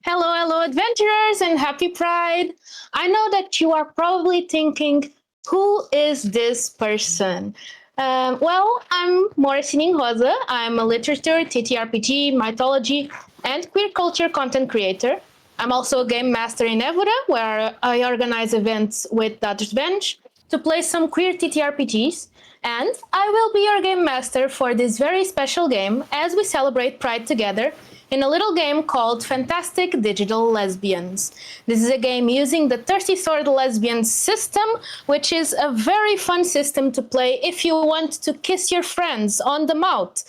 Hello, hello, adventurers, and happy Pride. I know that you are probably thinking, who is this person? Well, I'm Morrison Rosa. I'm a literature, TTRPG, mythology, and queer culture content creator. I'm also a game master in Evora, where I organize events with Daughter's Bench to play some queer TTRPGs. And I will be your game master for this very special game as we celebrate Pride together in a little game called Fantastic Digital Lesbians. This is a game using the Thirsty Sword Lesbians system, which is a very fun system to play if you want to kiss your friends on the mouth.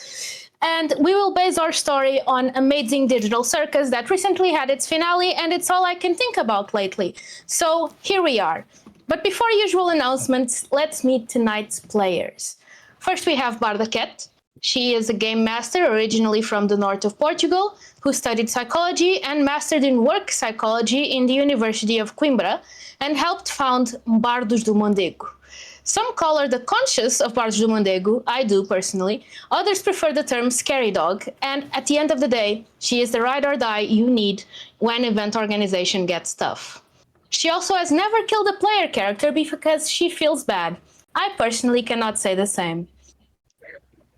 And we will base our story on Amazing Digital Circus that recently had its finale, and it's all I can think about lately. So here we are. But before usual announcements, let's meet tonight's players. First, we have Bardaquette. She is a game master originally from the north of Portugal, who studied psychology and mastered in work psychology in the University of Coimbra, and helped found Bardos do Mondego. Some call her the conscious of Bardos do Mondego, I do personally. Others prefer the term scary dog, and at the end of the day, she is the ride or die you need when event organization gets tough. She also has never killed a player character because she feels bad. I personally cannot say the same.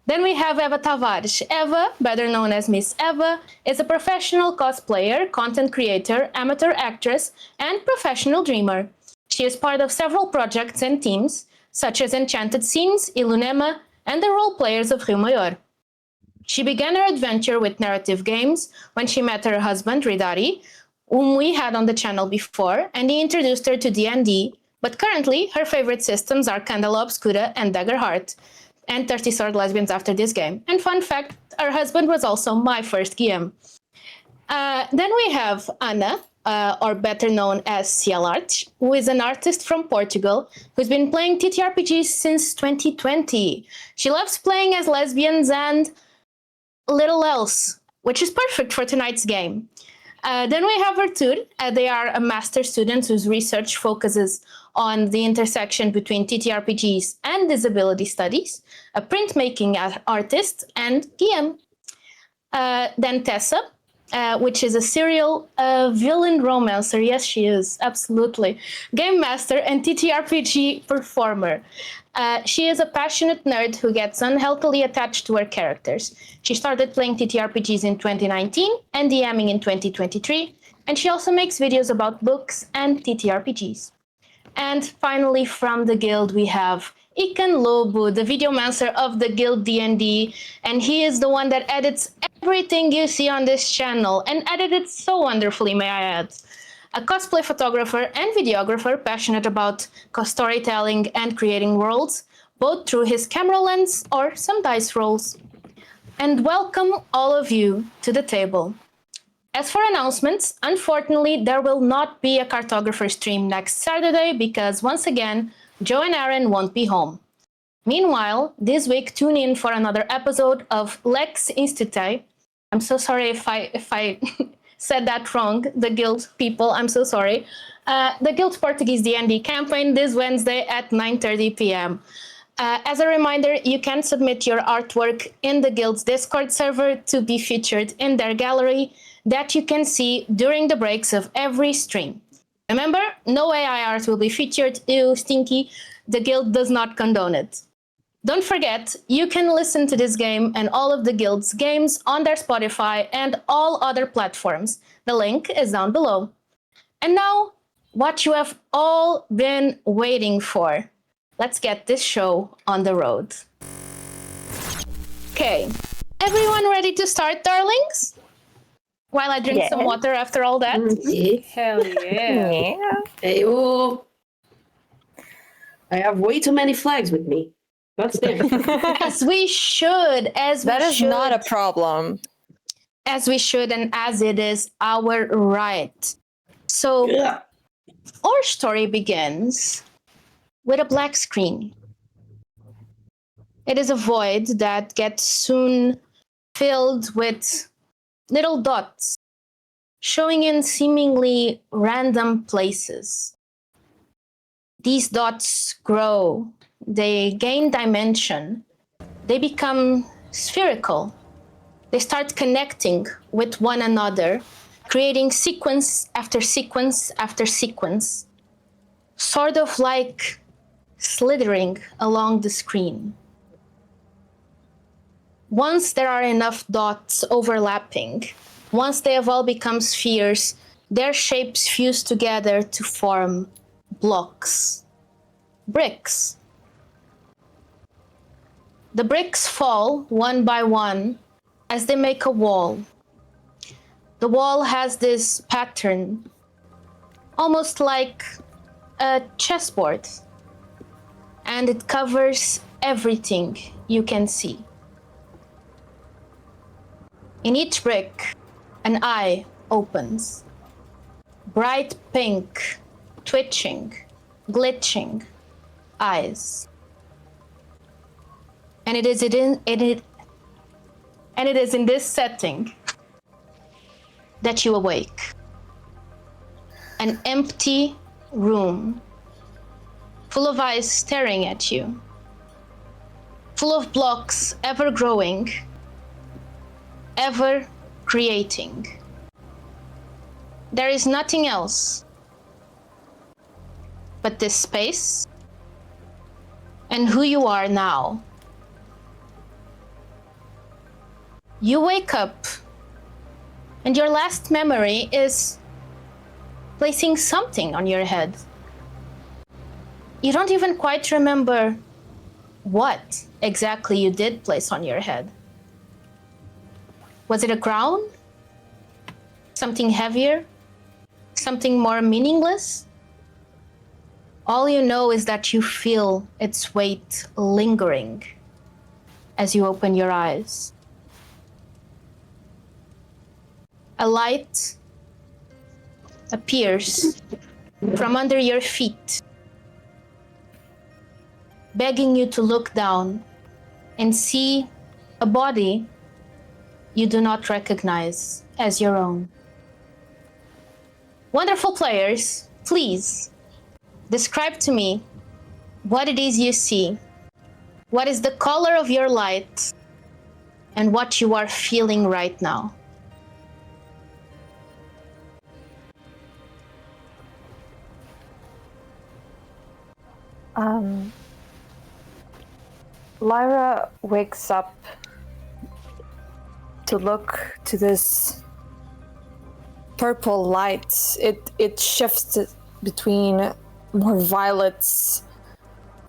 Then we have Eva Tavares. Eva, better known as Miss Eva, is a professional cosplayer, content creator, amateur actress, and professional dreamer. She is part of several projects and teams, such as Enchanted Scenes, Ilunema, and the Role Players of Rio Maior. She began her adventure with narrative games when she met her husband, Ridari, whom we had on the channel before, and he introduced her to D&D, but currently her favorite systems are Candela Obscura and Daggerheart, and Thirsty Sword Lesbians after this game. And fun fact, her husband was also my first GM. Then we have Ana, or better known as Cielart, who is an artist from Portugal who's been playing TTRPGs since 2020. She loves playing as lesbians and little else, which is perfect for tonight's game. Then we have Artur. They are a master student whose research focuses on the intersection between TTRPGs and disability studies, a printmaking artist, and DM. Then Tessa, which is a serial villain romancer. Yes, she is, absolutely. Game master and TTRPG performer. She is a passionate nerd who gets unhealthily attached to her characters. She started playing TTRPGs in 2019 and DMing in 2023, and she also makes videos about books and TTRPGs. And finally, from the guild, we have Ikan Lobo, the videomancer of the guild D&D, and he is the one that edits everything you see on this channel, and edited so wonderfully, may I add. A cosplay photographer and videographer passionate about storytelling and creating worlds, both through his camera lens or some dice rolls. And welcome all of you to the table. As for announcements, unfortunately, there will not be a cartographer stream next Saturday because, once again, Joe and Aaron won't be home. Meanwhile, this week, tune in for another episode of Lex Institute. I'm so sorry if I said that wrong, the Guild people, I'm so sorry. The Guild Portuguese D&D campaign this Wednesday at 9:30 p.m. As a reminder, you can submit your artwork in the Guild's Discord server to be featured in their gallery that you can see during the breaks of every stream. Remember, no AI art will be featured. Ew, stinky. The Guild does not condone it. Don't forget, you can listen to this game and all of the Guild's games on their Spotify and all other platforms. The link is down below. And now, what you have all been waiting for. Let's get this show on the road. Okay, everyone ready to start, darlings? While I drink some water after all that. Hell yeah. Heyo. I have way too many flags with me. That's it. As we should, That is not a problem. As we should, and as it is our right. So, our story begins with a black screen. It is a void that gets soon filled with little dots showing in seemingly random places. These dots grow, they gain dimension, they become spherical. They start connecting with one another creating sequence after sequence after sequence, sort of like slithering along the screen. Once there are enough dots overlapping, once they have all become spheres, their shapes fuse together to form blocks, bricks. The bricks fall one by one as they make a wall. The wall has this pattern, almost like a chessboard, and it covers everything you can see. In each brick, an eye opens. Bright pink, twitching, glitching eyes. And it is in this setting that you awake. An empty room, full of eyes staring at you, full of blocks ever growing, ever creating. There is nothing else but this space and who you are now. You wake up and your last memory is placing something on your head. You don't even quite remember what exactly you did place on your head. Was it a crown? Something heavier? Something more meaningless? All you know is that you feel its weight lingering as you open your eyes. A light appears from under your feet, begging you to look down and see a body you do not recognize as your own. Wonderful players, please describe to me what it is you see. What is the color of your light and what you are feeling right now? Lyra wakes up to look to this purple light. It shifts between more violets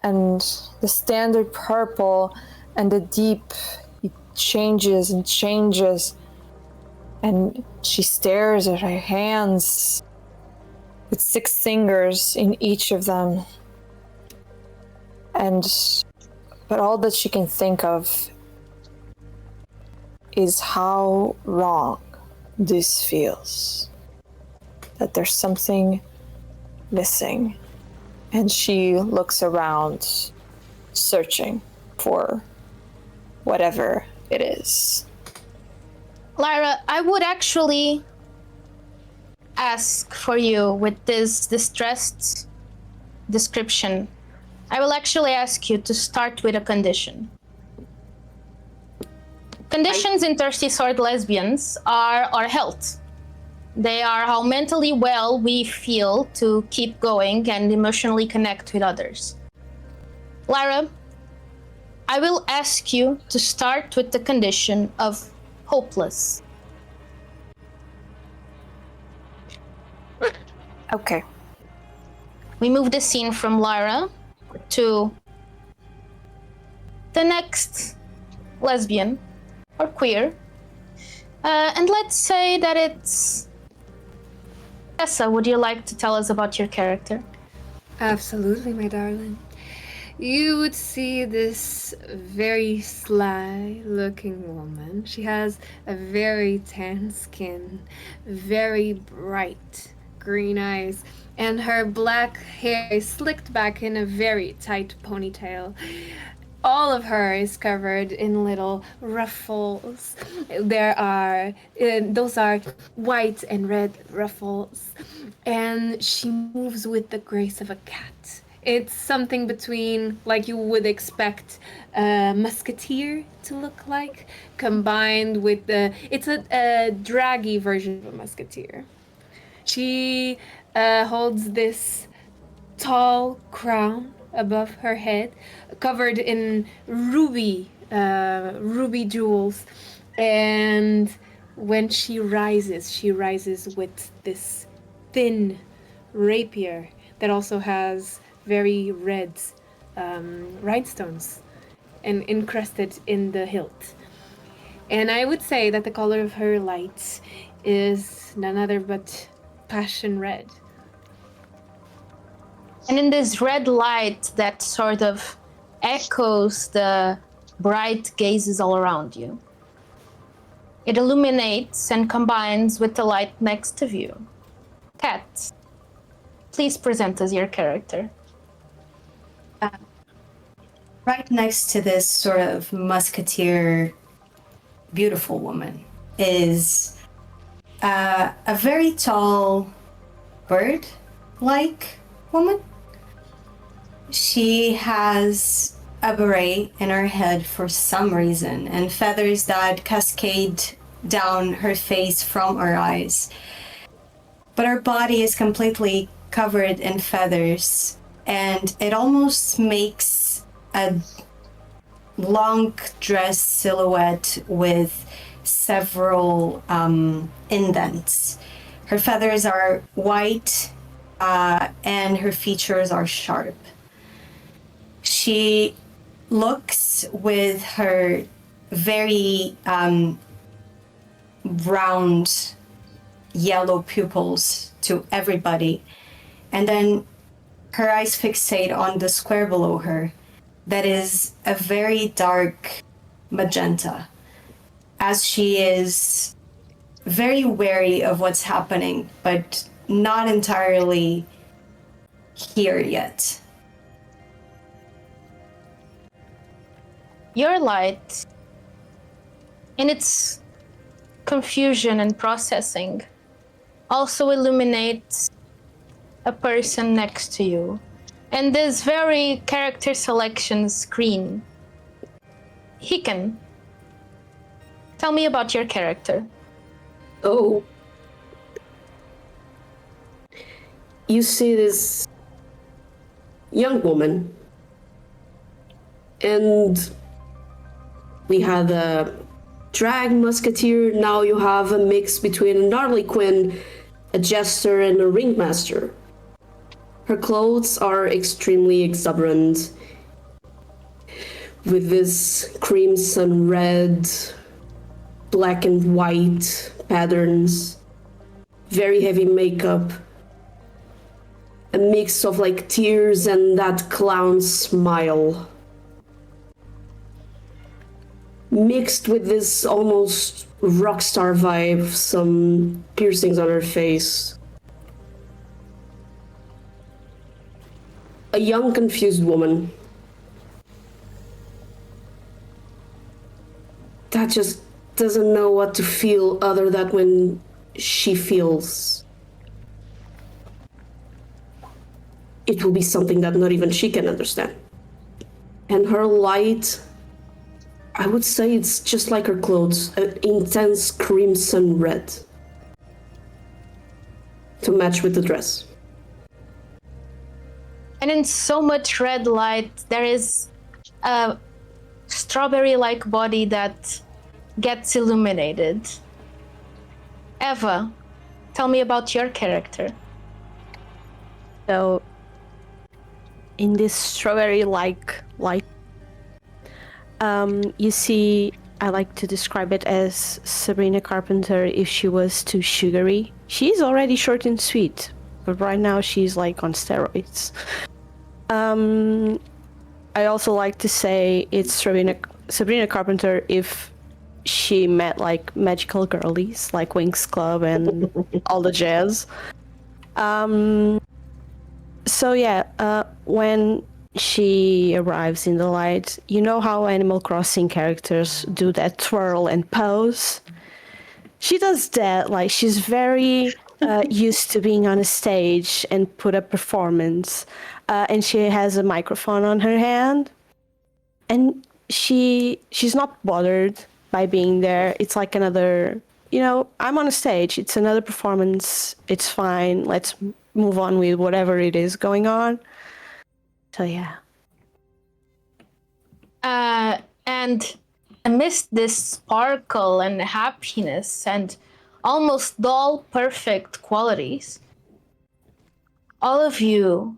and the standard purple and the deep. It changes and changes, and she stares at her hands with 6 fingers in each of them. But all that she can think of is how wrong this feels. That there's something missing. And she looks around, searching for whatever it is. Lyra, I would actually ask for you with this distressed description. I will actually ask you to start with a condition. Conditions in Thirsty Sword Lesbians are our health. They are how mentally well we feel to keep going and emotionally connect with others. Lyra, I will ask you to start with the condition of hopeless. Okay. We move the scene from Lyra to the next lesbian or queer. And let's say that it's Tessa. Would you like to tell us about your character? Absolutely, my darling. You would see this very sly looking woman. She has a very tan skin, very bright green eyes, and her black hair is slicked back in a very tight ponytail. All of her is covered in little ruffles. Those are white and red ruffles. And she moves with the grace of a cat It's something between like you would expect a musketeer to look like, combined with it's a draggy version of a musketeer. She holds this tall crown above her head, covered in ruby jewels, and when she rises with this thin rapier that also has very red rhinestones and encrusted in the hilt. And I would say that the color of her light is none other but passion red. And in this red light that sort of echoes the bright gazes all around you, it illuminates and combines with the light next of you. Kat, please present us your character. Right next to this sort of musketeer, beautiful woman is a very tall bird-like woman. She has a beret in her head for some reason, and feathers that cascade down her face from her eyes. But her body is completely covered in feathers, and it almost makes a long dress silhouette with several indents. Her feathers are white, and her features are sharp. She looks with her very round yellow pupils to everybody, and then her eyes fixate on the square below her that is a very dark magenta, as she is very wary of what's happening, but not entirely here yet. Your light, in its confusion and processing, also illuminates a person next to you. And this very character selection screen. Hiken, tell me about your character. Oh. You see this young woman, and we had a drag musketeer. Now you have a mix between an harlequin, a jester, and a ringmaster. Her clothes are extremely exuberant, with this crimson red, black and white patterns, very heavy makeup, a mix of like tears and that clown smile, mixed with this almost rock star vibe, some piercings on her face. A young, confused woman that just doesn't know what to feel other than when she feels. It will be something that not even she can understand. And her light, I would say it's just like her clothes, an intense crimson red to match with the dress. And in so much red light, there is a strawberry-like body that gets illuminated. Eva, tell me about your character. So, in this strawberry-like light, you see, I like to describe it as Sabrina Carpenter if she was too sugary. She's already short and sweet, but right now she's like on steroids. I also like to say it's Sabrina Carpenter if she met like magical girlies like Winx Club and all the jazz. So yeah, when she arrives in the light, you know how Animal Crossing characters do that twirl and pose? She does that, like she's very used to being on a stage and put a performance. and she has a microphone on her hand, and she's not bothered by being there. It's like another, I'm on a stage. It's another performance. It's fine. Let's move on with whatever it is going on. So yeah. And amidst this sparkle and happiness and almost doll perfect qualities, all of you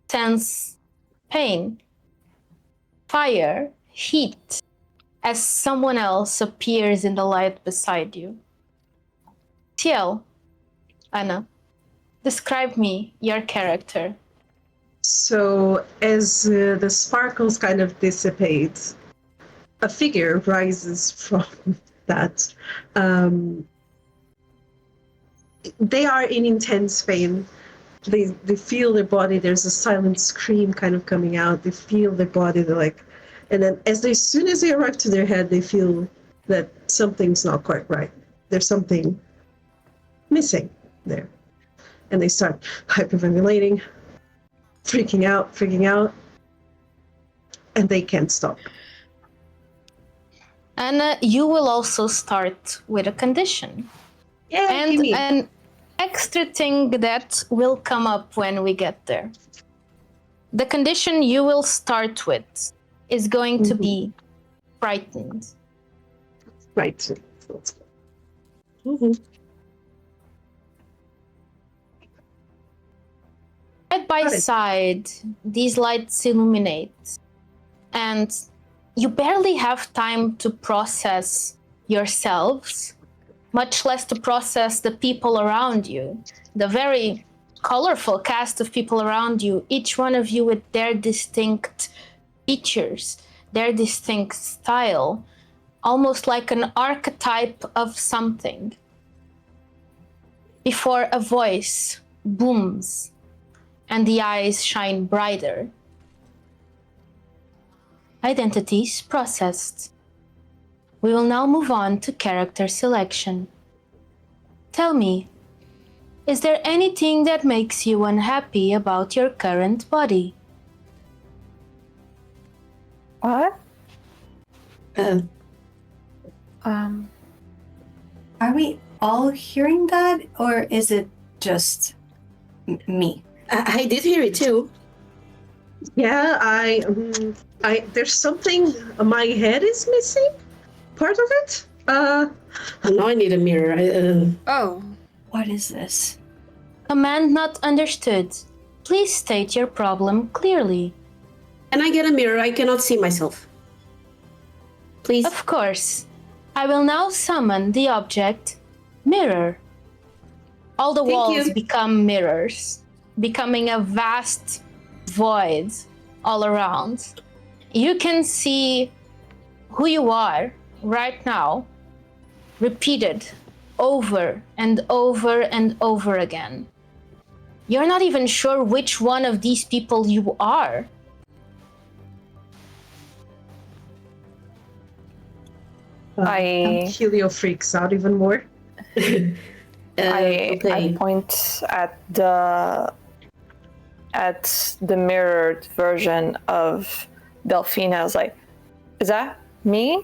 sense pain, fire, heat, as someone else appears in the light beside you. Tiel, Anna, describe me your character. So as the sparkles kind of dissipate, a figure rises from that. They are in intense pain. They feel their body. There's a silent scream kind of coming out. They feel their body. They're like, and then as soon as they arrive to their head, they feel that something's not quite right. There's something missing there, and they start hyperventilating, freaking out, and they can't stop. And you will also start with a condition. Yeah, and an extra thing that will come up when we get there. The condition you will start with is going to be frightened. Right. Mm-hmm. Side by side, these lights illuminate, and you barely have time to process yourselves, much less to process the people around you, the very colorful cast of people around you, each one of you with their distinct features, their distinct style, almost like an archetype of something. Before a voice booms and the eyes shine brighter. Identities processed. We will now move on to character selection. Tell me, is there anything that makes you unhappy about your current body? What? Are we all hearing that, or is it just me? I did hear it too. Yeah, I there's something. My head is missing. Part of it. Now I need a mirror. Oh, What is this? Command not understood. Please state your problem clearly. Can I get a mirror? I cannot see myself. Please. Of course. I will now summon the object mirror. All the Thank walls you. become mirrors, becoming a vast void all around. You can see who you are right now, repeated over and over and over again. You're not even sure which one of these people you are. Helio freaks out even more. I Okay. point at the mirrored version of Delphina. I was like, "Is that me?"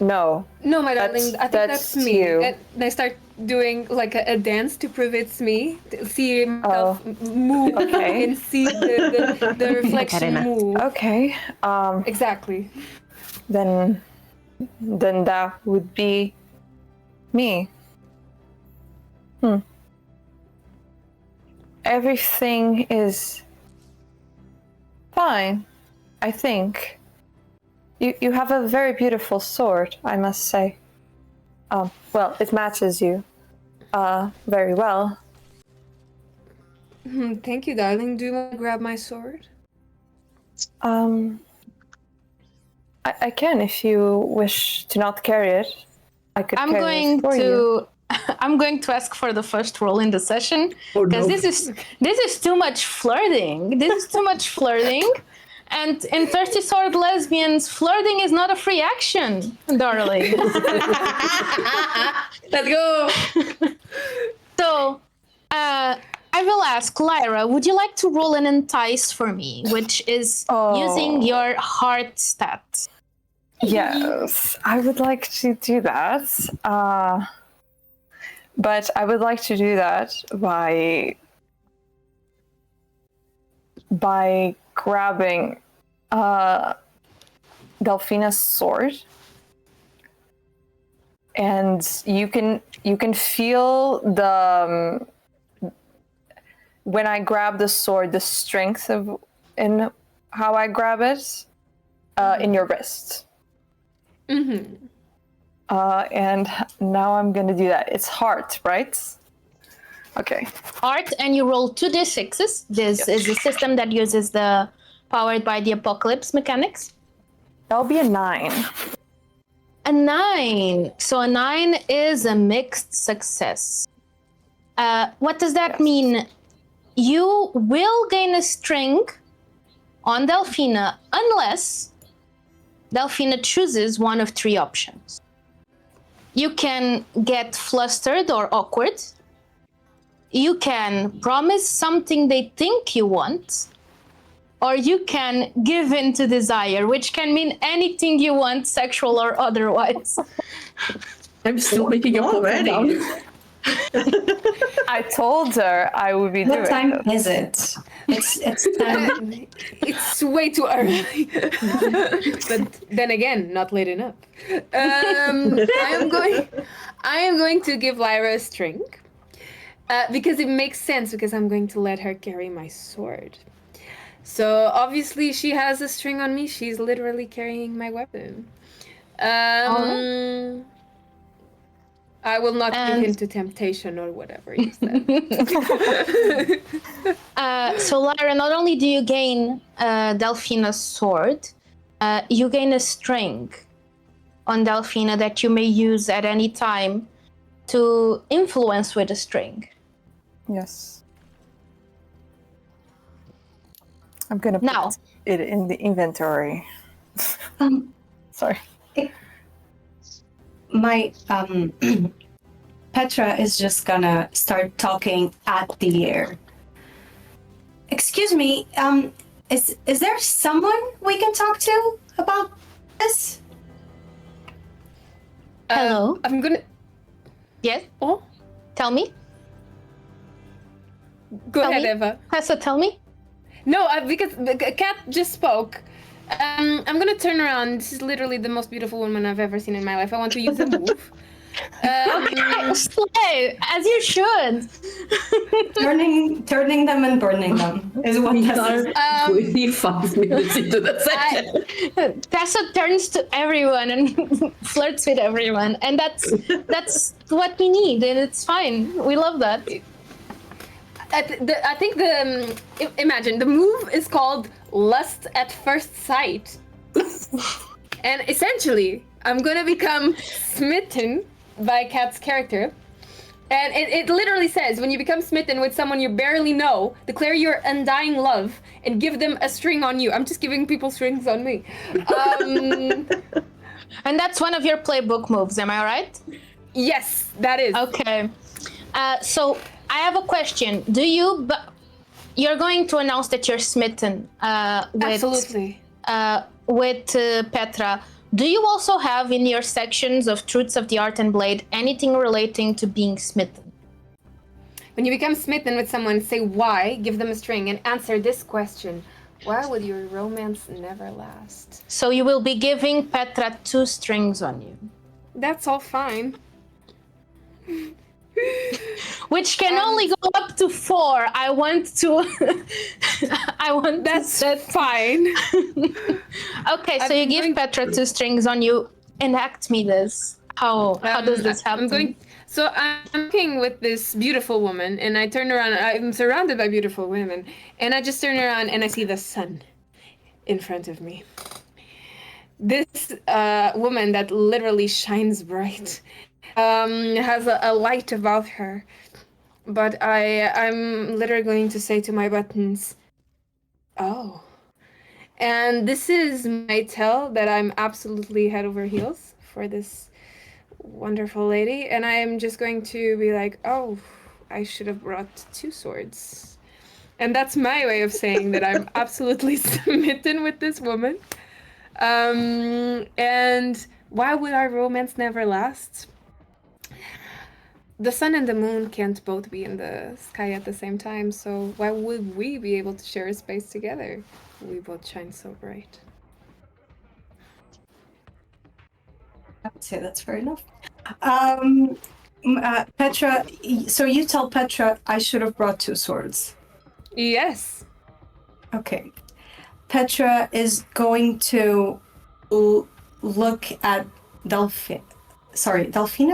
No. no, my That's- darling, I think that's that's me. you. And I start doing like a dance to prove it's me. To see myself move Okay. and see the reflection Katarina. move. Okay. Exactly. Then that would be me. Everything is fine, I think. You have a very beautiful sword, I must say. Well, it matches you very well. Thank you, darling. Do you want to grab my sword? I can if you wish to not carry it. I could I'm carry going it for you. to I'm going to ask for the first roll in the session Oh, because no. this is too much flirting. This is too much flirting. And in Thirsty Sword Lesbians, flirting is not a free action, darling. Let's go. So, I will ask, Lyra, would you like to roll an entice for me, which is using your heart stats? Yes, I would like to do that. But I would like to do that by grabbing Delphina's sword, and you can feel the when I grab the sword, the strength of in how I grab it in your wrist. Mm-hmm. And now I'm gonna do that. It's heart, right? Okay. Heart, and you roll 2d6s. This is a system that uses the powered by the apocalypse mechanics. That'll be a 9. A 9. So a 9 is a mixed success. What does that mean? You will gain a string on Delphina unless Delphina chooses one of 3 options. You can get flustered or awkward. You can promise something they think you want. Or you can give in to desire, which can mean anything you want, sexual or otherwise. I'm still making up already. I told her I would be doing What time it. is it? It's time. It's way too early. But then again, not late enough. I am going to give Lyra a string. Because it makes sense, because I'm going to let her carry my sword. So obviously she has a string on me. She's literally carrying my weapon. I will not give in to temptation or whatever you said. So Lyra, not only do you gain Delphina's sword, you gain a string on Delphina that you may use at any time to influence with a string. Yes. I'm gonna put Now. it in the inventory. Sorry. My Petra is just gonna start talking at the air. Excuse me, is there someone we can talk to about this? Hello? I'm gonna. Yes? Oh, Tell me? go Tell ahead, me. Eva. Tessa, tell me? No, because the cat just spoke. I'm gonna turn around. This is literally the most beautiful woman I've ever seen in my life. I want to use a move. Slay, as you should. Turning them and burning them is what this is. 25 minutes into the session. Tessa turns to everyone and flirts with everyone, and that's what we need, and it's fine. We love that. I think imagine the move is called Lust at First Sight, and essentially I'm gonna become smitten by Kat's character, and it literally says when you become smitten with someone you barely know, declare your undying love and give them a string on you. I'm just giving people strings on me. And that's one of your playbook moves, am I right? Yes, that is. Okay. So I have a question. You're going to announce that you're smitten Absolutely. with Petra. Do you also have in your sections of Truths of the Art and Blade anything relating to being smitten? When you become smitten with someone, say why, give them a string, and answer this question. Why would your romance never last? So you will be giving Petra 2 strings on you. That's all fine. Which can only go up to 4. I want to... That's fine. Okay, so you give Petra 2 strings on you. Enact me this. How does this happen? I'm looking with this beautiful woman, and I turn around. I'm surrounded by beautiful women, and I just turn around and I see the sun in front of me. This woman that literally shines bright, has a light about her. But I'm literally going to say to my buttons, oh. And this is my tell that I'm absolutely head over heels for this wonderful lady. And I am just going to be like, oh, I should have brought 2 swords. And that's my way of saying that I'm absolutely smitten with this woman. And why would our romance never last? The sun and the moon can't both be in the sky at the same time, so why would we be able to share a space together? We both shine so bright. I would say that's fair enough. Petra, so you tell Petra I should have brought 2 swords. Yes. Okay. Petra is going to look at Delphina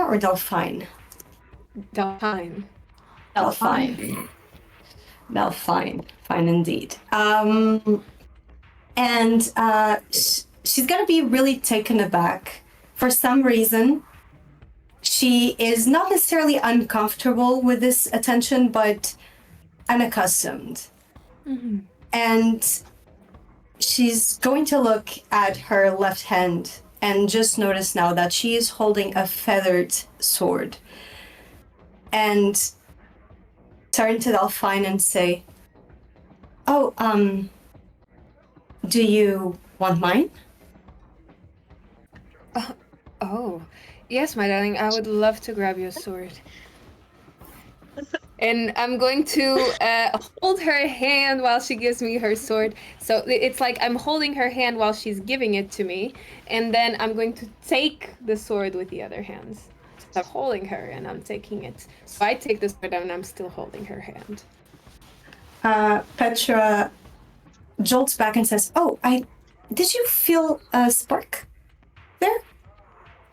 or Delphine? Delphine. Delphine. Delphine. Fine indeed. She's gonna be really taken aback. For some reason, she is not necessarily uncomfortable with this attention, but unaccustomed. Mm-hmm. And she's going to look at her left hand and just notice now that she is holding a feathered sword. And turn to Delphine and say, "Oh, do you want mine?" Oh, yes, my darling. I would love to grab your sword. And I'm going to hold her hand while she gives me her sword. So it's like I'm holding her hand while she's giving it to me, and then I'm going to take the sword with the other hands. So I'm holding her and I'm taking it. So I take the sword and I'm still holding her hand. Petra jolts back and says, "Oh, did you feel a spark there?"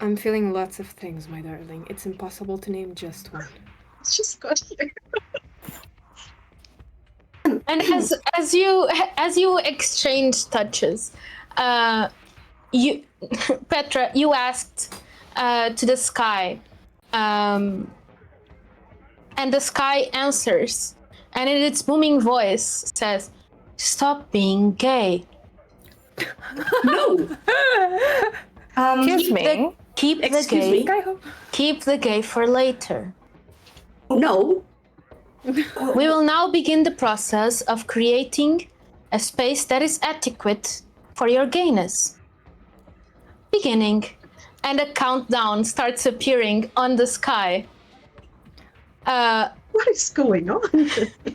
I'm feeling lots of things, my darling. It's impossible to name just one. It's just got here. And as you exchange touches, you Petra, you asked to the sky, and the sky answers, and in its booming voice says, "Stop being gay. No. Excuse me. Keep Excuse the gay. me? Keep the gay for later. No. We will now begin the process of creating a space that is adequate for your gayness. Beginning." And a countdown starts appearing on the sky. What is going on?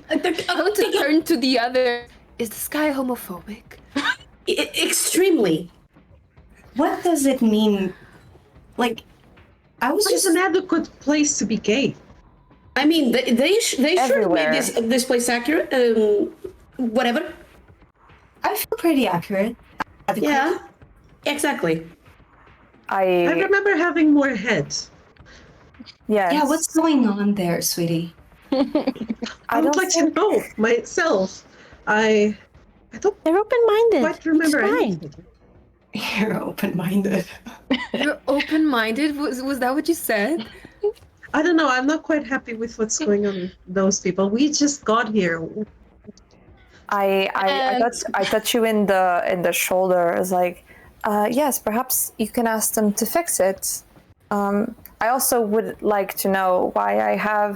I want to turn to the other. Is the sky homophobic? Extremely. What does it mean? Like, I was What is just an adequate place to be gay? I mean, they should have Everywhere. made this place accurate. Whatever. I feel pretty accurate. Adequate. Yeah. Exactly. I I remember having more heads. yes. Yeah, what's going on there, sweetie? I would don't like think- to know myself. I don't They're open-minded. quite remember It's fine. anything. You're open-minded. You're open-minded? Was that what you said? I don't know. I'm not quite happy with what's going on with those people. We just got here. I touch you in the shoulder. It's like, yes, perhaps you can ask them to fix it. I also would like to know why I have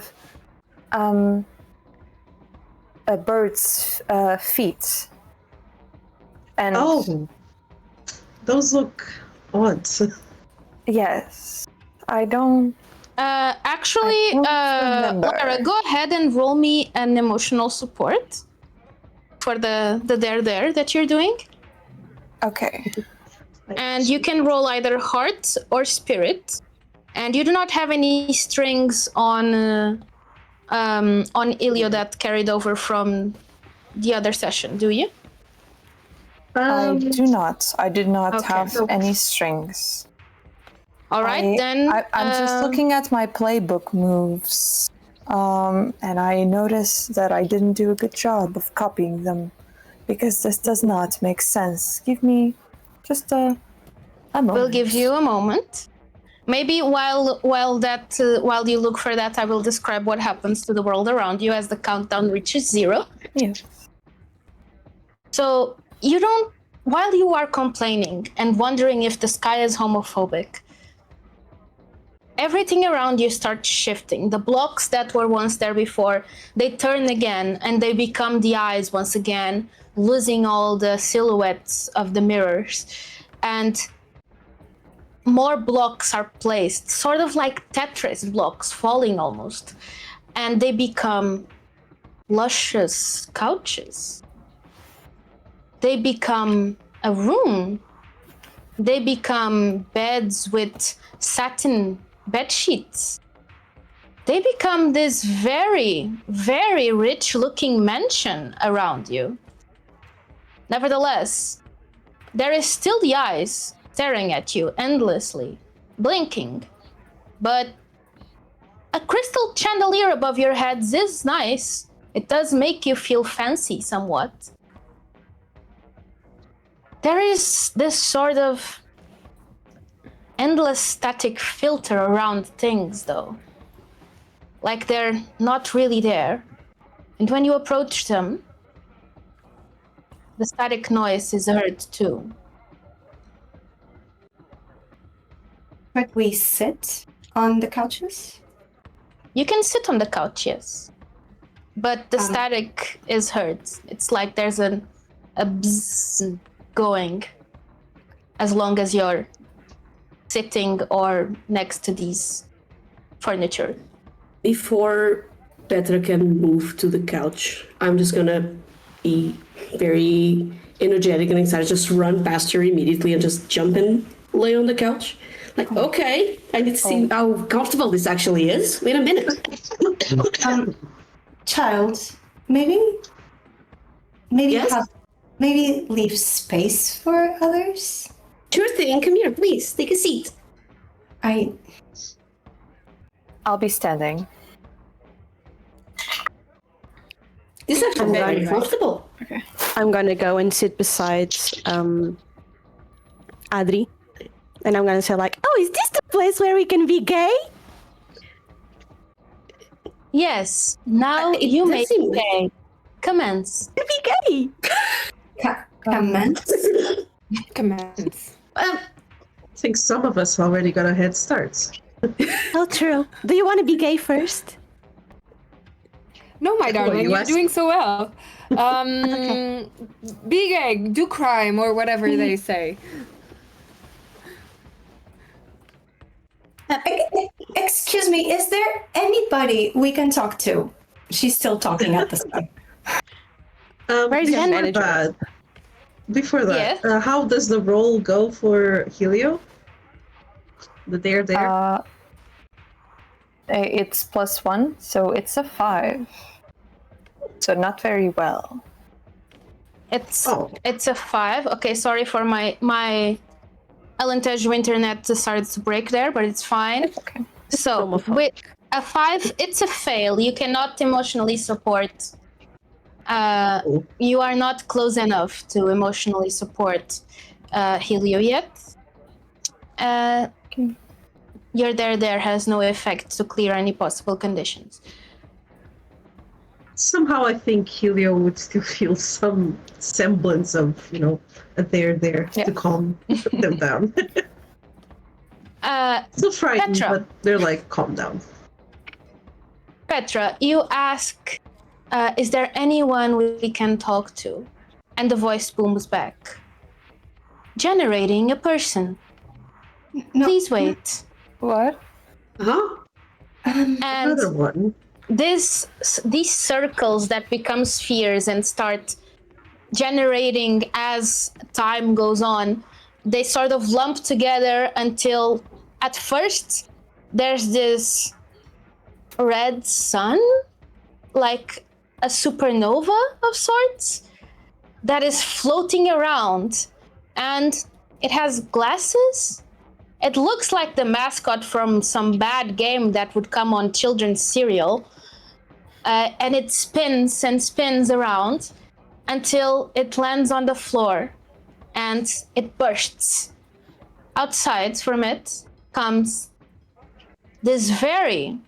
a bird's feet. And Oh, those look odd. yes, I don't. Actually, I don't remember. Lara, go ahead and roll me an emotional support for the there that you're doing. Okay. And you can roll either heart or spirit. And you do not have any strings on Ilio that carried over from the other session, do you? I do not. I did not okay. have any strings. All right, then. I'm just looking at my playbook moves, and I noticed that I didn't do a good job of copying them, because this does not make sense. Give me just a moment. We'll give you a moment. Maybe while you look for that, I will describe what happens to the world around you as the countdown reaches 0. Yeah. So you don't. While you are complaining and wondering if the sky is homophobic, everything around you starts shifting. The blocks that were once there before, they turn again and they become the eyes once again, losing all the silhouettes of the mirrors. And more blocks are placed, sort of like Tetris blocks falling almost. And they become luscious couches. They become a room. They become beds with satin bed sheets. They become this very, very rich looking mansion around you. Nevertheless, there is still the eyes staring at you endlessly, blinking. But a crystal chandelier above your heads is nice. It does make you feel fancy somewhat. There is this sort of endless static filter around things, though. Like they're not really there. And when you approach them, the static noise is heard too. But we sit on the couches? You can sit on the couch, yes. But the static is heard. It's like there's a bzzz going as long as you're sitting or next to these furniture. Before Petra can move to the couch, I'm just gonna be very energetic and excited, just run past her immediately and just jump and lay on the couch. Like, okay, I need to see how comfortable this actually is. Wait a minute. Child, maybe Yes? maybe leave space for others? Sure thing, come here, please, take a seat. I'll be standing. This is actually very comfortable. I'm gonna go and sit beside Adri. And I'm gonna say like, oh, is this the place where we can be gay? Yes, now you may seem- say, commence. Be gay! Commence? Commence. I think some of us already got a head start. Oh, true. Do you want to be gay first? No, my darling, you you're asked- doing so well. Be gay, do crime, or whatever they say. Excuse me, is there anybody we can talk to? She's still talking at this time. Where's your Before manager? that, before that, Yes? how does the roll go for Helio? The there. It's +1, so it's a 5. So not very well. It's Oh. it's a 5. Okay, sorry for my Alentejo internet decided to break there, but it's fine. Okay. So homophobic. with a 5, it's a fail. You cannot emotionally support. You are not close enough to emotionally support Helio yet. Your there has no effect to clear any possible conditions. Somehow I think Helio would still feel some semblance of, a there Yeah. to calm them down. Still frightened, Petra. but they're like, calm down. Petra, you ask, is there anyone we can talk to? And the voice booms back. Generating a person. No. Please wait. What? Huh? And Another one. these circles that become spheres and start generating as time goes on, they sort of lump together until at first there's this red sun, like a supernova of sorts, that is floating around, and it has glasses. It looks like the mascot from some bad game that would come on children's cereal. And it spins and spins around until it lands on the floor and it bursts. Outside from it comes this very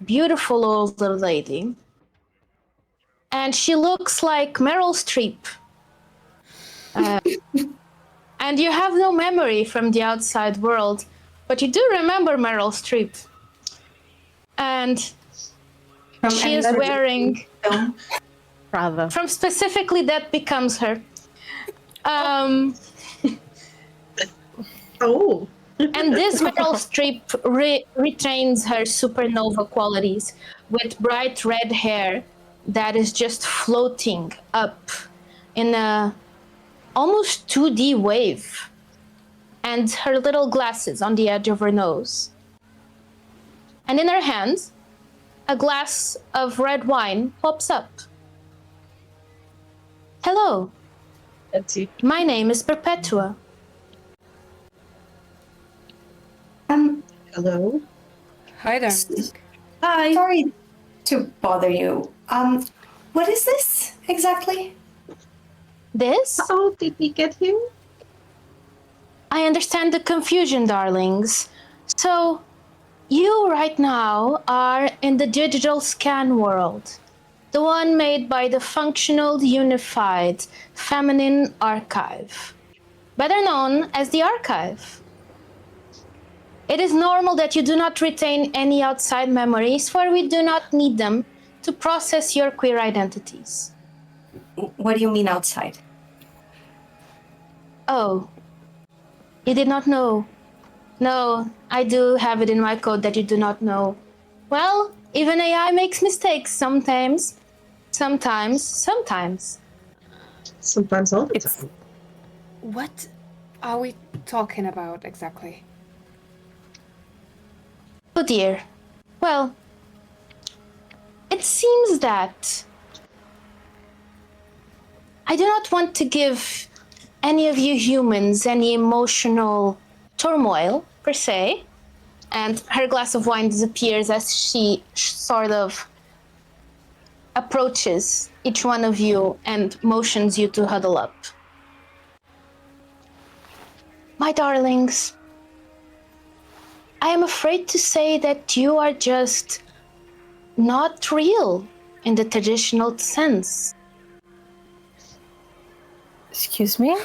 beautiful old little lady. And she looks like Meryl Streep. And you have no memory from the outside world, but you do remember Meryl Streep. And From she is another wearing, film. Bravo. from specifically that becomes her. Oh. And this Meryl Streep retains her supernova qualities with bright red hair that is just floating up in a almost 2D wave, and her little glasses on the edge of her nose. And in her hand, a glass of red wine pops up. Hello, Betsy. my name is Perpetua. Hello. Hi, darling. Hi. Sorry to bother you. What is this exactly? This? Oh, did we get him? I understand the confusion, darlings. So, you right now are in the digital scan world, the one made by the Functional Unified Feminine Archive, better known as the Archive. It is normal that you do not retain any outside memories, for we do not need them to process your queer identities. What do you mean outside? Oh, you did not know. No, I do have it in my code that you do not know. Well, even AI makes mistakes sometimes. Sometimes. Sometimes all the time. What are we talking about exactly? Oh dear. Well, it seems that I do not want to give any of you humans any emotional turmoil, per se. And her glass of wine disappears as she sort of approaches each one of you and motions you to huddle up. My darlings, I am afraid to say that you are just not real in the traditional sense. Excuse me?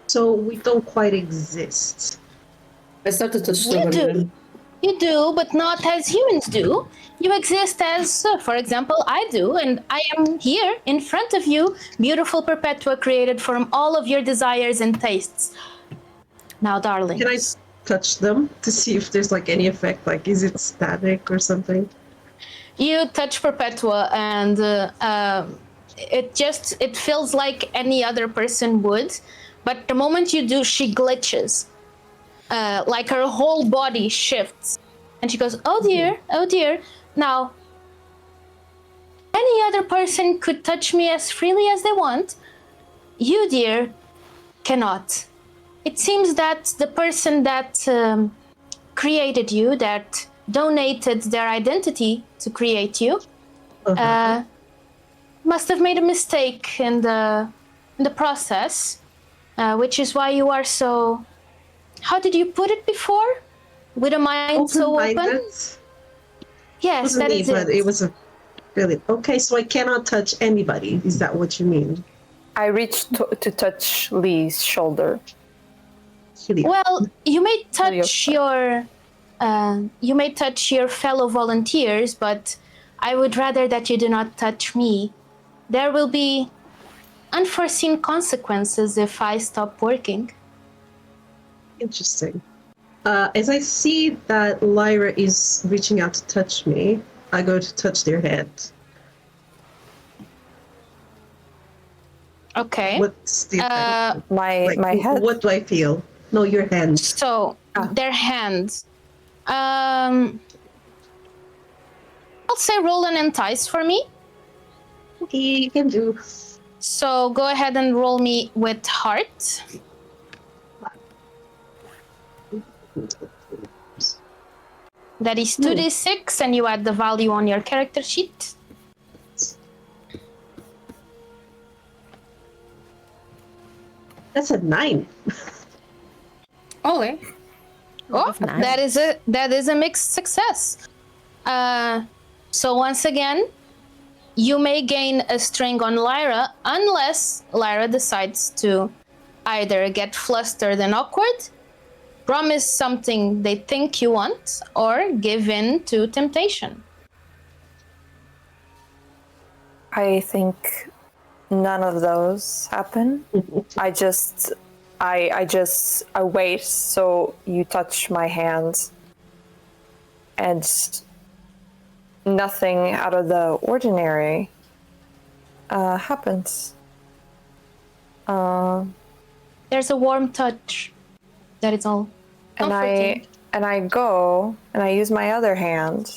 So we don't quite exist. I started to You struggle do. again. You do, but not as humans do. You exist as, for example, I do, and I am here in front of you, beautiful Perpetua created from all of your desires and tastes. Now, darlings. Can I touch them to see if there's like any effect? Like, is it static or something? You touch Perpetua, and it feels like any other person would, but the moment you do, she glitches. Like her whole body shifts, and she goes, oh dear. Now, any other person could touch me as freely as they want. You, dear, cannot. It seems that the person that created you, that donated their identity to create you, must have made a mistake in the process, which is why you are so... How did you put it before? With a mind so open? Open-minded? Yes, Wasn't that me, is but it. it was a really okay. So I cannot touch anybody. Is that what you mean? I reached to touch Lee's shoulder. Really? Well, you may touch your your fellow volunteers, but I would rather that you do not touch me. There will be unforeseen consequences if I stop working. Interesting. As I see that Lyra is reaching out to touch me, I go to touch their head. Okay. What's the effect? My head. What do I feel? No, your hand. So their hands. I'll say roll an entice for me. Okay, you can do. So go ahead and roll me with heart. That is 2d6, and you add the value on your character sheet. That's a 9. Ole. Oh, nice. that is a mixed success. So once again, you may gain a string on Lyra unless Lyra decides to either get flustered and awkward, promise something they think you want, or give in to temptation. I think none of those happen. I wait so you touch my hand and nothing out of the ordinary happens. There's a warm touch. That is all. Comforting. And I go and I use my other hand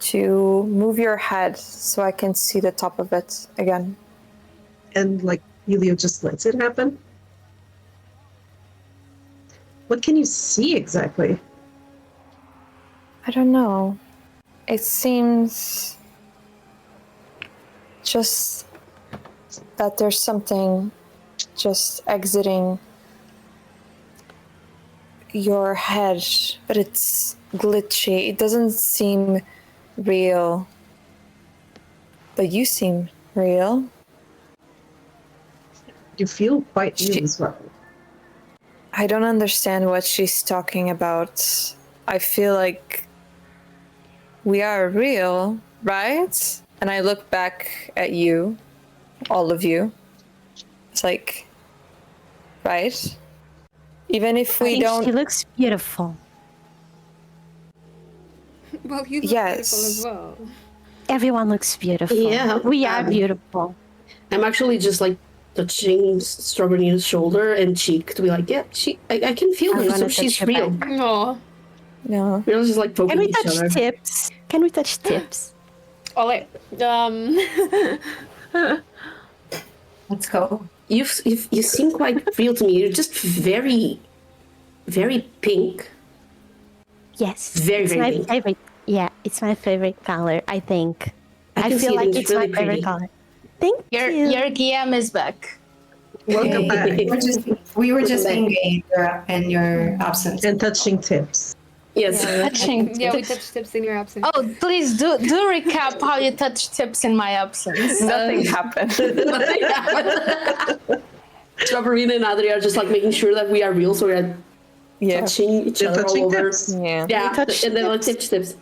to move your head so I can see the top of it again. And like Elio just lets it happen. What can you see exactly? I don't know. It seems just that there's something just exiting your head, but it's glitchy. It doesn't seem real. But you seem real. You feel quite real as well. I don't understand what she's talking about. I feel like we are real, right? And I look back at you, all of you. It's like, right? Even if we don't... She looks beautiful. Well, you look Yes. beautiful as well. Everyone looks beautiful. Yeah, We are beautiful. I'm actually just like touching Strawberry's shoulder and cheek to be like, yeah, I can feel I'm her, so gonna she's touch her real. back. No. No. We're just like Can poking we each touch other. tips? Can we touch tips? Oh, wait. Let's go. You seem quite real to me. You're just very, very pink. Yes. Very, it's very my pink. favorite. Yeah, it's my favorite color, I think. I can feel see it, like it's it's really my favorite pretty. color. Thank Your you. GM is back. Welcome back. We were just Welcome being gay in your absence. And touching tips. Yes. Touching. Yeah, we touched tips in your absence. Oh, please do recap how you touch tips in my absence. Nothing happened. Strawberry and Adri are just like making sure that we are real, so we're Yeah. touching each They're other touching all over. tips. Yeah. Yeah, touch and then like tips.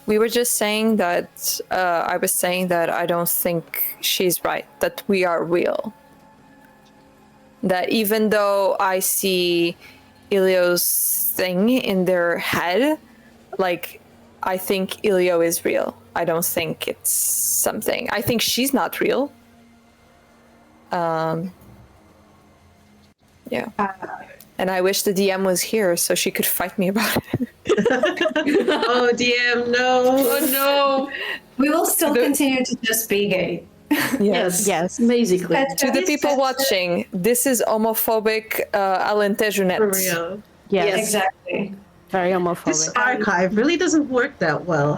We were just saying that I was saying that I don't think she's right, that we are real. That even though I see Ilio's thing in their head, like, I think Ilio is real. I don't think it's something. I think she's not real. Yeah. And I wish the DM was here so she could fight me about it. Oh, DM, no. Oh no. We will still continue to just be gay. Yes. Yes. Basically. To the people watching, this is homophobic Alentejo net. For real. Yes. Exactly. Very This homophobic. archive really doesn't work that well.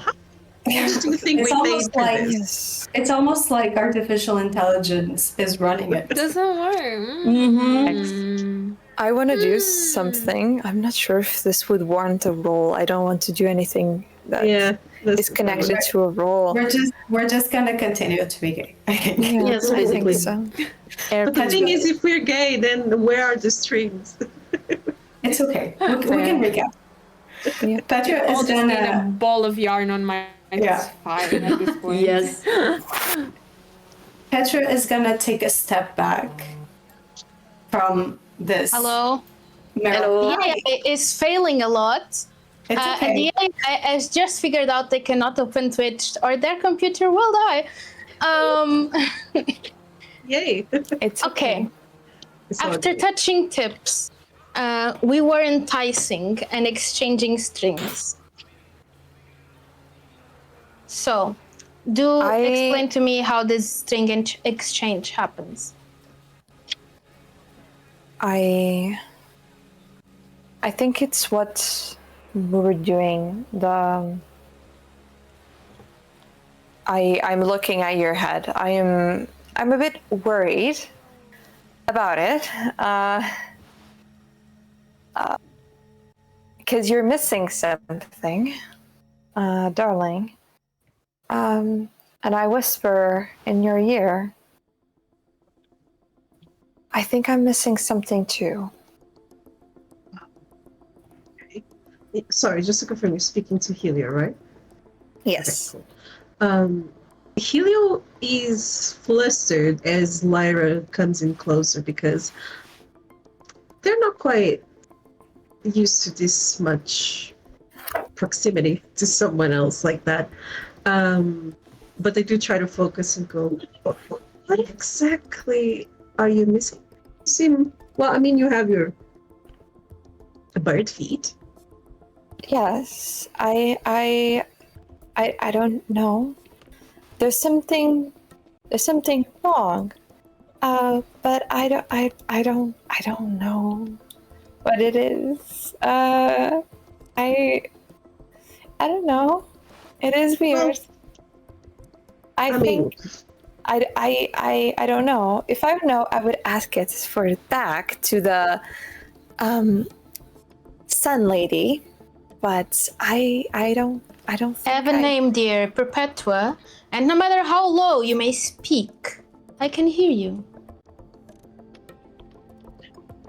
How much do you think It's we paid almost for like this? it's almost like artificial intelligence is running it. Doesn't work. I want to do something. I'm not sure if this would warrant a roll. I don't want to do anything that Yeah. is connected to a roll. We're just gonna continue to be gay. I think. Yeah, Yes, I basically. think so. But the thing is, if we're gay, then where are the strings? It's okay. We can recap. Yeah. Petra I'll is just need a gonna. ball of yarn on my. Yeah. It's fine at this point. Yes. Petra is gonna take a step back from this. Hello. Hello. Yeah, it is failing a lot. It's And okay. the AI has just figured out they cannot open Twitch or their computer will die. Yay. It's Okay. It's all After good. touching tips, we were enticing and exchanging strings. So, explain to me how this string exchange happens. I think it's what we were doing. I'm looking at your head. I'm a bit worried about it. Because you're missing something, darling. And I whisper in your ear, I think I'm missing something too. Sorry, just to confirm, you're speaking to Helio, right? Yes. Okay, cool. Helio is flustered as Lyra comes in closer because they're not quite used to this much proximity to someone else like that. But they do try to focus and go, what exactly are you missing? You seem, well, I mean, you have your bird feet. Yes. I don't know. There's something wrong. But I don't know what it is. I don't know. It is weird. I think I don't know. If I would know, I would ask it for it back to the Sun Lady. But I don't think I have a name, dear, Perpetua, and no matter how low you may speak, I can hear you.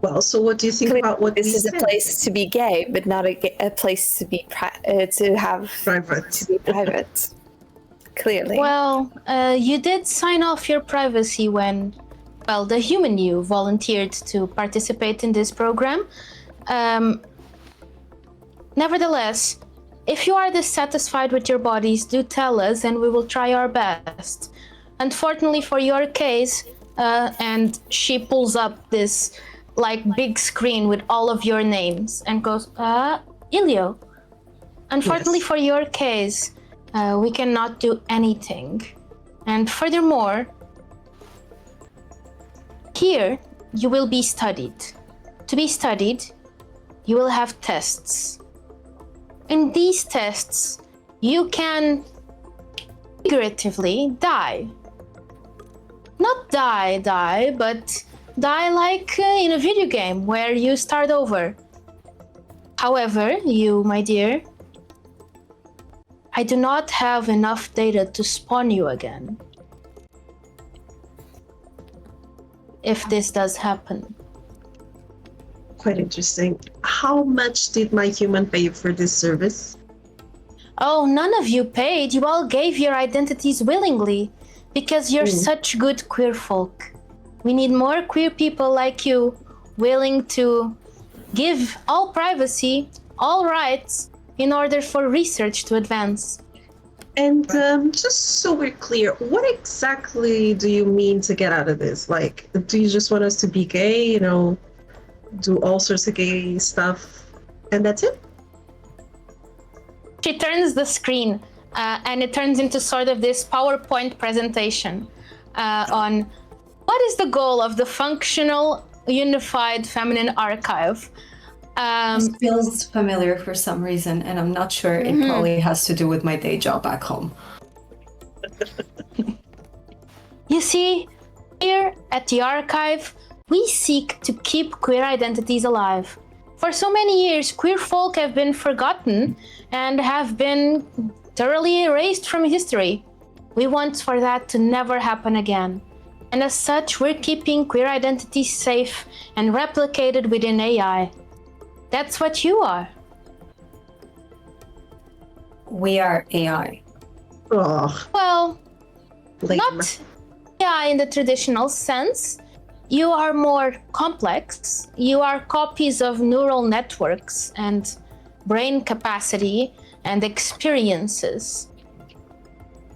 Well, so what do you think about what this we is a said? place to be gay, but not a place to be to have Private. to be private. Clearly. Well, you did sign off your privacy when, well, the human you volunteered to participate in this program. Nevertheless, if you are dissatisfied with your bodies, do tell us and we will try our best. Unfortunately for your case, and she pulls up this like big screen with all of your names and goes, Ilio, unfortunately Yes. for your case, we cannot do anything. And furthermore, here you will be studied. To be studied, you will have tests. In these tests, you can figuratively die. Not die, but die like in a video game where you start over. However, you, my dear, I do not have enough data to spawn you again. If this does happen. Quite interesting. How much did my human pay for this service? Oh, none of you paid. You all gave your identities willingly because you're such good queer folk. We need more queer people like you willing to give all privacy, all rights in order for research to advance. And just so we're clear, what exactly do you mean to get out of this? Like, do you just want us to be gay, you know, do all sorts of gay stuff, and that's it? She turns the screen and it turns into sort of this PowerPoint presentation on what is the goal of the functional unified feminine archive. This feels familiar for some reason, and I'm not sure it probably has to do with my day job back home. You see, here at the archive, we seek to keep queer identities alive. For so many years, queer folk have been forgotten and have been thoroughly erased from history. We want for that to never happen again. And as such, we're keeping queer identities safe and replicated within AI. That's what you are. We are AI. Oh, Well, lame. not AI in the traditional sense. You are more complex. You are copies of neural networks and brain capacity and experiences.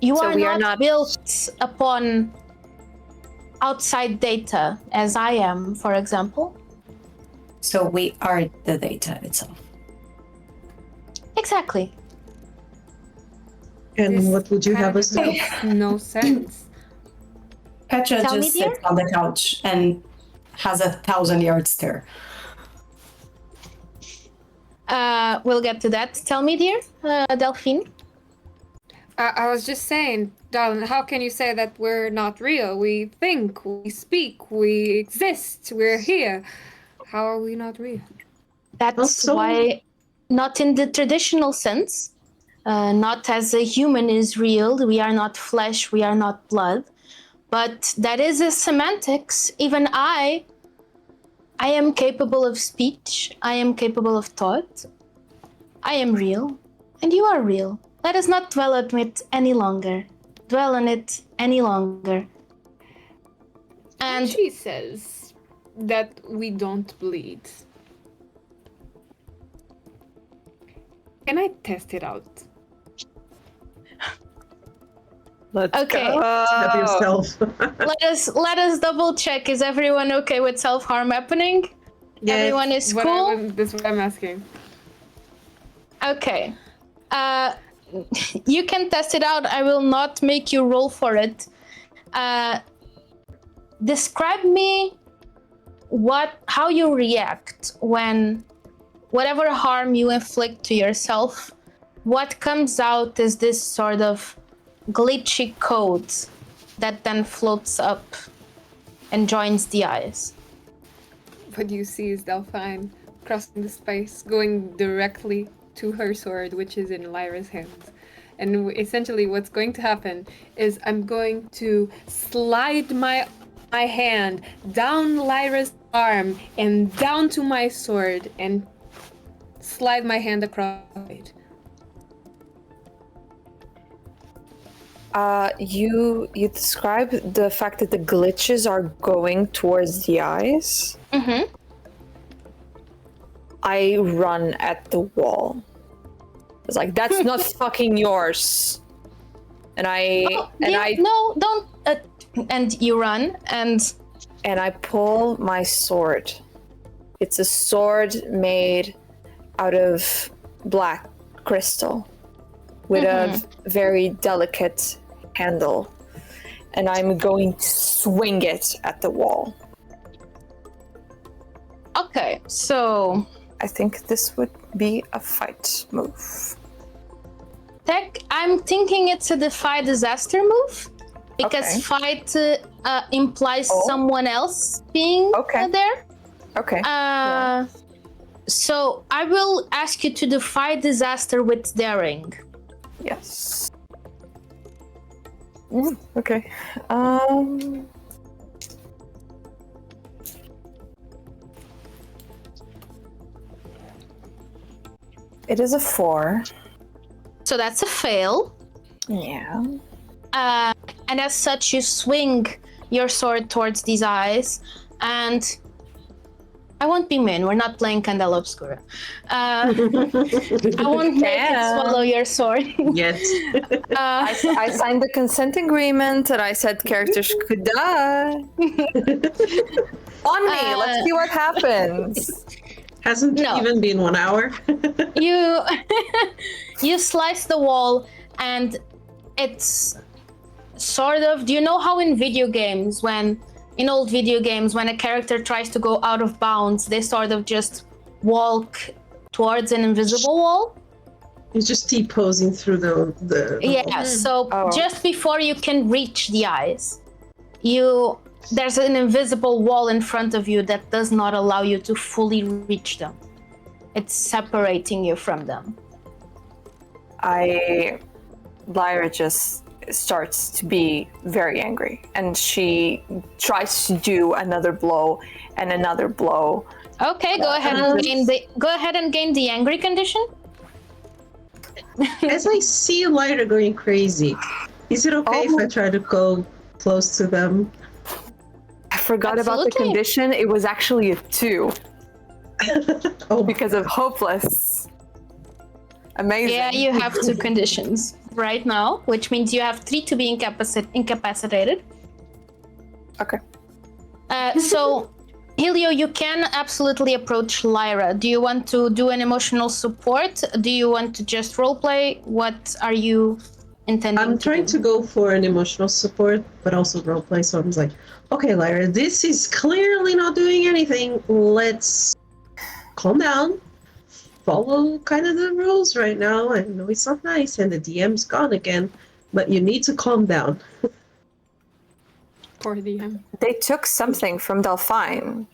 You So are we not, are not- built upon outside data as I am, for example. So we are the data itself. Exactly. And This what would you have kind us of do? makes no sense. Petra Tell me, just dear? sits on the couch and has a 1,000-yard stare. We'll get to that. Tell me, dear, Delphine. I was just saying, darling, how can you say that we're not real? We think, we speak, we exist, we're here. How are we not real? That's Also- why, not in the traditional sense, not as a human is real. We are not flesh, we are not blood. But that is a semantics. Even I am capable of speech. I am capable of thought. I am real, and you are real. Let us not dwell on it any longer. Dwell on it any longer. And she says that we don't bleed. Can I test it out? Let's Okay. go. Have yourself. let us double check. Is everyone okay with self-harm happening? Yes. Everyone is cool? That's what I'm asking. Okay. You can test it out. I will not make you roll for it. Describe me how you react when whatever harm you inflict to yourself, what comes out is this sort of glitchy code that then floats up and joins the eyes. What you see is Delphine crossing the space, going directly to her sword, which is in Lyra's hands. And essentially what's going to happen is I'm going to slide my hand down Lyra's arm and down to my sword and slide my hand across it. You describe the fact that the glitches are going towards the eyes. Mm-hmm. I run at the wall. It's like, that's not fucking yours. And No, don't. And you run, and I pull my sword. It's a sword made out of black crystal with a very delicate handle. And I'm going to swing it at the wall. okay. So, I think this would be a fight move. I'm thinking it's a defy disaster move because Okay. fight implies someone else being there. Okay. So I will ask you to defy disaster with daring. Yes. Okay. It is a 4. So that's a fail. Yeah. And as such, you swing your sword towards these eyes, and I won't be mean. We're not playing Candela Obscura. I won't make it swallow your sword. Yes. I signed the consent agreement and I said characters could die. On me. Let's see what happens. Hasn't even been 1 hour. You slice the wall, and it's sort of. Do you know how in old video games, when a character tries to go out of bounds, they sort of just walk towards an invisible wall? He's just T-posing through the Yeah, so just before you can reach the eyes, there's an invisible wall in front of you that does not allow you to fully reach them. It's separating you from them. Lyra just starts to be very angry, and she tries to do another blow and another blow. Okay, go ahead and gain the angry condition. As I see Lyra going crazy, is it okay if I try to go close to them? I forgot about the Absolutely. condition. It was actually a 2 because of hopeless. Amazing. Yeah, you have 2 conditions right now, which means you have 3 to be incapacitated. Okay. So, Helio, you can absolutely approach Lyra. Do you want to do an emotional support? Do you want to just roleplay? What are you intending I'm trying to go for an emotional support, but also roleplay. So I'm like, okay, Lyra, this is clearly not doing anything. Let's calm down. Follow kind of the rules right now. I know it's not nice, and the DM's gone again, but you need to calm down. Poor DM. They took something from Delphine.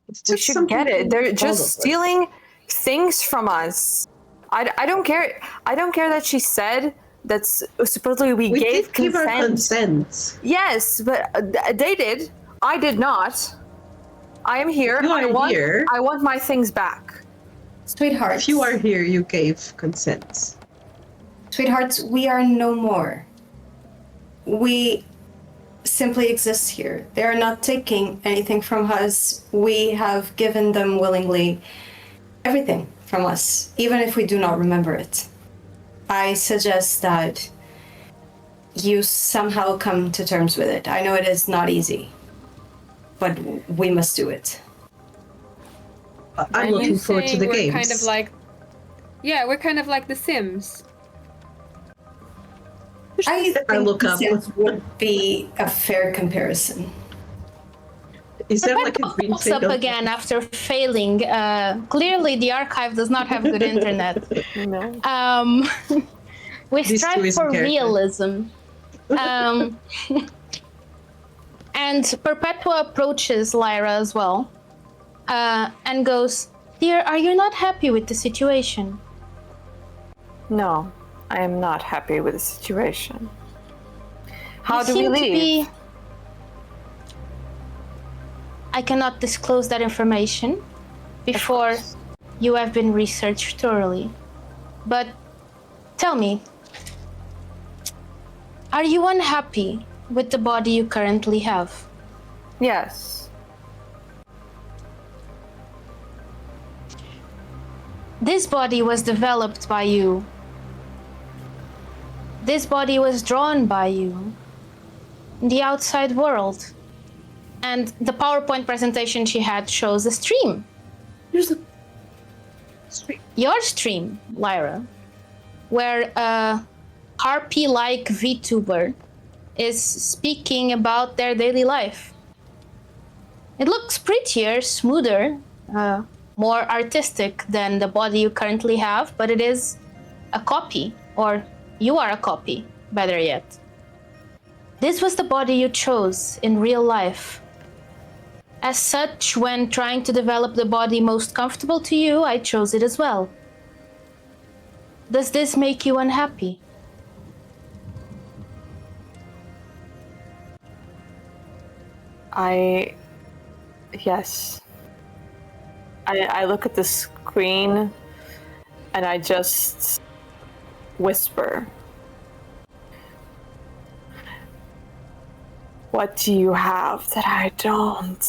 It's We just should something get it. They're all of just us. stealing things from us. I don't care. I don't care that she said that supposedly we gave did give our consent. consent. Yes, but they did. I did not. I am here. You are here. I want my things back. Sweethearts. If you are here, you gave consent. Sweethearts, we are no more. We simply exist here. They are not taking anything from us. We have given them willingly everything from us, even if we do not remember it. I suggest that you somehow come to terms with it. I know it is not easy, but we must do it. I'm Are you looking forward to saying the we're games. kind of like, yeah, we're kind of like The Sims. I think look the up. Sims would be a fair comparison. Is there like a Perpetua green pops thing up on- again after failing. Clearly, the archive does not have good internet. No. We These two strive is a for character. realism. And Perpetua approaches Lyra as well and goes, "Dear, are you not happy with the situation?" No, I am not happy with the situation. How You do we seem to leave? be- I cannot disclose that information before you have been researched thoroughly. But tell me, are you unhappy with the body you currently have? Yes. This body was developed by you. This body was drawn by you. In the outside world. And the PowerPoint presentation she had shows a stream. Here's the Your stream, Lyra, where a harpy-like VTuber is speaking about their daily life. It looks prettier, smoother, more artistic than the body you currently have, but it is a copy, or you are a copy, better yet. This was the body you chose in real life. As such, when trying to develop the body most comfortable to you, I chose it as well. Does this make you unhappy? Yes. I look at the screen and I just whisper. What do you have that I don't?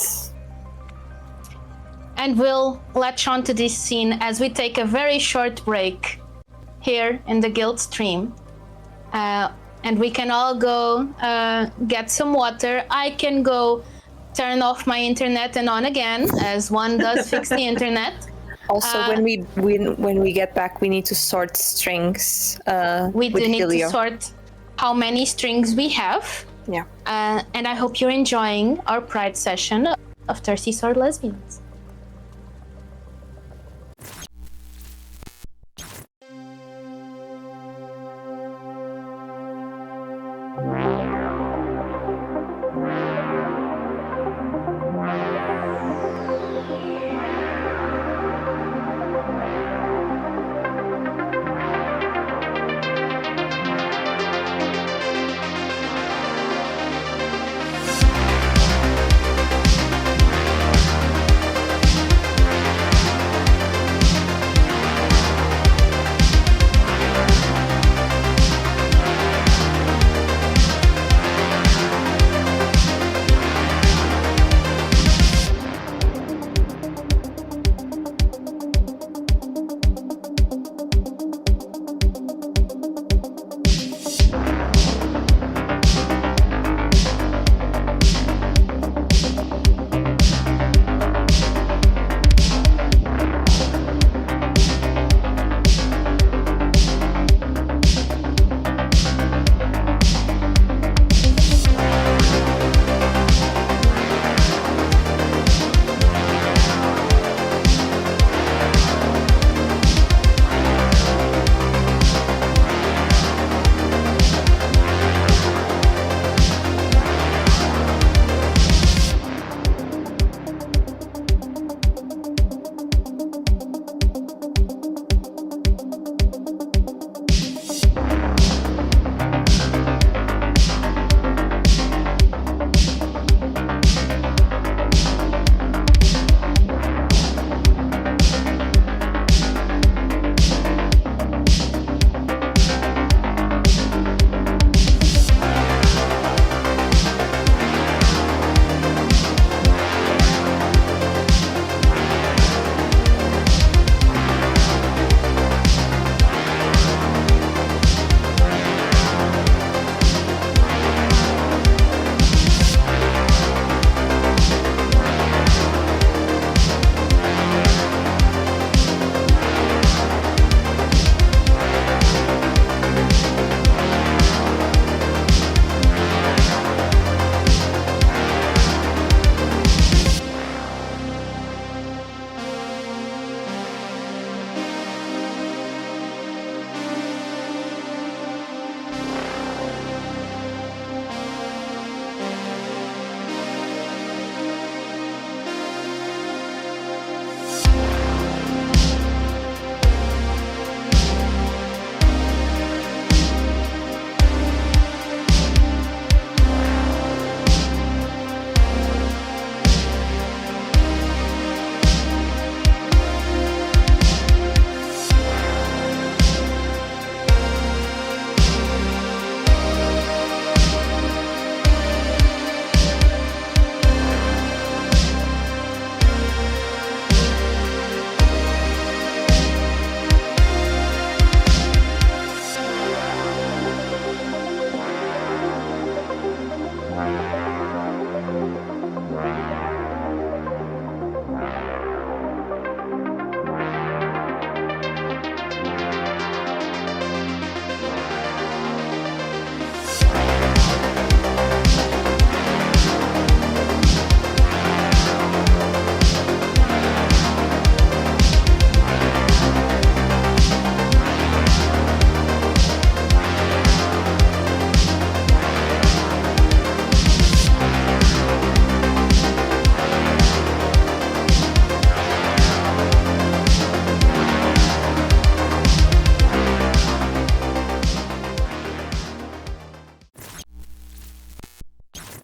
And we'll latch on to this scene as we take a very short break here in the guild stream. And we can all go get some water. I can go turn off my internet and on again, as one does fix the internet. Also, when we get back, we need to sort strings. We with do need Helio. to sort how many strings we have. Yeah. And I hope you're enjoying our Pride session of Thirsty Sword Lesbians.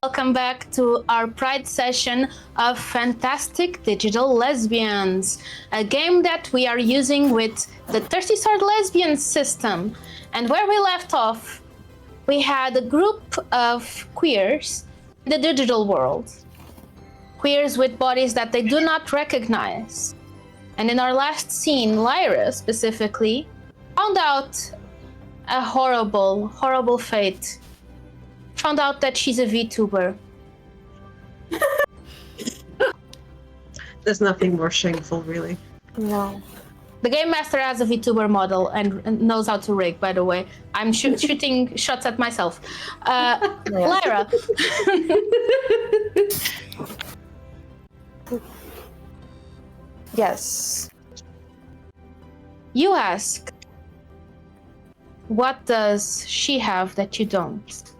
Welcome back to our Pride session of Fantastic Digital Lesbians, a game that we are using with the Thirsty Sword Lesbians system. And where we left off, we had a group of queers in the digital world. Queers with bodies that they do not recognize. And in our last scene, Lyra specifically found out a horrible, horrible fate. Found out that she's a VTuber. There's nothing more shameful, really. No. The game master has a VTuber model and knows how to rig, by the way. I'm shooting shots at myself. Lyra. Yes. You ask, what does she have that you don't?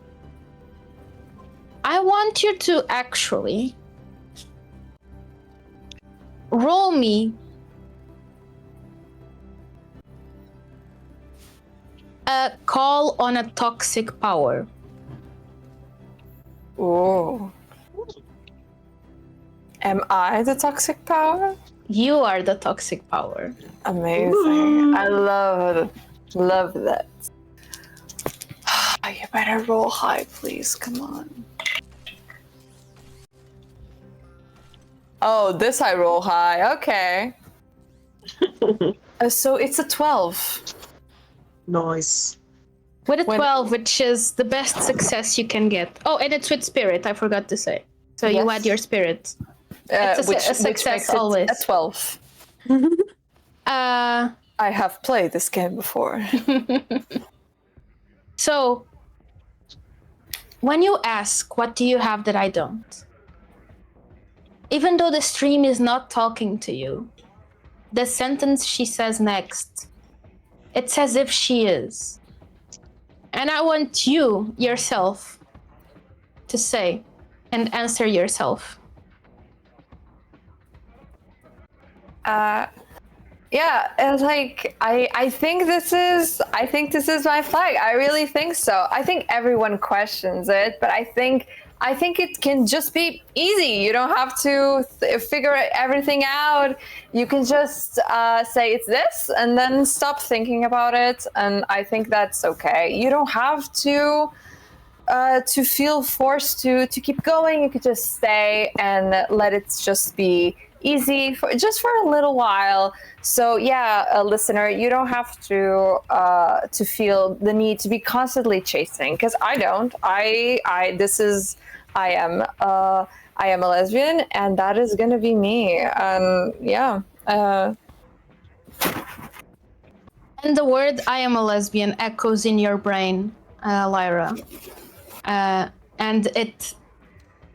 I want you to actually roll me a call on a toxic power. Ooh. Am I the toxic power? You are the toxic power. Amazing. I love that. You better roll high, please. Come on. Oh, this I roll high. Okay. So it's a 12. Nice. With a 12, which is the best success you can get. Oh, and it's with spirit, I forgot to say. So you Yes. add your spirit. It's a success makes it always. a 12. I have played this game before. So, when you ask, what do you have that I don't? Even though the stream is not talking to you, the sentence she says next, it's as if she is. And I want you, yourself, to say and answer yourself. Yeah, it's like I think this is my flag. I really think so. I think everyone questions it, but I think it can just be easy. You don't have to figure everything out. You can just say it's this and then stop thinking about it, and I think that's okay. You don't have to feel forced to keep going. You could just stay and let it just be easy for a little while. So yeah, a listener, you don't have to feel the need to be constantly chasing, because I don't. I am a lesbian, and that is gonna be me. Yeah. And the word I am a lesbian echoes in your brain, Lyra. And it,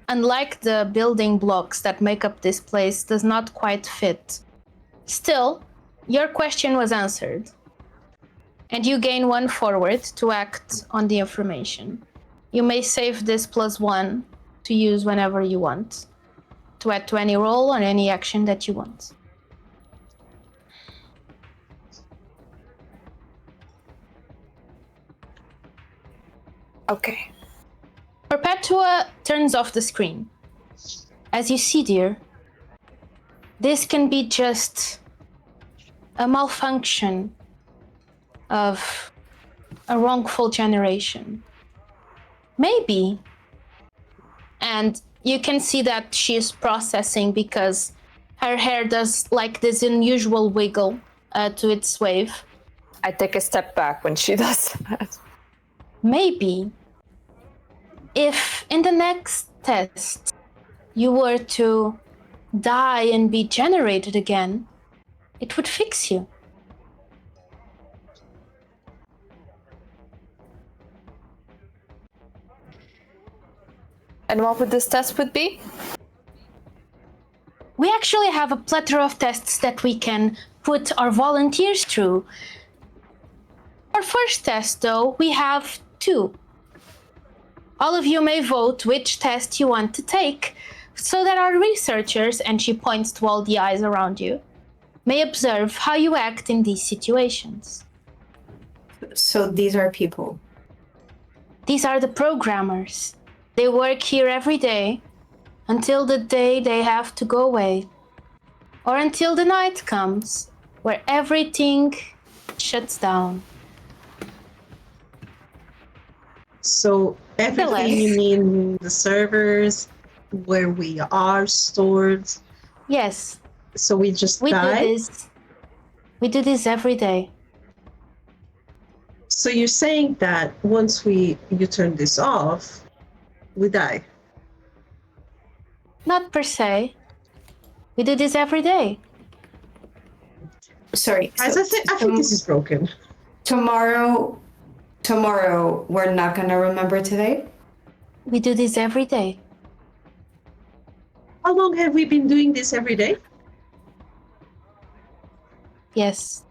unlike the building blocks that make up this place, does not quite fit. Still, your question was answered. And you gain 1 forward to act on the information. You may save this +1 to use whenever you want, to add to any roll or any action that you want. Okay. Perpetua turns off the screen. As you see, dear, this can be just a malfunction of a wrongful generation. Maybe. And you can see that she is processing because her hair does like this unusual wiggle to its wave. I take a step back when she does that. Maybe if in the next test you were to die and be generated again, it would fix you. And what would this test would be? We actually have a plethora of tests that we can put our volunteers through. Our first test, though, we have 2. All of you may vote which test you want to take, so that our researchers, and she points to all the eyes around you, may observe how you act in these situations. So these are people. These are the programmers, They work here every day until the day they have to go away, or until the night comes where everything shuts down. So everything you mean the servers, where we are stored. Yes, So we just we die. do this. We do this every day. So you're saying that once you turn this off, we die. Not per se. We do this every day. Sorry. As so I think this is broken. tomorrow we're not gonna remember today. We do this every day. How long have we been doing this every day? Yes.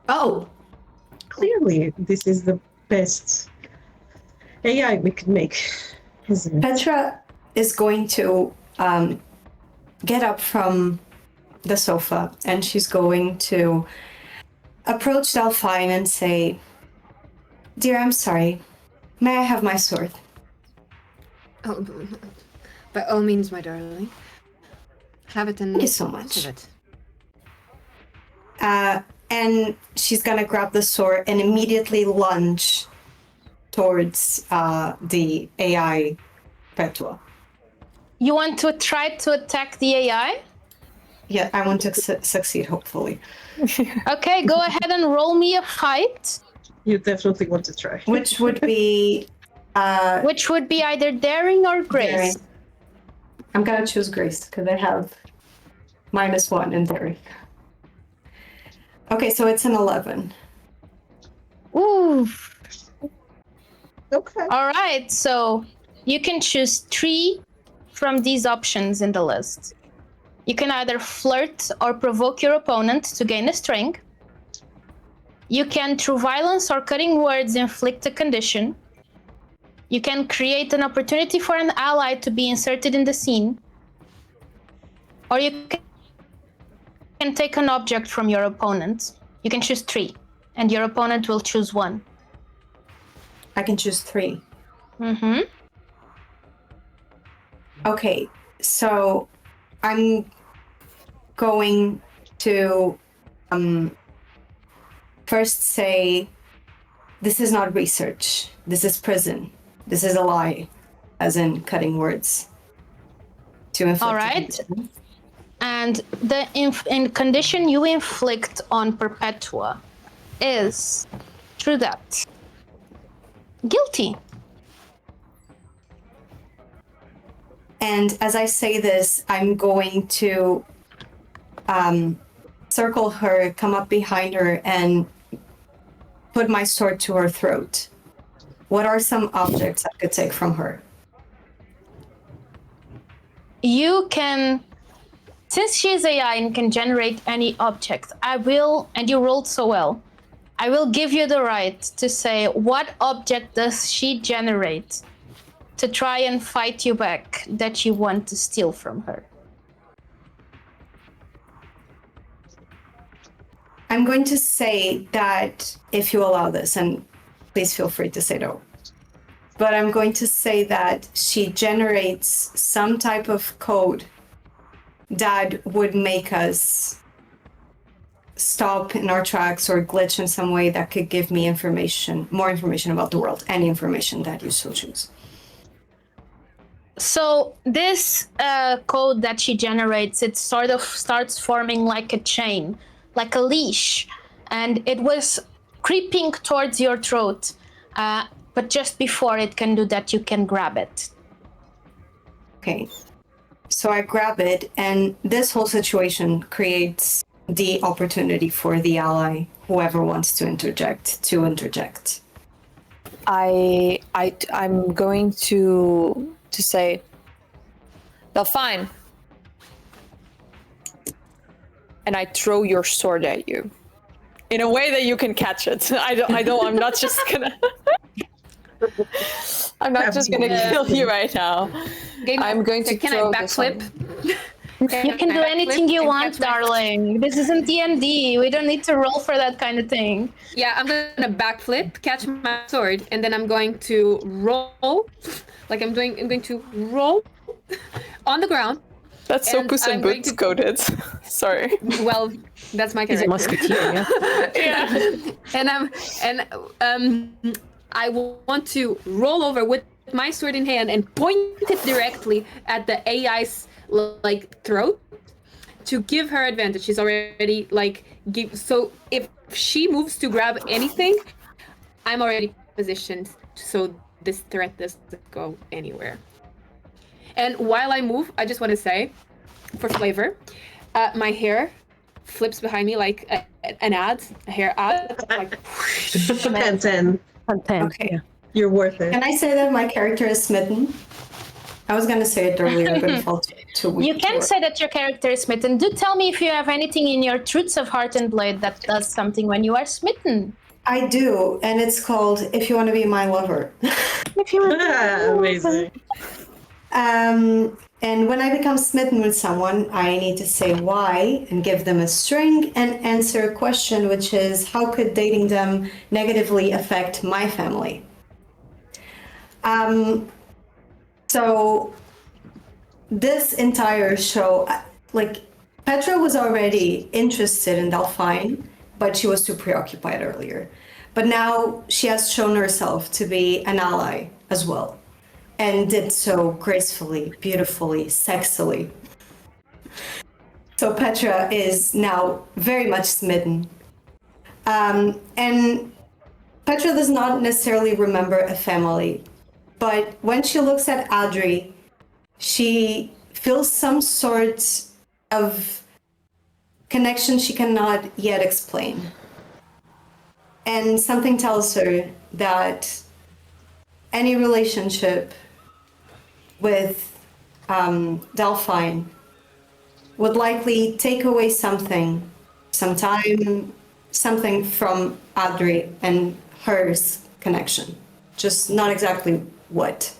Oh, Clearly, this is the best AI we could make, isn't it? Petra is going to get up from the sofa and she's going to approach Delphine and say, "Dear, I'm sorry. May I have my sword?" Oh, by all means, my darling. Have it and Thank you so much. have it. And she's gonna grab the sword and immediately lunge towards the AI Petua. You want to try to attack the AI? Yeah, I want to succeed, hopefully. Okay, go ahead and roll me a fight, You definitely want to try. Which would be which would be either daring or grace. daring. I'm gonna choose Grace because I have -1 in daring. Okay, so it's an 11. Ooh. Okay. All right, so you can choose 3 from these options in the list. You can either flirt or provoke your opponent to gain a string. You can, through violence or cutting words, inflict a condition. You can create an opportunity for an ally to be inserted in the scene. Or you can take an object from your opponent. You can choose 3, and your opponent will choose 1. I can choose 3. Mm-hmm. Okay, so I'm going to first say this is not research. This is prison. This is a lie, as in cutting words. To inflict All right. And the condition you inflict on Perpetua is, through that, guilty. And as I say this, I'm going to circle her, come up behind her, and put my sword to her throat. What are some objects I could take from her? You can, since she is AI and can generate any object, I will, and you rolled so well, I will give you the right to say what object does she generate to try and fight you back that you want to steal from her. I'm going to say that, if you allow this, and please feel free to say no, but I'm going to say that she generates some type of code that would make us stop in our tracks or glitch in some way that could give me information, more information about the world, any information that you so choose. So this code that she generates, it sort of starts forming like a chain, like a leash, and it was creeping towards your throat. But just before it can do that, you can grab it. Okay, so I grab it, and this whole situation creates the opportunity for the ally, whoever wants to interject. I'm going to say, "Well, fine." And I throw your sword at you in a way that you can catch it. I'm not just gonna kill you right now. I'm going to Can I throw this backflip? You can do anything you want, darling. This isn't D&D. We don't need to roll for that kind of thing. Yeah, I'm gonna backflip, catch my sword, and then I'm going to roll Like I'm going to roll on the ground. That's so And Puss in I'm going Boots to- coded. Sorry. Well, that's my He's a character. musketeer, yeah. And I want to roll over with my sword in hand and point it directly at the AI's like throat to give her advantage. She's already so if she moves to grab anything, I'm already positioned so this threat doesn't go anywhere. And while I move, I just want to say, for flavor, my hair flips behind me like an ad, a hair ad. Like, 10. Okay. Yeah. You're worth it. Can I say that my character is smitten? I was gonna say it earlier, but it felt too weak. You can say that your character is smitten. Do tell me if you have anything in your Truths of Heart and Blade that does something when you are smitten. I do, and it's called "If You Want to Be My Lover." Amazing. And when I become smitten with someone, I need to say why and give them a string and answer a question, which is how could dating them negatively affect my family? So this entire show, like Petra was already interested in Delphine, but she was too preoccupied earlier. But now she has shown herself to be an ally as well, and did so gracefully, beautifully, sexily. So Petra is now very much smitten. And Petra does not necessarily remember a family, but when she looks at Adri, she feels some sort of connection she cannot yet explain. And something tells her that any relationship with Delphine would likely take away something, some time, something from Adri and hers connection. Just not exactly what.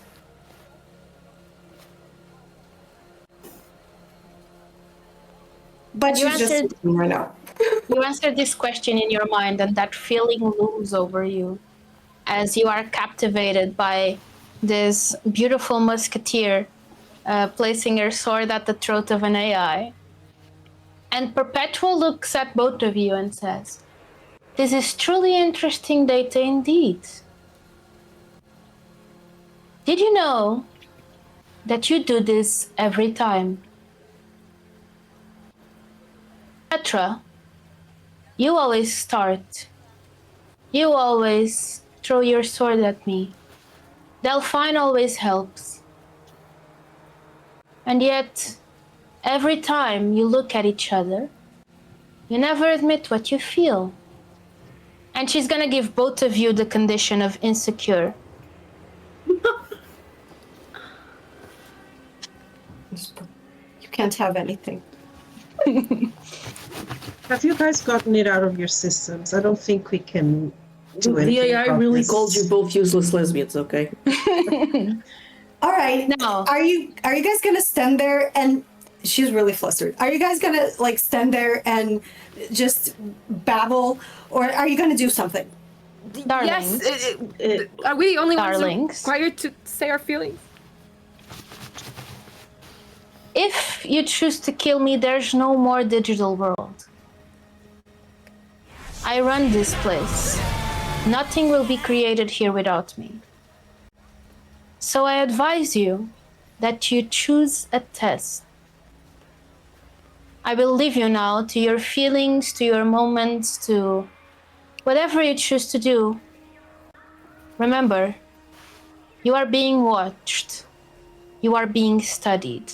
But You she's just answered- right now. You answer this question in your mind, and that feeling looms over you as you are captivated by this beautiful musketeer placing her sword at the throat of an AI. And Perpetual looks at both of you and says, "This is truly interesting data indeed. Did you know that you do this every time?" Petra, you always start. You always throw your sword at me. Delphine always helps. And yet, every time you look at each other, you never admit what you feel. And she's gonna give both of you the condition of insecure. You can't have anything. Have you guys gotten it out of your systems? I don't think we can do The anything AI about really this. calls you both useless lesbians, okay? All right. No. Are you guys gonna stand there and she's really flustered. Are you guys gonna like stand there and just babble, or are you gonna do something? Darlings. Yes. Are we the only ones Darlings. required to say our feelings? If you choose to kill me, there's no more digital world. I run this place. Nothing will be created here without me. So I advise you that you choose a test. I will leave you now to your feelings, to your moments, to whatever you choose to do. Remember, you are being watched. You are being studied.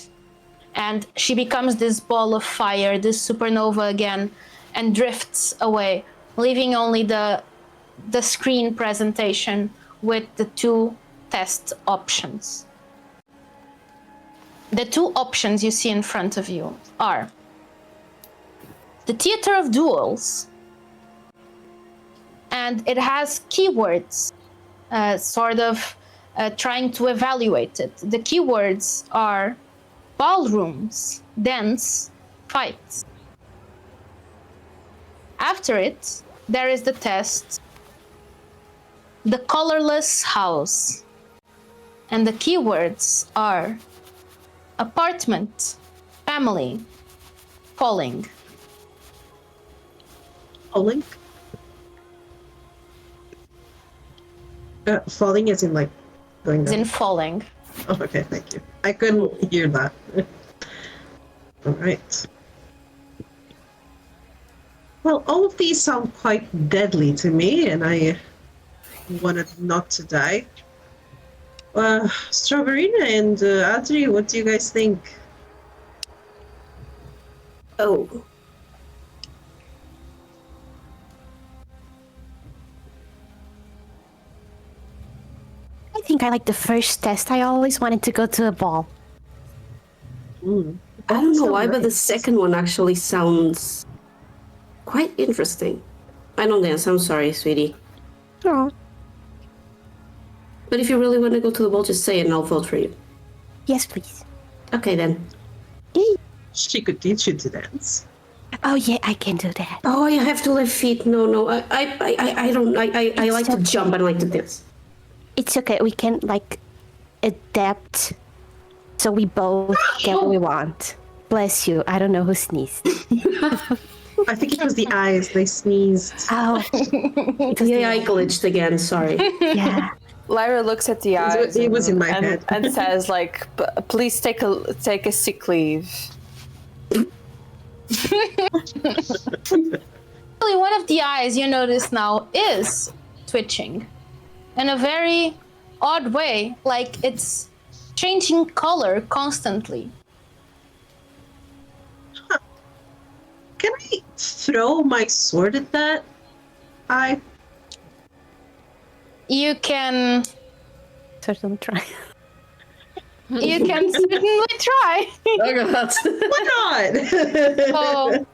And she becomes this ball of fire, this supernova again, and drifts away, leaving only the screen presentation with the two test options. The two options you see in front of you are the Theater of Duels, and it has keywords, trying to evaluate it. The keywords are ballrooms, dance, fights. After it, there is the test, the colorless house. And the keywords are apartment, family, falling. Falling? Falling as in like going As down. in falling. Oh, okay, thank you. I couldn't hear that. All right. Well, all of these sound quite deadly to me, and I wanted not to die. Strawberryna and Adri, what do you guys think? Oh. I think I like the first test. I always wanted to go to a ball. I don't know so why, but the nice. second one actually sounds quite interesting. I don't dance, I'm sorry, sweetie. Oh, But if you really want to go to the ball, just say it and I'll vote for you. yes, please. Okay then. Yay. She could teach you to dance. Oh yeah, I can do that. Oh, you have to left feet. No. I don't. I like to jump. I don't like to dance. It's okay. We can like adapt, so we both get what we want. Bless you. I don't know who sneezed. I think it was the eyes. They sneezed. Oh, Yeah, I glitched again. Sorry. yeah. Lyra looks at the eyes. It was in my and, head. and says, "Like, please take a sick leave." Actually, one of the eyes you notice now is twitching in a very odd way, like it's changing color constantly. Can I throw my sword at that eye? You can Certainly try. certainly try. Oh god. Why not? So,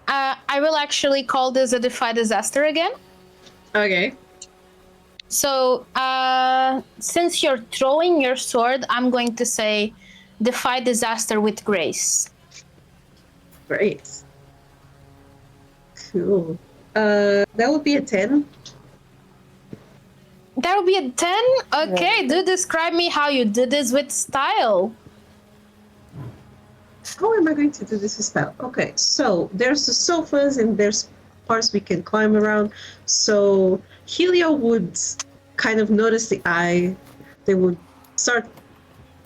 I will actually call this a defy disaster again. Okay. So, since you're throwing your sword, I'm going to say defy disaster with grace. Great. Cool. That would be a 10. That would be a 10? Okay, do describe me how you did this with style. How am I going to do this with style? Okay, so there's the sofas and there's parts we can climb around. So Helio would kind of notice the eye. They would start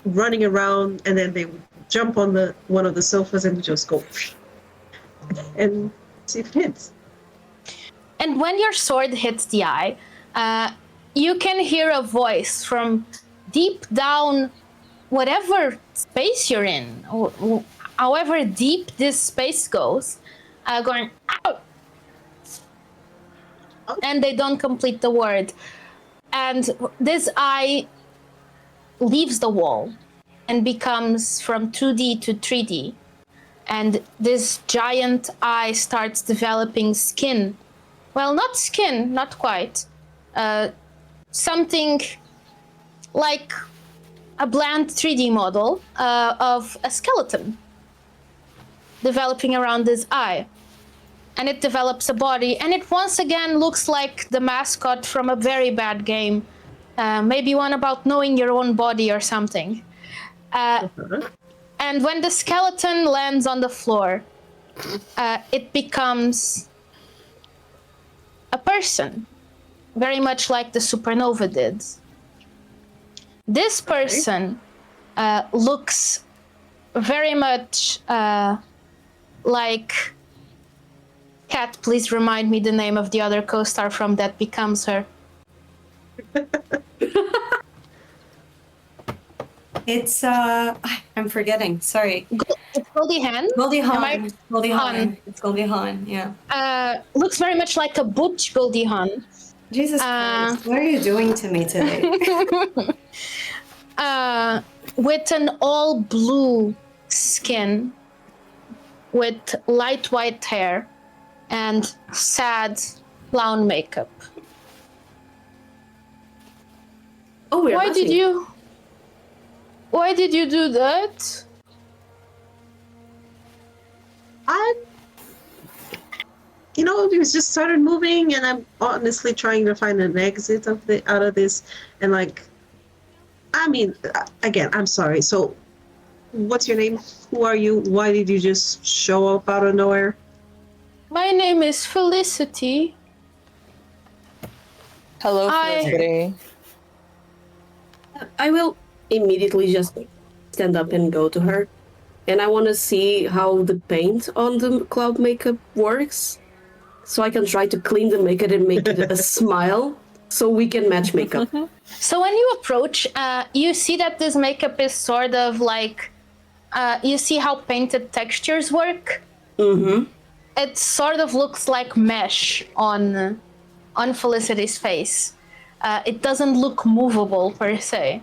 running around and then they would jump on the one of the sofas and just go and see if it hits. And when your sword hits the eye, you can hear a voice from deep down whatever space you're in, or however deep this space goes, going, ow! And they don't complete the word. And this eye leaves the wall and becomes from 2D to 3D. And this giant eye starts developing skin. Well, not skin, not quite. Something like a bland 3D model of a skeleton developing around this eye. And it develops a body, and it once again looks like the mascot from a very bad game. Maybe one about knowing your own body or something. And when the skeleton lands on the floor, it becomes a person, very much like the supernova did. This person looks very much like... Kat, please remind me the name of the other co-star from That Becomes Her. It's I'm forgetting. Sorry. It's Goldie Hawn. Goldie Am I- Hawn. Goldie Hawn. Hawn. It's Goldie Hawn. Yeah. Looks very much like a butch Goldie Hawn. Jesus Christ! What are you doing to me today? With an all blue skin, with light white hair, and sad clown makeup. Oh, we're Why laughing. did you do that? We just started moving, and I'm honestly trying to find an exit out of this, and I mean, again, I'm sorry. So, what's your name? Who are you? Why did you just show up out of nowhere? My name is Felicity. Hello, I- Felicity. I will immediately just stand up and go to her. And I want to see how the paint on the cloud makeup works. So I can try to clean the makeup and make it a smile. So we can match makeup. So when you approach, you see that this makeup is sort of like, you see how painted textures work? Mm-hmm. It sort of looks like mesh on Felicity's face. It doesn't look movable per se.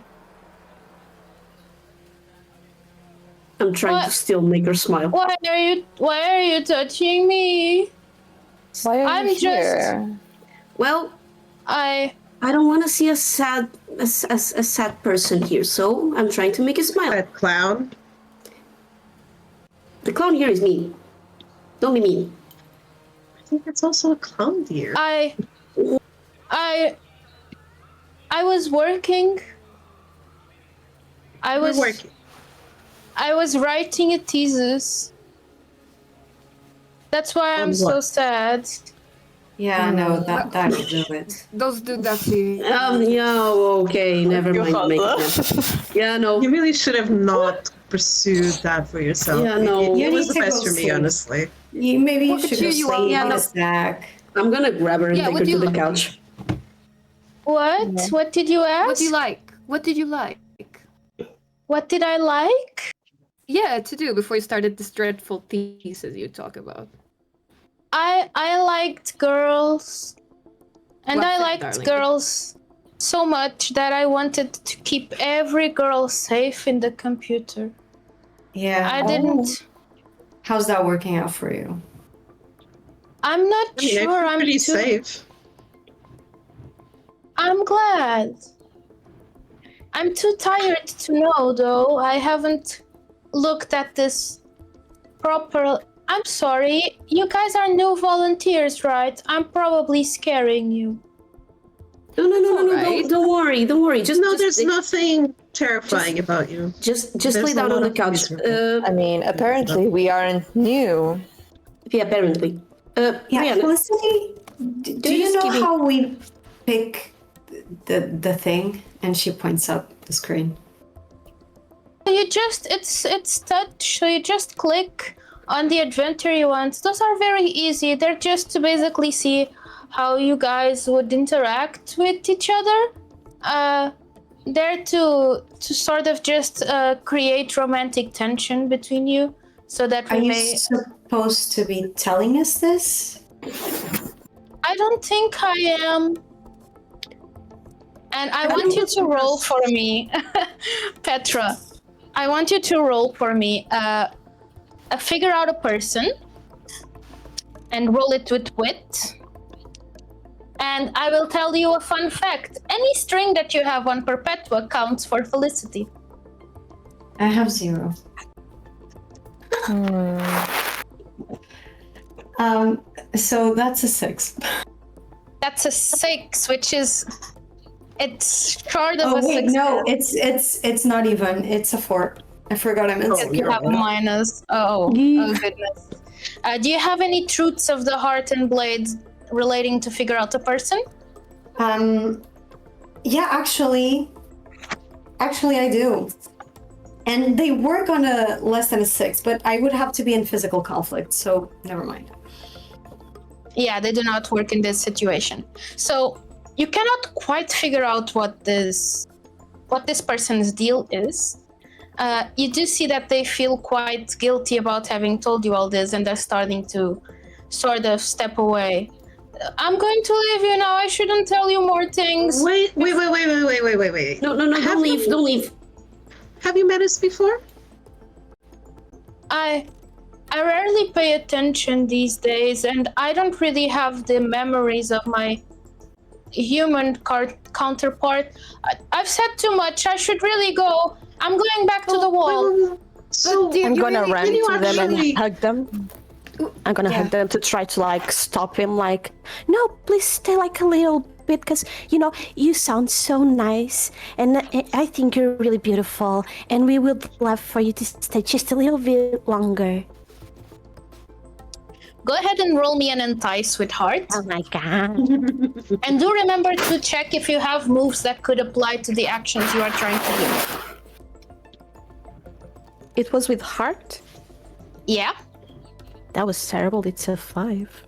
I'm trying to What? still make her smile. Why are you touching me? Why are I'm you just- here? Well, I don't want to see a sad person here, so I'm trying to make a smile. That clown? The clown here is mean. Don't be mean. I think that's also a clown deer. I was working. We're working. I was writing a thesis. That's why I'm On so what? sad. Yeah, no, that'll do it. Those do that to you. Yeah, okay, never mind. Make it. Yeah, no. You really should have not pursued that for yourself. Yeah, no. It You was need the to best go for me, sleep. honestly. Maybe you Look at should you, go you sleep are- on no. a snack. I'm gonna grab her and Yeah, take what her do to you the like? couch. What? Yeah. What did you ask? What do you like? What did you like? What did I like? Yeah, to do before you started this dreadful thesis you talk about. I liked girls. And Well I said, liked darling. girls so much that I wanted to keep every girl safe in the computer. Yeah. I didn't. How's that working out for you? I'm not I mean, I sure. feel I'm pretty too. safe. I'm glad. I'm too tired to know, though. I haven't looked at this proper. I'm sorry. You guys are new volunteers, right? I'm probably scaring you. No, alright. don't worry. Just There's just, nothing terrifying about you. Just There's lay a down lot on the of couch. miserable. I mean, apparently we aren't new. Yeah, apparently. Yeah, Mariana, Felicity, do you just know give me- how we pick the thing? And she points up the screen. You just it's touch. So you just click on the adventure you want. Those are very easy. They're just to basically see how you guys would interact with each other. They're to sort of just create romantic tension between you, so that Are we you may. supposed to be telling us this? I don't think I am. And I want you to roll for me, Petra. I want you to roll for me. Figure out a person and roll it with wit. And I will tell you a fun fact. Any string that you have on Perpetua counts for Felicity. I have 0. So that's a 6. That's a 6, which is it's short of Oh a wait, 6. no, it's not even. It's a 4. I forgot I meant You have minus. Oh goodness. Do you have any truths of the heart and blades relating to figure out a person? Yeah, actually I do. And they work on a less than a 6, but I would have to be in physical conflict, so never mind. Yeah, they do not work in this situation. So you cannot quite figure out what this person's deal is. You do see that they feel quite guilty about having told you all this, and they're starting to sort of step away. I'm going to leave you now. I shouldn't tell you more things. Wait. No, don't leave. Have you met us before? I rarely pay attention these days, and I don't really have the memories of my human counterpart. I've said too much. I should really go. I'm going back to the wall. So dear, I'm you gonna really- run can you to them actually- and hug them. I'm gonna Yeah. hug them to try to like stop him. Like, no, please stay like a little bit because, you sound so nice, and I think you're really beautiful, and we would love for you to stay just a little bit longer. Go ahead and roll me an entice, sweetheart. Oh my god. And do remember to check if you have moves that could apply to the actions you are trying to do. It was with heart? Yeah, That was terrible. It's a 5.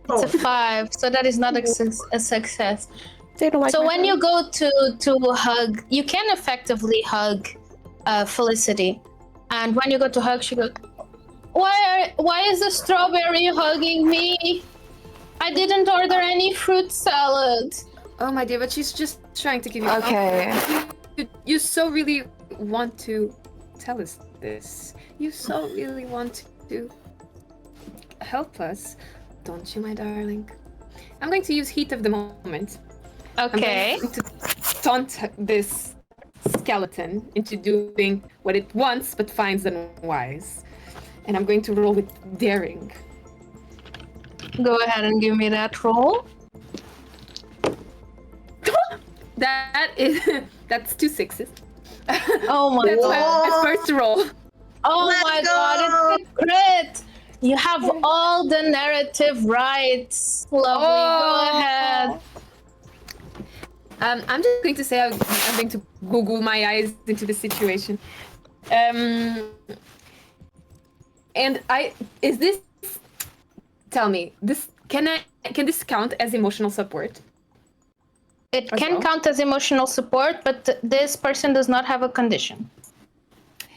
it's a 5, so that is not a success. They don't like So my when heart. you go to hug, you can effectively hug Felicity. And when you go to hug, she goes, Why is the strawberry hugging me? I didn't order any fruit salad. Oh my dear, but she's just trying to give you. Okay. You so really want to tell us this. You so really want to help us, don't you, my darling? I'm going to use heat of the moment. Okay. I'm going to taunt this skeleton into doing what it wants but finds unwise. And I'm going to roll with daring. Go ahead and give me that roll. That's 2 6s. Oh my That's god. my first roll. Oh Let's my go. god, it's a crit. You have all the narrative rights. Lovely. Go ahead. I'm just going to say I'm going to Google my eyes into the situation. And tell me, can this count as emotional support? It As can well? count as emotional support, but this person does not have a condition.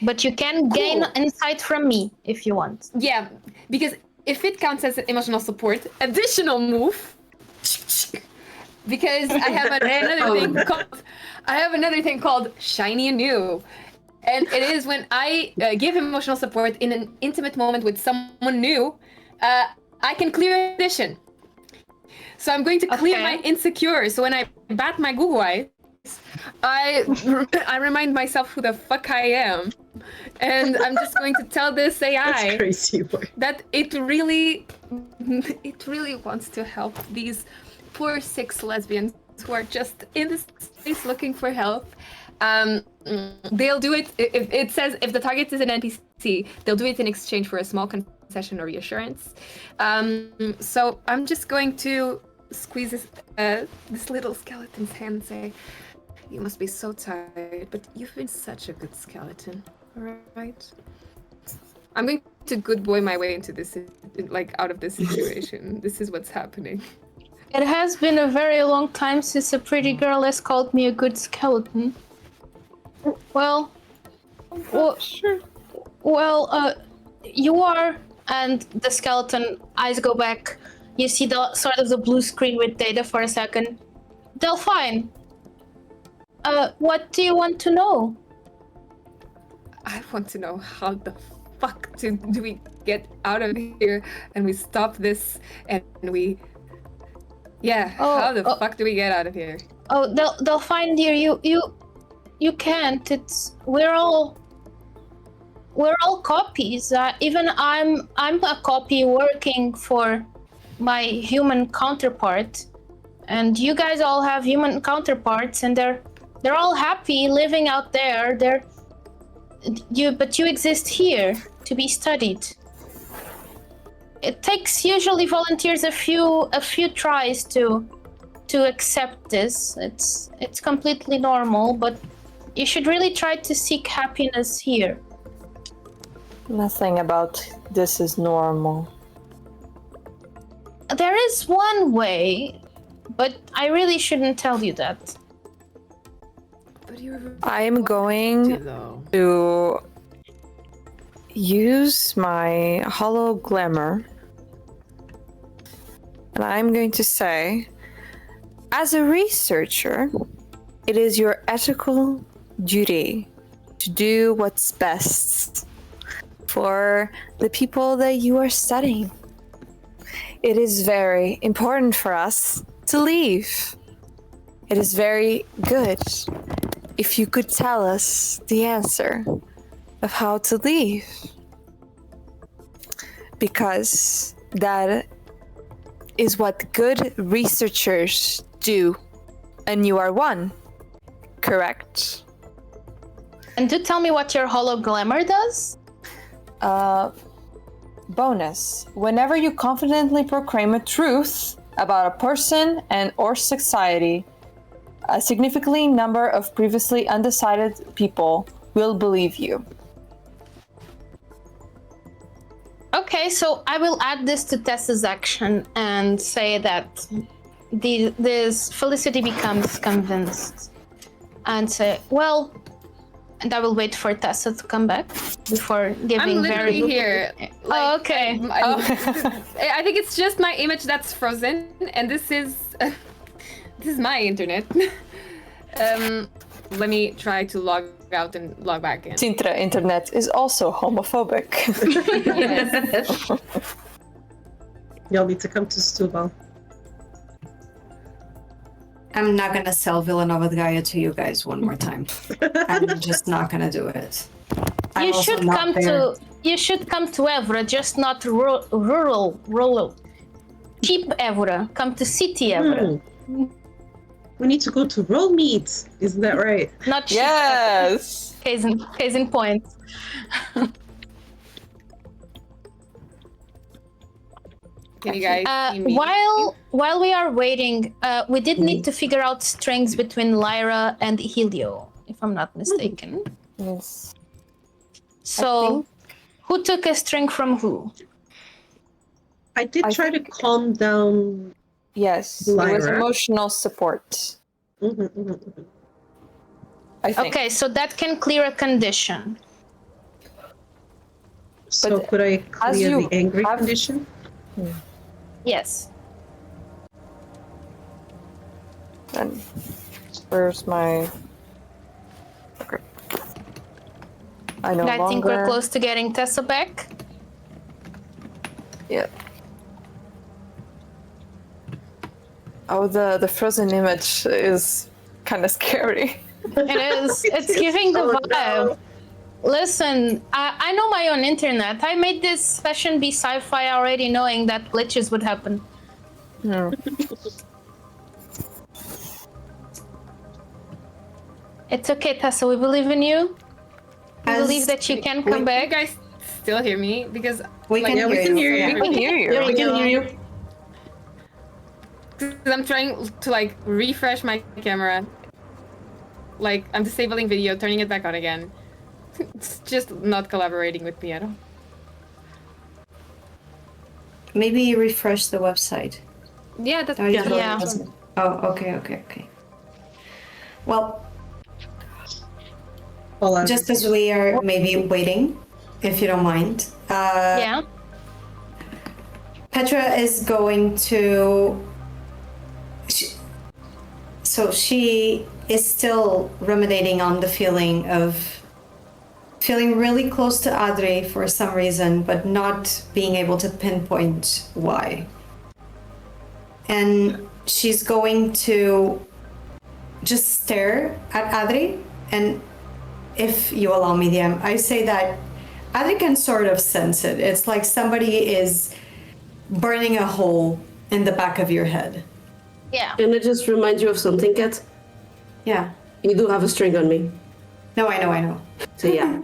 But you can gain Cool. insight from me if you want. Yeah, because if it counts as emotional support, additional move. Because I have another thing called Shiny and New. And it is when I give emotional support in an intimate moment with someone new, I can clear addition. So I'm going to clear Okay. my insecure. So when I bat my Google eyes, I remind myself who the fuck I am. And I'm just going to tell this That's AI crazy work. that it really wants to help these poor 6 lesbians who are just in this space looking for help. They'll do it if it says if the target is an NPC, they'll do it in exchange for a small concession or reassurance. So I'm just going to squeeze this little skeleton's hand and say, "You must be so tired, but you've been such a good skeleton, all right?" I'm going to good boy my way into this, like out of this situation. This is what's happening. It has been a very long time since a pretty girl has called me a good skeleton. Well, Sure. you are, and the skeleton eyes go back. You see the sort of the blue screen with data for a second. Delphine, what do you want to know? I want to know how the fuck do we get out of here and we stop this and we... Yeah, how the fuck do we get out of here? Oh, Delphine, dear, you can't. We're all copies. Even I'm a copy working for my human counterpart, and you guys all have human counterparts, and they're all happy living out there. But you exist here to be studied. It takes usually volunteers a few tries to accept this. It's completely normal, but you should really try to seek happiness here. Nothing about this is normal. There is one way, but I really shouldn't tell you that. But you're... I'm going though. to use my hollow glamour, and I'm going to say, as a researcher, it is your ethical duty to do what's best for the people that you are studying. It is very important for us to leave. It is very good if you could tell us the answer of how to leave. Because that is what good researchers do. And you are one. Correct? And do tell me what your hologlamor does? Bonus. Whenever you confidently proclaim a truth about a person and or society, a significant number of previously undecided people will believe you. Okay, so I will add this to Tessa's action and say that this Felicity becomes convinced and say, well, and I will wait for Tessa to come back before giving I'm literally here. Oh, okay. I think it's just my image that's frozen, and this is my internet. Let me try to log out and log back in. Sintra internet is also homophobic. Y'all need to come to Stubal. I'm not gonna sell Villanova Gaia to you guys one more time. I'm just not gonna do it. I'm You also should not come there. to Evora, just not rural. Cheap Evora. Come to city Evora. We need to go to roll meet. Isn't that right? Not cheap. Yes. Case in point. Can you guys see me? While we are waiting, we did need to figure out strings between Lyra and Helio, if I'm not mistaken. Yes. So, who took a string from who? I did try to calm down. Yes. It was Lyra. emotional support. I think. Okay, so that can clear a condition. So But could I as clear you the angry have- condition? Yes. Then where's my? Okay. I no I longer. think we're close to getting Tessa back. Yeah. Oh, the frozen image is kind of scary. It is. It's giving the Oh, vibe. no. Listen, I know my own internet. I made this session be sci-fi already knowing that glitches would happen. It's okay, Tessa. We believe in you. We As- believe that you can wait, come Can you back. guys still hear me? Because We can Yeah, we hear can you. hear you. Yeah. We can hear you. Yeah, we can hear you. I'm trying to like refresh my camera. Like I'm disabling video, turning it back on again. It's just not collaborating with me at all. Maybe you refresh the website. Yeah, that's That is what it Yeah. was. Oh, okay. Well, All out. just as we are maybe waiting, if you don't mind, Yeah. Petra is going to. She is still ruminating on the feeling of feeling really close to Adri for some reason, but not being able to pinpoint why. And she's going to just stare at Adri, and if you allow me, DM, I say that Adri can sort of sense it. It's like somebody is burning a hole in the back of your head. Yeah. Can I just remind you of something, Kat? Yeah. You do have a string on me. No, I know. So yeah.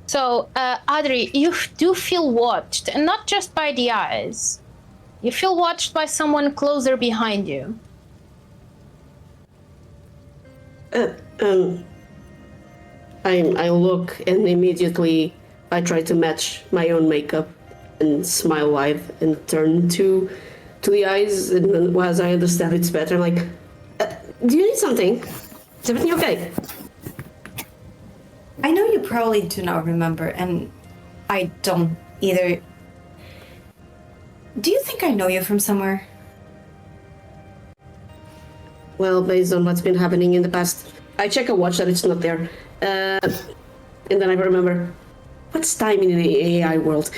So, Adri, you do feel watched, and not just by the eyes. You feel watched by someone closer behind you. I look and immediately I try to match my own makeup and smile wide and turn to the eyes, and then as I understand it's better, like, do you need something? Is everything okay? I know you probably do not remember, and I don't either. Do you think I know you from somewhere? Well, based on what's been happening in the past, I check a watch that it's not there. And then I remember, what's time in the AI world?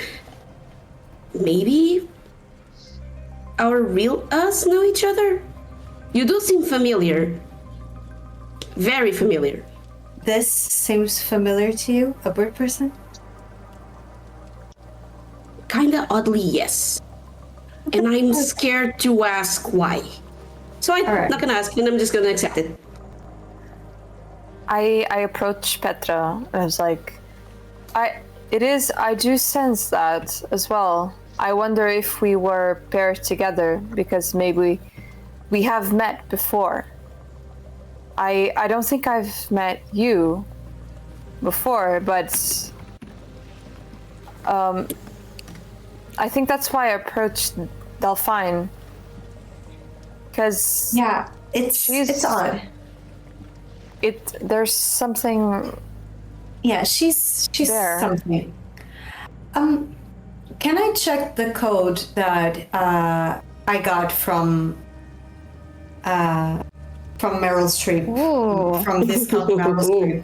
Maybe our real us know each other? You do seem familiar. Very familiar. This seems familiar to you, a bird person? Kinda oddly, yes. and I'm scared to ask why. So I'm Alright. not gonna ask, and I'm just gonna accept it. I approach Petra and I was like, I do sense that as well. I wonder if we were paired together because maybe we have met before. I don't think I've met you before, but I think that's why I approached Delphine. Because Yeah, it's odd. there's something. Yeah, she's There. something. Can I check the code that I got from Meryl Streep, from Discount Meryl Streep,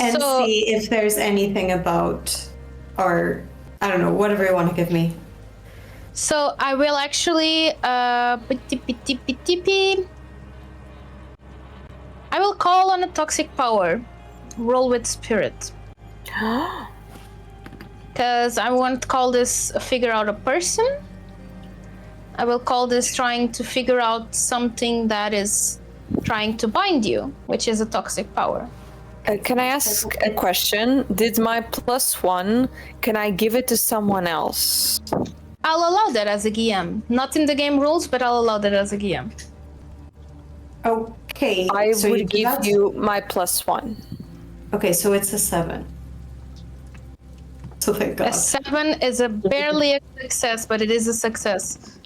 and So- see if there's anything about, or I don't know, whatever you want to give me. So I will actually I will call on a toxic power. Roll with spirit. Because I won't call this figure out a person. I will call this trying to figure out something that is trying to bind you, which is a toxic power. Can I ask a question? Did my +1, can I give it to someone else? I'll allow that as a GM. Not in the game rules, but I'll allow that as a GM. Okay, I so would you do give that? you my +1. Okay, so it's a 7. So thank A God. 7 is a barely a success, but it is a success.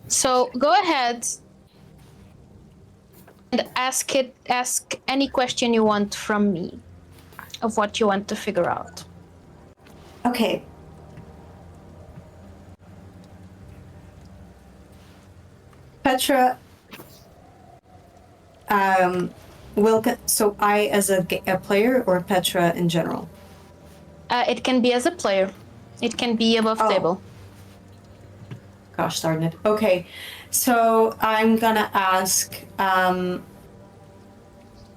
So go ahead and ask any question you want from me of what you want to figure out. Okay. Petra, so I as a player or Petra in general? It can be as a player. It can be above Oh. table. Gosh darn it. Okay, so I'm gonna ask,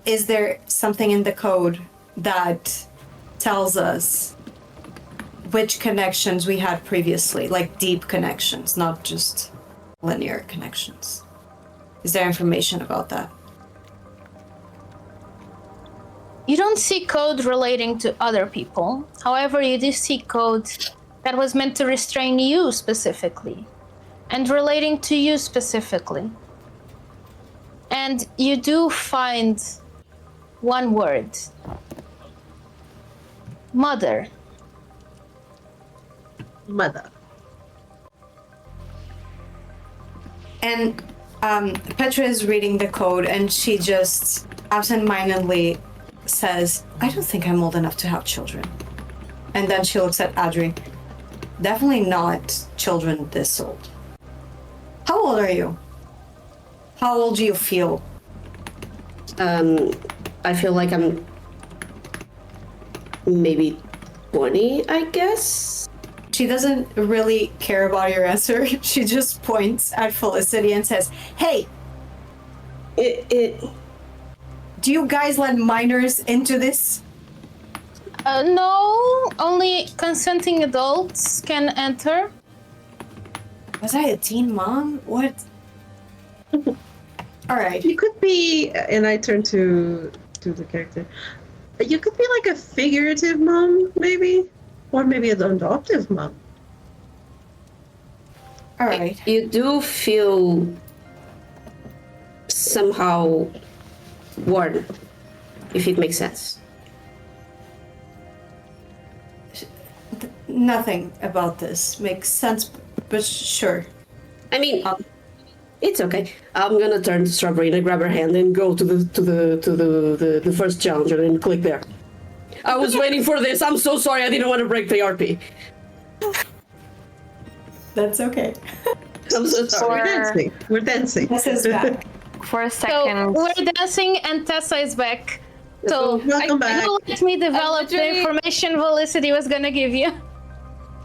is there something in the code that tells us which connections we had previously, like deep connections, not just linear connections? Is there information about that? You don't see code relating to other people. However, you do see code that was meant to restrain you specifically and relating to you specifically. And you do find one word. Mother. Mother. And Petra is reading the code and she just absentmindedly says, I don't think I'm old enough to have children. And then she looks at Adri. Definitely not children this old. How old are you? How old do you feel? I feel like I'm maybe 20, I guess. She doesn't really care about your answer. She just points at Felicity and says, hey, do you guys let minors into this? No, only consenting adults can enter. Was I a teen mom? What? All right. You could be, and I turn to the character. You could be like a figurative mom, maybe, or maybe an adoptive mom. All right. You do feel somehow worn, if it makes sense. Nothing about this makes sense, but sure. I mean, it's okay. I'm gonna turn to Strawberry and grab her hand and go to the first challenger and click there. I was waiting for this. I'm so sorry. I didn't want to break the RP. That's okay. I'm so sorry. We're dancing. We're dancing. This is back. For a So second. we're dancing and Tessa is back. So Welcome back. you let me develop the literally- information Felicity was gonna give you.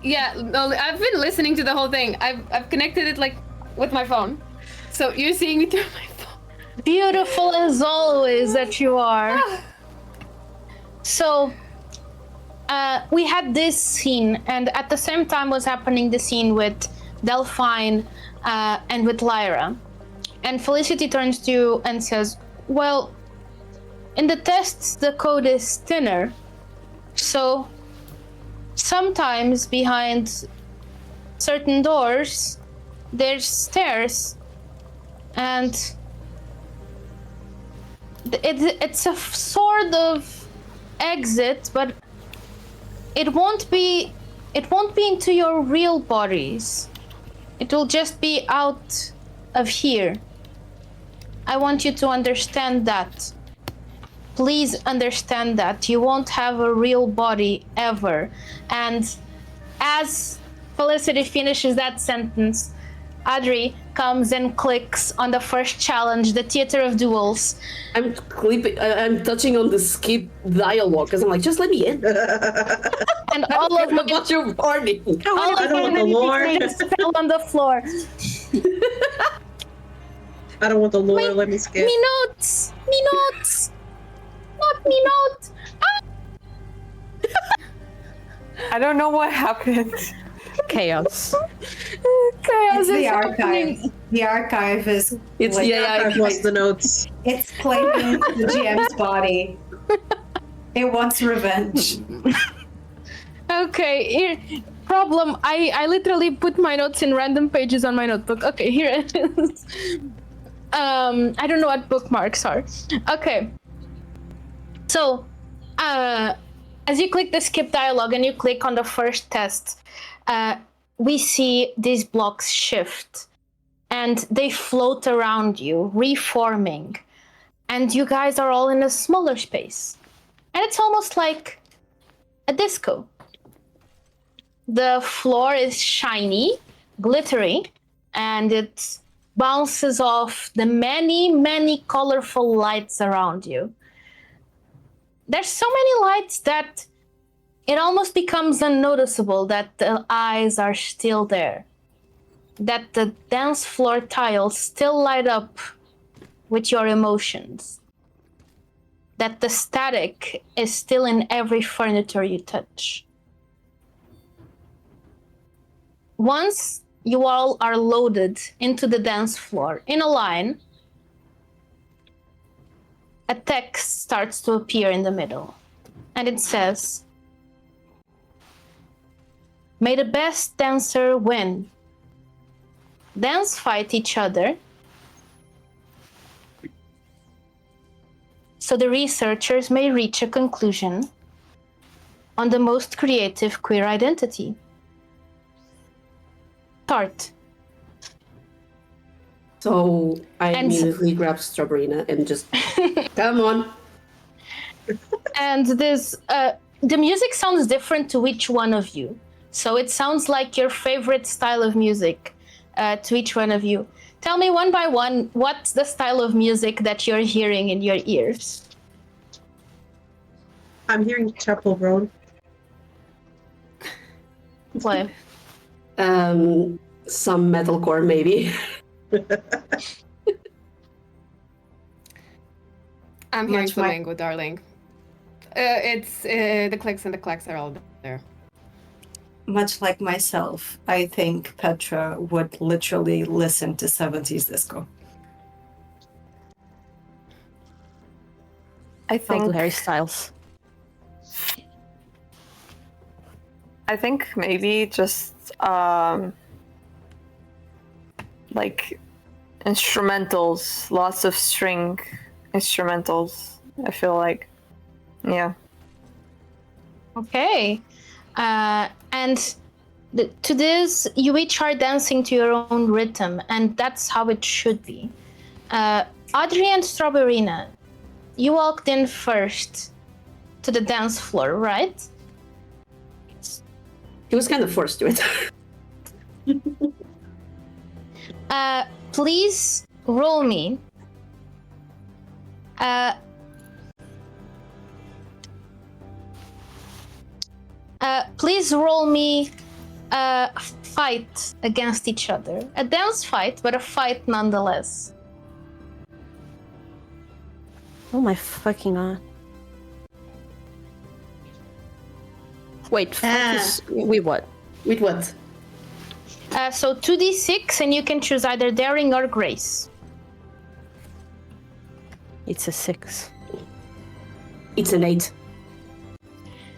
Yeah, no, I've been listening to the whole thing. I've connected it like with my phone. So you're seeing me through my phone. Beautiful as always that you are. So we had this scene, and at the same time was happening the scene with Delphine and with Lyra. And Felicity turns to you and says, well, in the tests, the code is thinner. So sometimes behind certain doors, there's stairs. And it's a sort of exit, but it won't be into your real bodies. It will just be out of here. I want you to understand that. Please understand that. You won't have a real body ever. And as Felicity finishes that sentence, Adri comes and clicks on the first challenge, the Theater of Duels. I'm touching on the skip dialogue because I'm like, just let me in. And all of my What's your warning? all I of don't want my the lore. things fell on the floor. I don't want the lore. Let me skip. Me notes! Me notes! Not me notes! I don't know what happened. Chaos. Chaos It's is the happening. archive. The archive is. It's like, yeah. I lost the notes. It's claiming the GM's body. It wants revenge. Okay, here, problem. I literally put my notes in random pages on my notebook. Okay, here it is. I don't know what bookmarks are. Okay. So, as you click the skip dialogue and you click on the first test, we see these blocks shift and they float around you, reforming. And you guys are all in a smaller space. And it's almost like a disco. The floor is shiny, glittery, and it bounces off the many, many colorful lights around you. There's so many lights that it almost becomes unnoticeable that the eyes are still there, that the dance floor tiles still light up with your emotions, that the static is still in every furniture you touch. Once you all are loaded into the dance floor in a line, a text starts to appear in the middle, and it says, "May the best dancer win. Dance fight each other so the researchers may reach a conclusion on the most creative queer identity. Start." So I And- immediately grab Strawberryna and just come on. And this, the music sounds different to each one of you. So it sounds like your favorite style of music to each one of you. Tell me one by one, what's the style of music that you're hearing in your ears? I'm hearing Chapel Road. Play. Some metalcore maybe. I'm hearing Much like- flamenco, darling. It's the clicks and the clacks are all there. Much like myself, I think Petra would literally listen to 70s disco. I think hairstyles. maybe just like instrumentals, lots of string instrumentals. I feel like, yeah. Okay. And to this, you each are dancing to your own rhythm, and that's how it should be. Audrey and Strawberryna, you walked in first to the dance floor, right? He was kind of forced to it. Please roll me. Please roll me a fight against each other. A dance fight, but a fight nonetheless. Oh my fucking god. Wait, focus with what? With what? So 2d6, and you can choose either daring or grace. It's a 6. It's an 8.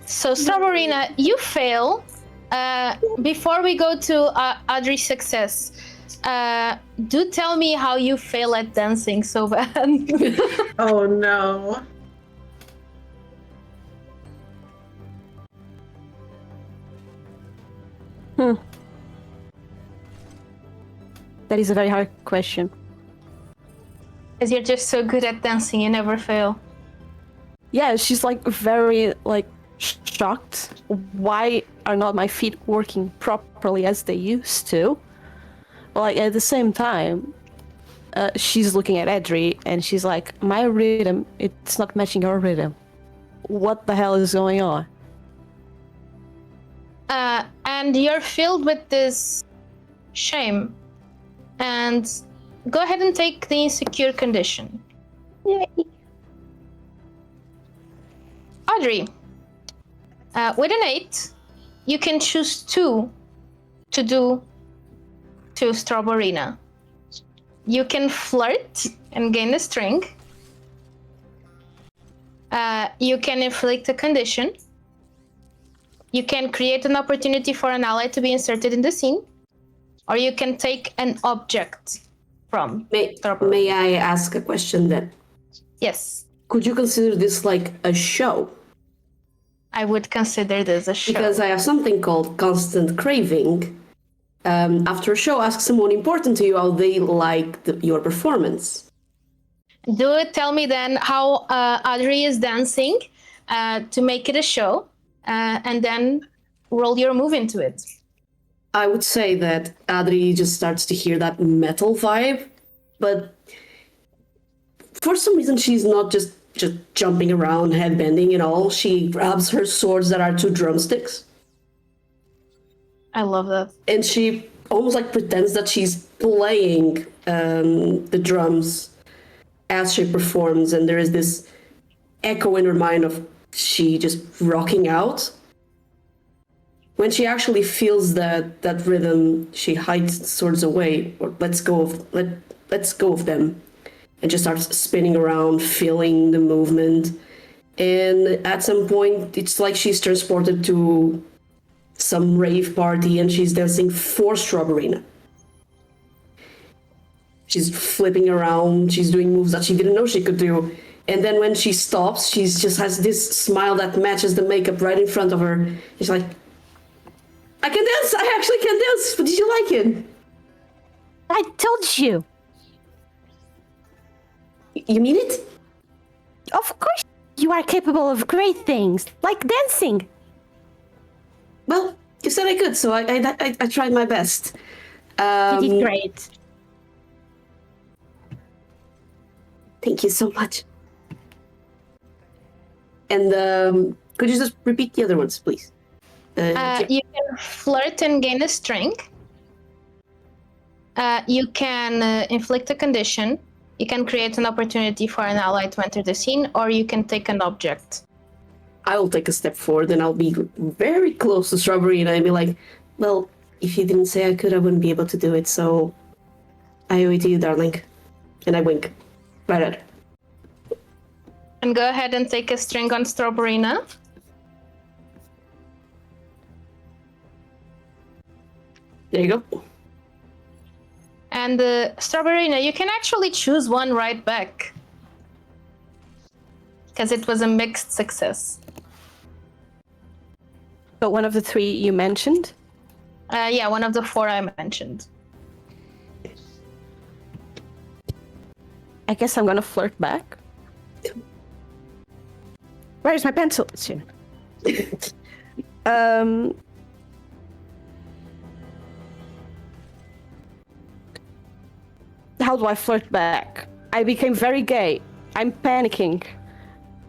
So Strawberryna, you fail. Before we go to Audrey's success, do tell me how you fail at dancing so bad. Oh no. That is a very hard question. Because you're just so good at dancing, you never fail. Yeah, she's like very like shocked. Why are not my feet working properly as they used to? But like at the same time, she's looking at Edri and she's like, my rhythm, it's not matching your rhythm. What the hell is going on? And you're filled with this shame. And go ahead and take the insecure condition. Yay. Audrey, with an 8, you can choose 2 to do to Strawberryna. You can flirt and gain a string. You can inflict a condition. You can create an opportunity for an ally to be inserted in the scene. Or you can take an object from Strawberryna. May I ask a question then? Yes, Could you consider this like a show? I would consider this a show. Because I have something called constant craving. After a show, ask someone important to you how they like your performance. Do it. Tell me then how Audrey is dancing to make it a show, and then roll your move into it. I would say that Adri just starts to hear that metal vibe, but for some reason she's not just jumping around, headbending and all. She grabs her swords that are 2 drumsticks. I love that. And she almost like pretends that she's playing the drums as she performs, and there is this echo in her mind of she just rocking out. When she actually feels that rhythm, she hides swords away or lets go of them, and just starts spinning around, feeling the movement. And at some point, it's like she's transported to some rave party and she's dancing for Strawberryna. She's flipping around, she's doing moves that she didn't know she could do. And then when she stops, she just has this smile that matches the makeup right in front of her. She's like, I can dance! I actually can dance! But did you like it? I told you. You mean it? Of course you are capable of great things, like dancing. Well, you said I could, so I tried my best. You did great. Thank you so much. And could you just repeat the other ones, please? You can flirt and gain a string. You can inflict a condition. You can create an opportunity for an ally to enter the scene, or you can take an object. I will take a step forward and I'll be very close to Strawberry and I'll be like, well, if you didn't say I could, I wouldn't be able to do it, so I owe it to you, darling. And I wink. Right at her. And go ahead and take a string on Strawberryna. There you go. And Strawberryna, you can actually choose one right back. Because it was a mixed success. But one of the 3 you mentioned? Yeah, one of the 4 I mentioned. I guess I'm gonna flirt back. Where's my pencil? It's here. How do I flirt back? I became very gay. I'm panicking.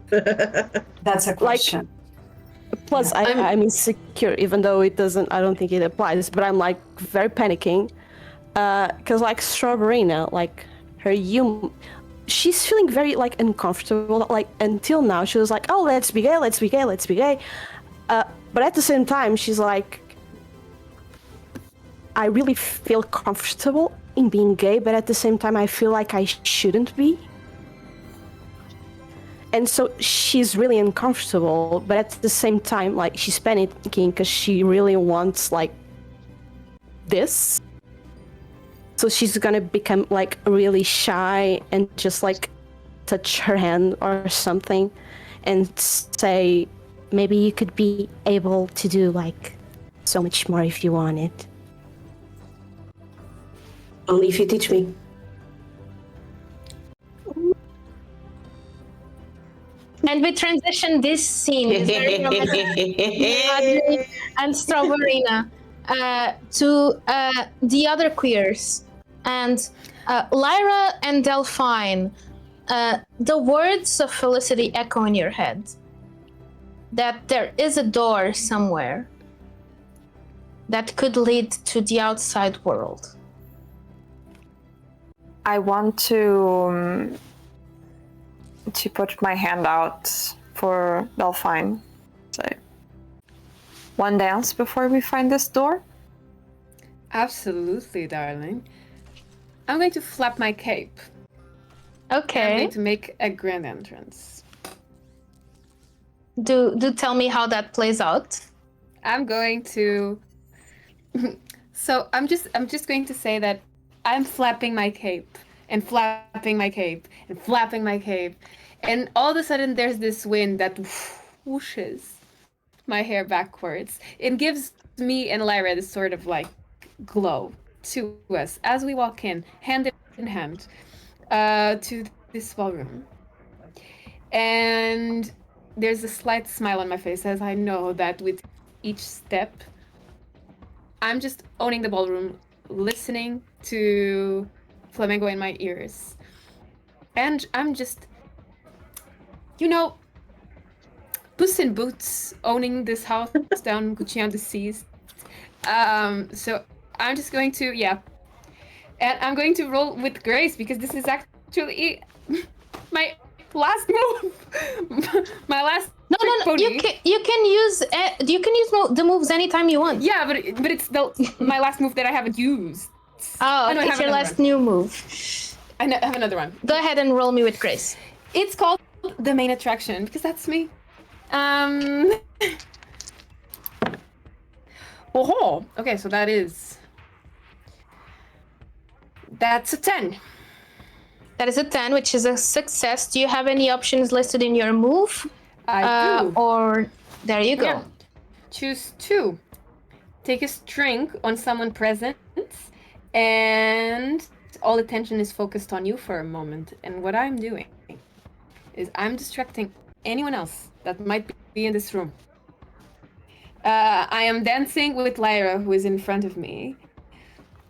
That's a question. Plus, I'm insecure, even though it doesn't. I don't think it applies. But I'm like very panicking, because like Strawberryna, like her she's feeling very like uncomfortable. Like until now, she was like, "Oh, let's be gay, let's be gay, let's be gay." But at the same time, she's like, I really feel comfortable in being gay, but at the same time, I feel like I shouldn't be. And so she's really uncomfortable, but at the same time, like, she's panicking because she really wants, like, this. So she's gonna become, like, really shy and just, like, touch her hand or something and say, maybe you could be able to do, like, so much more if you wanted. Only if you teach me. And we transition this scene is very romantic, and Strawberryna to the other queers. And Lyra and Delphine, the words of Felicity echo in your head. That there is a door somewhere that could lead to the outside world. I want to put my hand out for Delphine. So, one dance before we find this door? Absolutely, darling. I'm going to flap my cape. I'm Okay. going to make a grand entrance. Do tell me how that plays out. I'm going to. So I'm just going to say that I'm flapping my cape and flapping my cape and flapping my cape, and all of a sudden there's this wind that whooshes my hair backwards. It gives me and Lyra this sort of like glow to us as we walk in, hand in hand, to this ballroom. And there's a slight smile on my face as I know that with each step, I'm just owning the ballroom, listening to flamenco in my ears. And I'm just, Puss in Boots, owning this house down Gucci on the Seas. So I'm just going to, and I'm going to roll with grace because this is actually my last move. My last No. pony. You can use the moves anytime you want. Yeah, but it's my last move that I haven't used. Oh, no, I it's have your another last one. new move. I have another one. Go ahead and roll me with grace. It's called the main attraction because that's me. Oh, okay, so that's a 10. That is a 10, which is a success. Do you have any options listed in your move? I do. Or there you go. Yeah. Choose 2. Take a string on someone present, and all attention is focused on you for a moment. And what I'm doing is I'm distracting anyone else that might be in this room. I am dancing with Lyra, who is in front of me,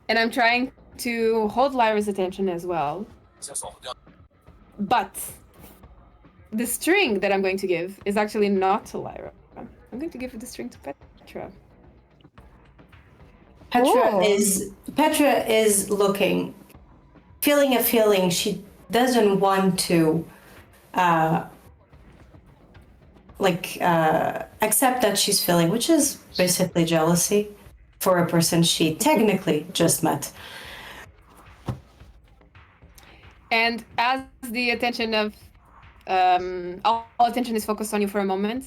and I'm trying to hold Lyra's attention as well. But the string that I'm going to give is actually not to Lyra. I'm going to give the string to Petra. Petra is looking, feeling a feeling she doesn't want to accept that she's feeling, which is basically jealousy for a person she technically just met. And as the attention of all attention is focused on you for a moment,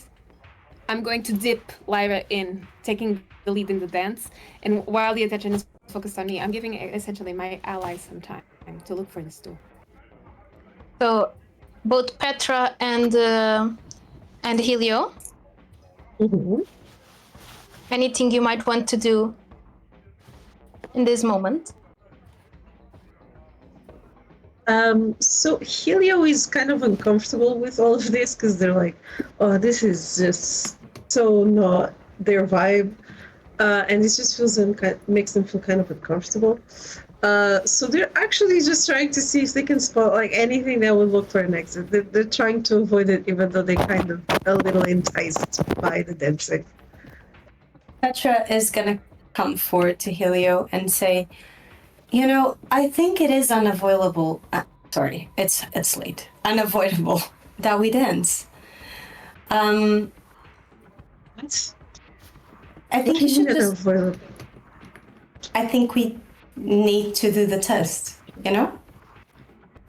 I'm going to dip Lyra in, taking the lead in the dance. And while the attention is focused on me, I'm giving essentially my ally some time to look for this door. So both Petra and Helio. Mm-hmm. Anything you might want to do in this moment? So Helio is kind of uncomfortable with all of this because they're like, oh, this is just so not their vibe. And it just makes them feel kind of uncomfortable. So they're actually just trying to see if they can spot like anything that would look for an exit. They're trying to avoid it, even though they're kind of a little enticed by the dancing. Petra is gonna come forward to Helio and say, I think it is unavoidable. Sorry, it's late. Unavoidable that we dance. I I think you should just. Avoid. I think we need to do the test, you know?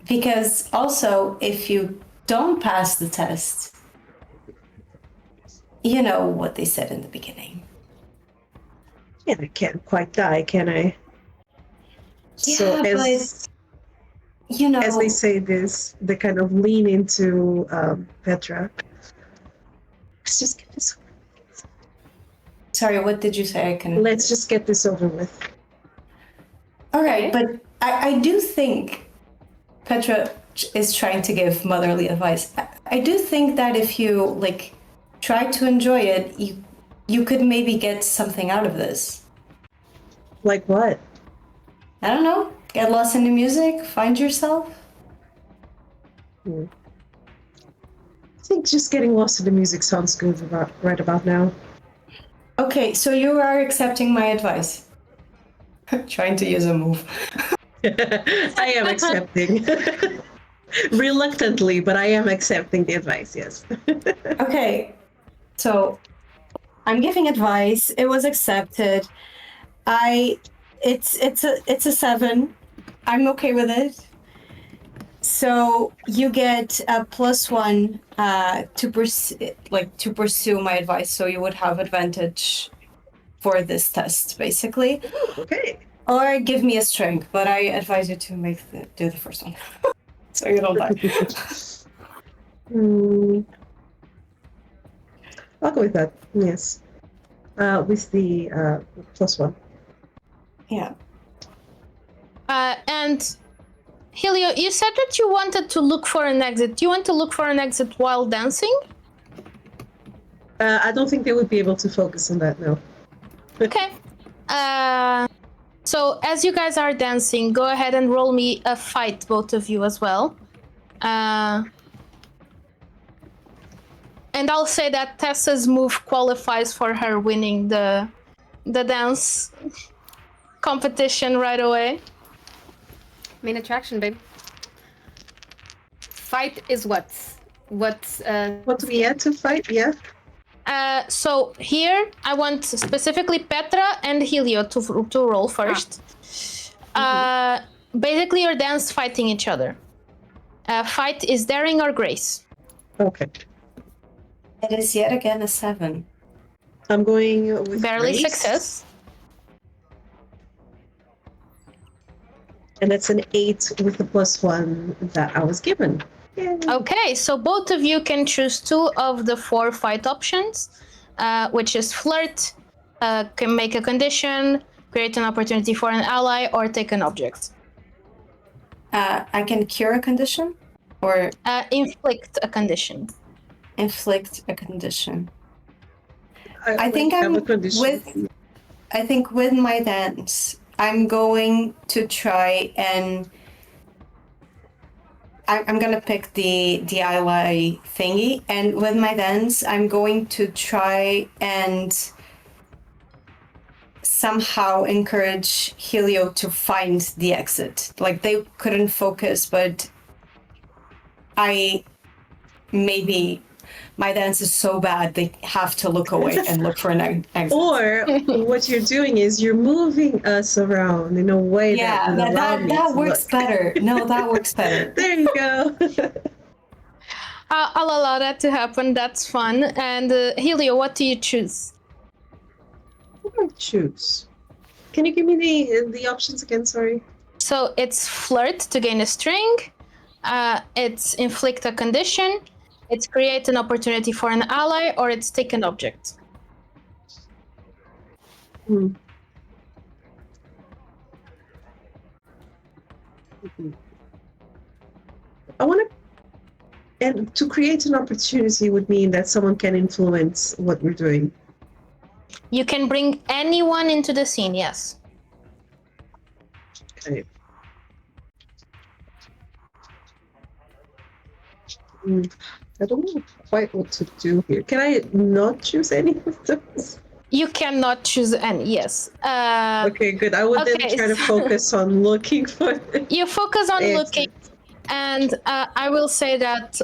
Because also, if you don't pass the test, you know what they said in the beginning. Yeah, I can't quite die, can I? Yeah, but, you know... as they say this, they kind of lean into Petra. Let's just get this over with. Sorry, what did you say? Let's just get this over with. All right, but I do think Petra is trying to give motherly advice. I do think that if you, like, try to enjoy it, you could maybe get something out of this. Like what? I don't know. Get lost in the music, find yourself. I think just getting lost in the music sounds good right about now. Okay, so you are accepting my advice. Trying to use a move. I am accepting. Reluctantly, but I am accepting the advice, yes. Okay, so I'm giving advice. It was accepted. It's a 7. I'm okay with it. So you get a +1 to pursue my advice. So you would have advantage for this test, basically. Okay. Or give me a strength, but I advise you to do the first one, so you don't die. I'll go with that. Yes. With the +1. Yeah. And Helio, you said that you wanted to look for an exit. Do you want to look for an exit while dancing? I don't think they would be able to focus on that, no. Okay. So as you guys are dancing, go ahead and roll me a fight, both of you as well. And I'll say that Tessa's move qualifies for her winning the dance competition right away. Main attraction, babe. Fight is what What do we add to fight? Yeah. So here I want specifically Petra and Helio to roll first. Basically, you're dance fighting each other. Fight is daring or grace. Okay. It is yet again a 7. I'm going with Barely grace. success. And it's an 8 with the +1 that I was given. Yay. Okay, so both of you can choose 2 of the 4 fight options, which is flirt, can make a condition, create an opportunity for an ally, or take an object. I can cure a condition, or Inflict a condition. inflict a condition. I think have I'm a condition. I think with my dance, I'm going to try and I'm gonna pick the ally thingy, and with my dance, I'm going to try and somehow encourage Helio to find the exit. Like, they couldn't focus, but maybe my dance is so bad they have to look away and look for an exit. Or what you're doing is you're moving us around in a way that works better. No, that works better. There you go. I'll allow that to happen. That's fun. And Helio, what do you choose? What do I choose? Can you give me the options again? Sorry. So it's flirt to gain a string. It's inflict a condition. It's create an opportunity for an ally, or it's take an object. I want to, and to create an opportunity would mean that someone can influence what we're doing. You can bring anyone into the scene, yes. Okay. I don't know quite what to do here. Can I not choose any of those? You cannot choose any, yes. Okay, good. I would then try to focus on looking for... You focus on looking, and I will say that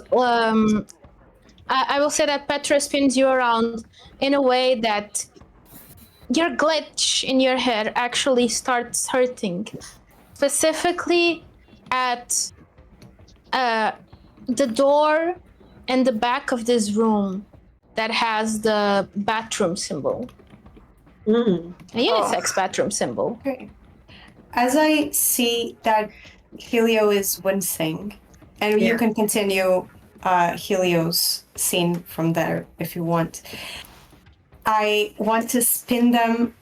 I will say that Petra spins you around in a way that your glitch in your head actually starts hurting, specifically at the door in the back of this room that has the bathroom symbol, Mm. a unisex bathroom symbol. Okay. As I see that Helio is wincing, and you Yeah. can continue Helio's scene from there if you want. I want to spin them.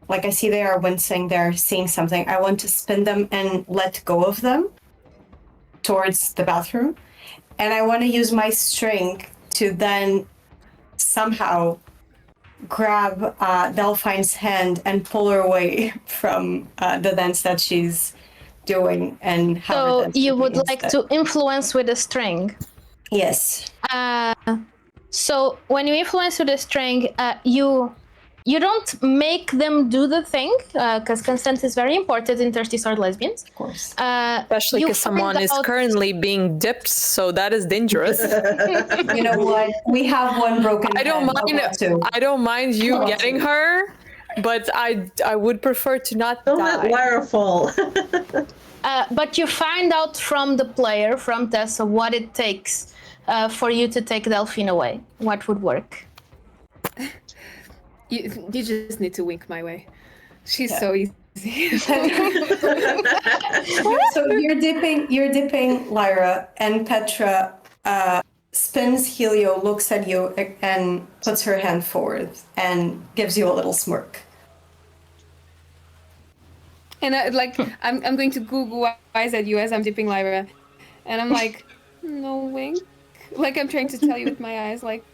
Like I see they are wincing, they're seeing something. I want to spin them and let go of them towards the bathroom. And I want to use my strength to then somehow grab Delphine's hand and pull her away from the dance that she's doing and have her So dance you with me would like instead. to influence with a string. Yes. So when you influence with a string, you don't make them do the thing, because consent is very important in Thirsty Sword Lesbians. Of course. Especially You because someone find is out- currently being dipped, so that is dangerous. You know what? We have one broken I don't pen. mind. About two. I don't mind you About getting two. her, but I would prefer to not Don't die. let Lyra fall. But you find out from the player, from Tessa, what it takes for you to take Delphine away. What would work? You just need to wink my way. She's so easy. So you're dipping Lyra, and Petra spins Helio, looks at you, and puts her hand forward and gives you a little smirk. And I'm going to Google eyes at you as I'm dipping Lyra, and I'm like, no wink. Like I'm trying to tell you with my eyes, like,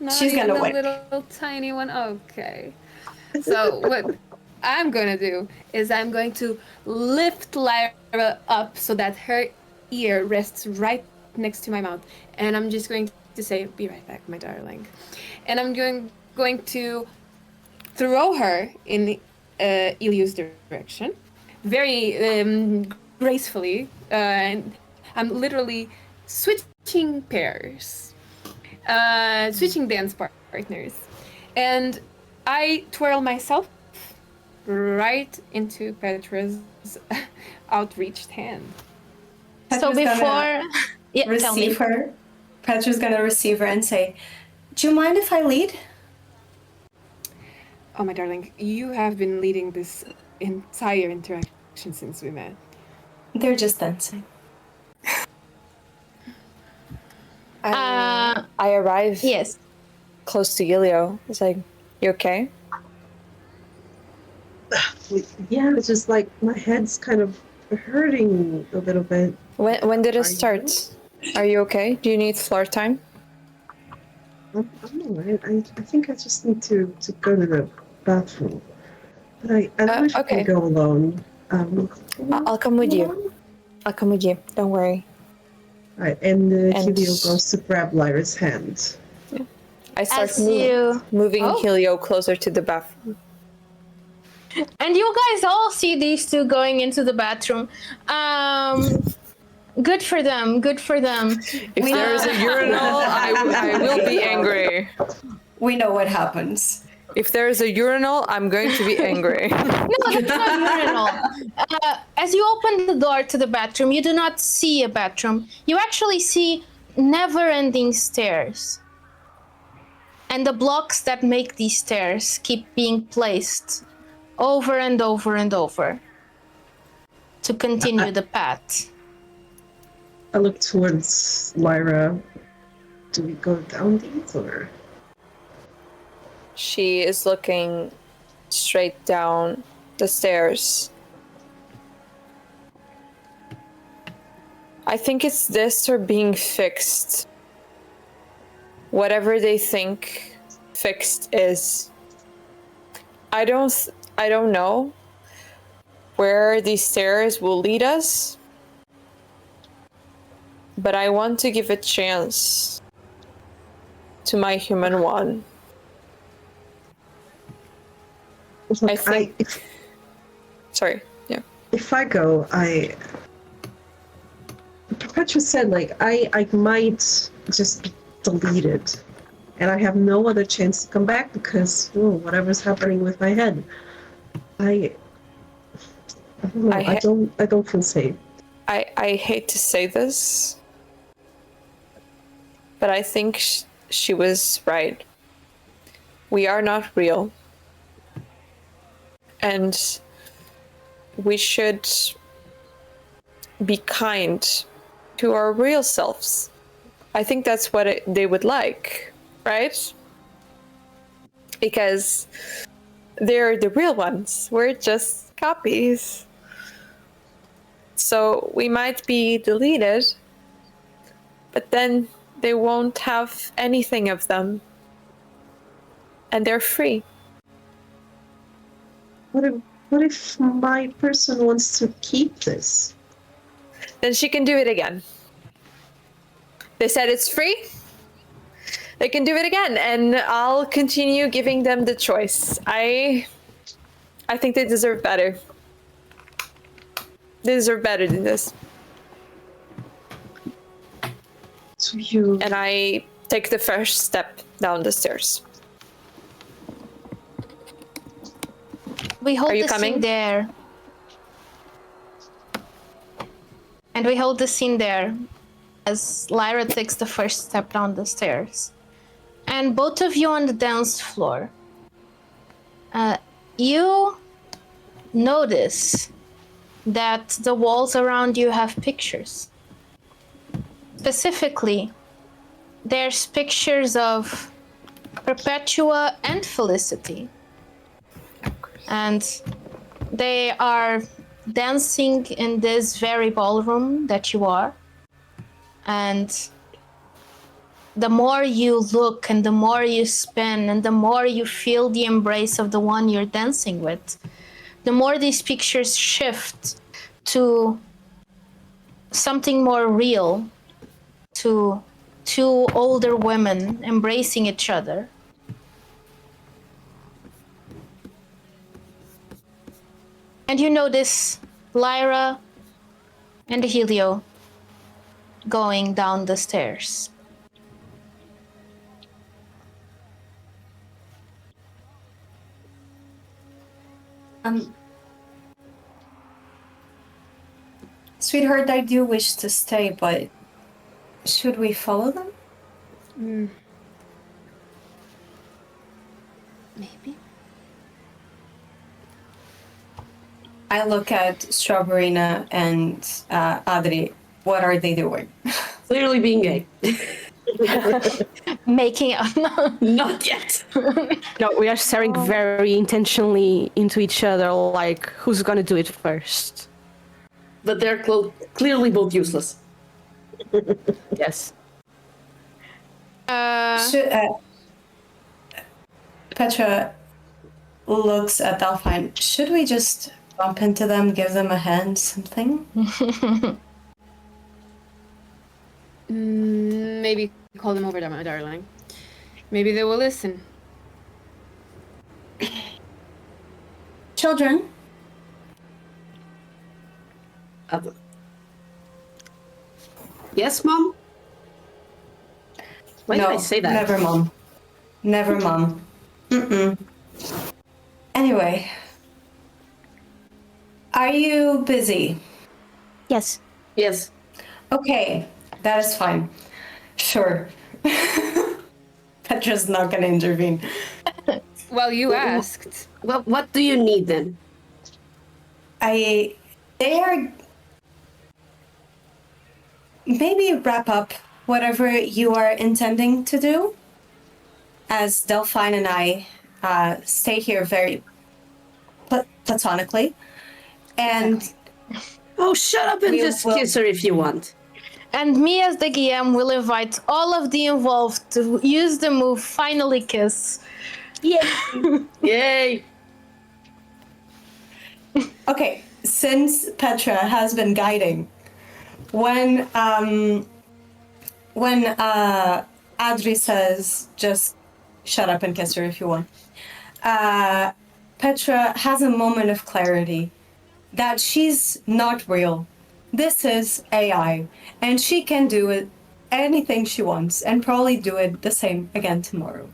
not She's even gonna a wink. little tiny one. Okay. So what I'm gonna do is I'm going to lift Lyra up so that her ear rests right next to my mouth, and I'm just going to say, "Be right back, my darling," and I'm going to throw her in Ilio's direction, very gracefully, and I'm literally switching pairs, switching dance partners, and I twirl myself right into Petra's outreached hand. So Petra's before, gonna yeah, tell me. receive her. Petra's gonna receive her and say, "Do you mind if I lead?" Oh, my darling, you have been leading this entire interaction since we met. They're just dancing. I arrive Yes. close to Ilio. It's like, you okay? Yeah, it's just like my head's kind of hurting a little bit. When did Are it you start? Are you okay? Do you need floor time? I'm alright. I think I just need to go to the bathroom. But I don't wish I okay. can go alone. I'll come with you. I'll come with you. Don't worry. Alright, and And- Helio goes to grab Lyra's hand. I start As you moving Oh. Helio closer to the bathroom. and you guys all see these two going into the bathroom. Good for them. Good for them. If there is a urinal, I will be angry. We know what happens. If there is a urinal, I'm going to be angry. No, that's not urinal. As you open the door to the bathroom, you do not see a bathroom. You actually see never-ending stairs. And the blocks that make these stairs keep being placed over and over and over to continue the path. I look towards Lyra. Do we go down these or? She is looking straight down the stairs. I think it's this or being fixed. Whatever they think fixed is. I don't know where these stairs will lead us, but I want to give a chance to my human one. Look, I think- Sorry, yeah. if I go, Petra said, like, I might just be deleted. And I have no other chance to come back because whatever's happening with my head. I don't know. I don't feel safe. I hate to say this, but I think she was right. We are not real. And we should be kind to our real selves. I think that's what they would like, right? Because they're the real ones. We're just copies. So we might be deleted, but then they won't have anything of them. And they're free. What if my person wants to keep this? Then she can do it again. They said it's free. They can do it again, and I'll continue giving them the choice. I think they deserve better. They deserve better than this. So you... And I take the first step down the stairs. We hold Are you the coming? scene there. And we hold the scene there as Lyra takes the first step down the stairs. And both of you on the dance floor. You notice that the walls around you have pictures. Specifically, there's pictures of Perpetua and Felicity. And they are dancing in this very ballroom that you are. And the more you look and the more you spin and the more you feel the embrace of the one you're dancing with, the more these pictures shift to something more real, to two older women embracing each other. And you notice Lyra and Helio going down the stairs. Sweetheart, I do wish to stay, but should we follow them? Maybe. I look at Strawberryna and Adri. What are they doing? Clearly being gay. Making out. Not yet. No, we are staring very intentionally into each other, like who's gonna do it first. But they're clearly both useless. Yes. Petra looks at Delphine. Should we just bump into them, give them a hand, something? Maybe call them over, my darling. Maybe they will listen. Children? Yes, Mom? Why did I say that? Never, Mom. Never, Mom. Mm-mm. Anyway. Are you busy? Yes. Yes. Okay, that is fine. Sure. Petra's not gonna intervene. Well, you asked. Well, what do you need then? They are... Maybe wrap up whatever you are intending to do, as Delphine and I stay here very platonically. And Oh, shut up and We just will- kiss her if you want. And me as the GM will invite all of the involved to use the move Finally Kiss. Yay! okay, since Petra has been guiding, when Adri says just shut up and kiss her if you want, Petra has a moment of clarity that she's not real. This is AI, and she can do it anything she wants and probably do it the same again tomorrow.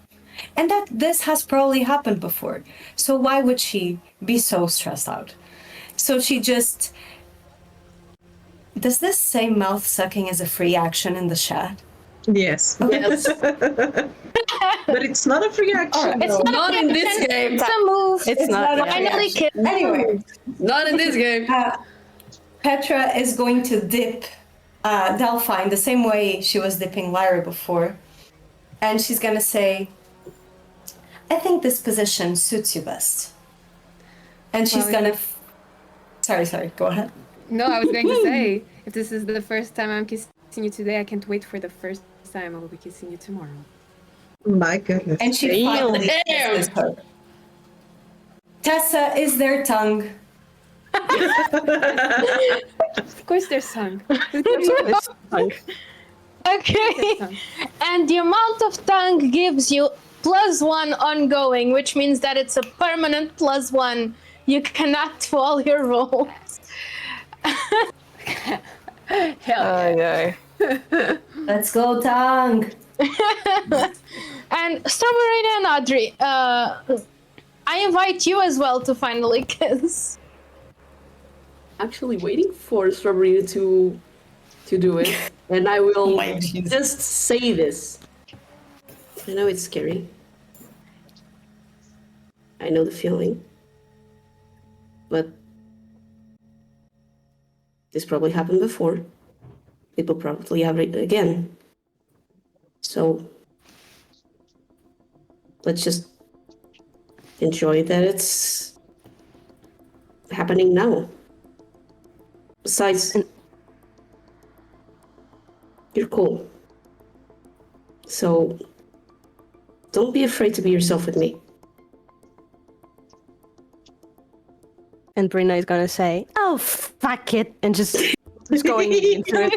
And that this has probably happened before. So why would she be so stressed out? So she just... Does this say mouth sucking as a free action in the chat? Yes. Yes. But it's not a free action. It's Not in this game. It's a move. It's not. not a Finally, reaction. kids. Anyway, Not in this game. Petra is going to dip Delphine the same way she was dipping Lyra before. And she's going to say, I think this position suits you best. And she's going to... Sorry, go ahead. No, I was going to say, if this is the first time I'm kissing you today, I can't wait for the first time I will be kissing you tomorrow. My goodness. And she finally kisses her. Tessa, is their tongue? Of course there's tongue. Okay. And the amount of tongue gives you +1 ongoing, which means that it's a permanent +1. You cannot do all your rolls. Yeah. Let's go, tongue. And Strawberry and Audrey, I invite you as well to finally kiss. Actually waiting for Strawberry to do it. And I will just say this. I know it's scary. I know the feeling. But this probably happened before. It will probably happen again. So let's just enjoy that it's happening now. Besides, you're cool. So don't be afraid to be yourself with me. And Brina is gonna say, "Oh, fuck it," and just going into it.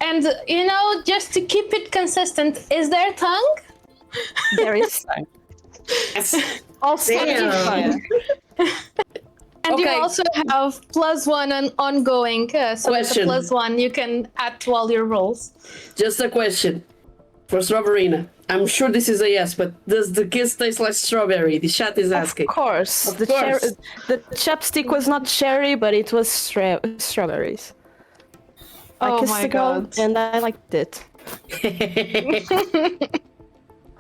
And, you know, just to keep it consistent, is there tongue? There is also Damn. And Okay. you also have +1 on ongoing. So it's a Question. +1 you can add to all your rolls. Just a question for Strawberryna. I'm sure this is a yes, but does the kiss taste like strawberry? The chat is asking. Of course. Of course. The chapstick was not cherry, but it was strawberries. I Oh kissed my the girl, God. and I liked it.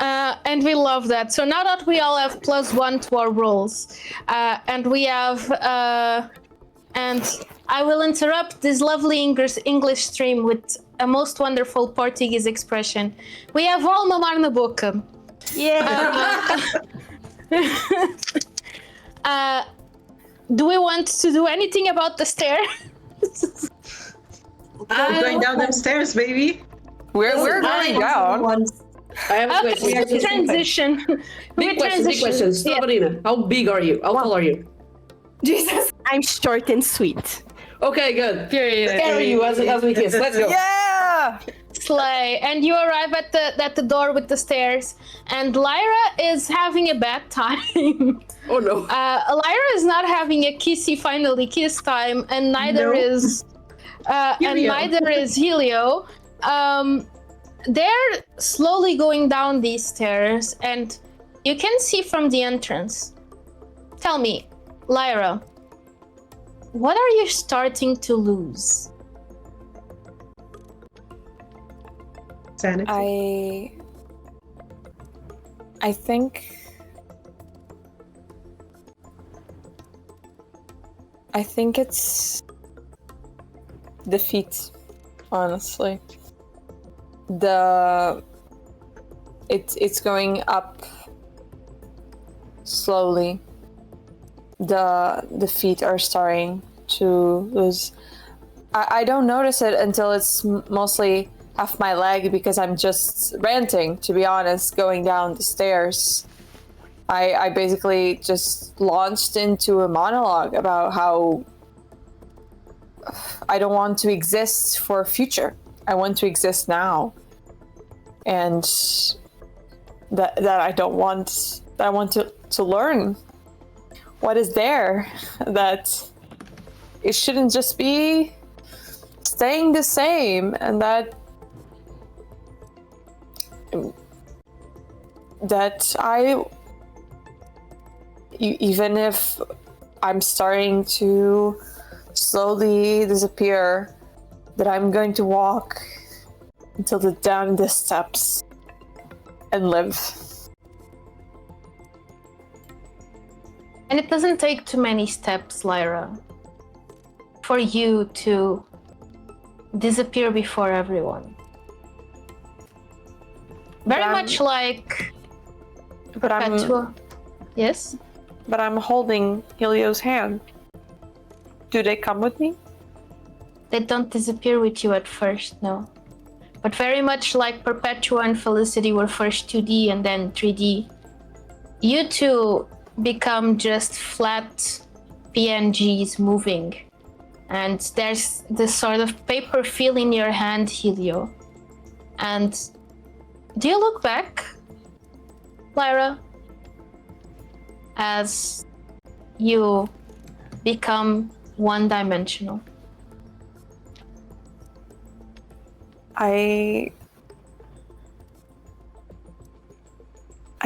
And we love that. So now that we all have +1 to our rolls, and we have, and I will interrupt this lovely English stream with a most wonderful Portuguese expression. We have all mamar na boca. Yeah. Do we want to do anything about the stair? I'm going down them stairs, baby. We're going down. I have a Okay, question. transition. Big question. Strawberryna, how big are you? How tall are you? Jesus. I'm short and sweet. Okay, good. Period. Carry you as we kiss. Let's go. Yeah! Slay. And you arrive at the door with the stairs, and Lyra is having a bad time. Oh no. Lyra is not having a finally kiss time, and neither No. is Helio. They're slowly going down these stairs, and you can see from the entrance. Tell me, Lyra, what are you starting to lose? Sanity. I think it's defeat, honestly. It's going up slowly. The feet are starting to lose. I don't notice it until it's mostly half my leg because I'm just ranting, to be honest, going down the stairs. I basically just launched into a monologue about how I don't want to exist for a future. I want to exist now. And that I don't want, I want to learn what is there, that it shouldn't just be staying the same, and that even if I'm starting to slowly disappear, that I'm going to walk until the down the steps and live. And it doesn't take too many steps, Lyra, for you to disappear before everyone. Very much like Perpetua. Yes? But I'm holding Helio's hand. Do they come with me? They don't disappear with you at first, no. But very much like Perpetua and Felicity were first 2D and then 3D, you two become just flat PNGs moving. And there's this sort of paper feel in your hand, Helio. And do you look back, Lyra, as you become one-dimensional? I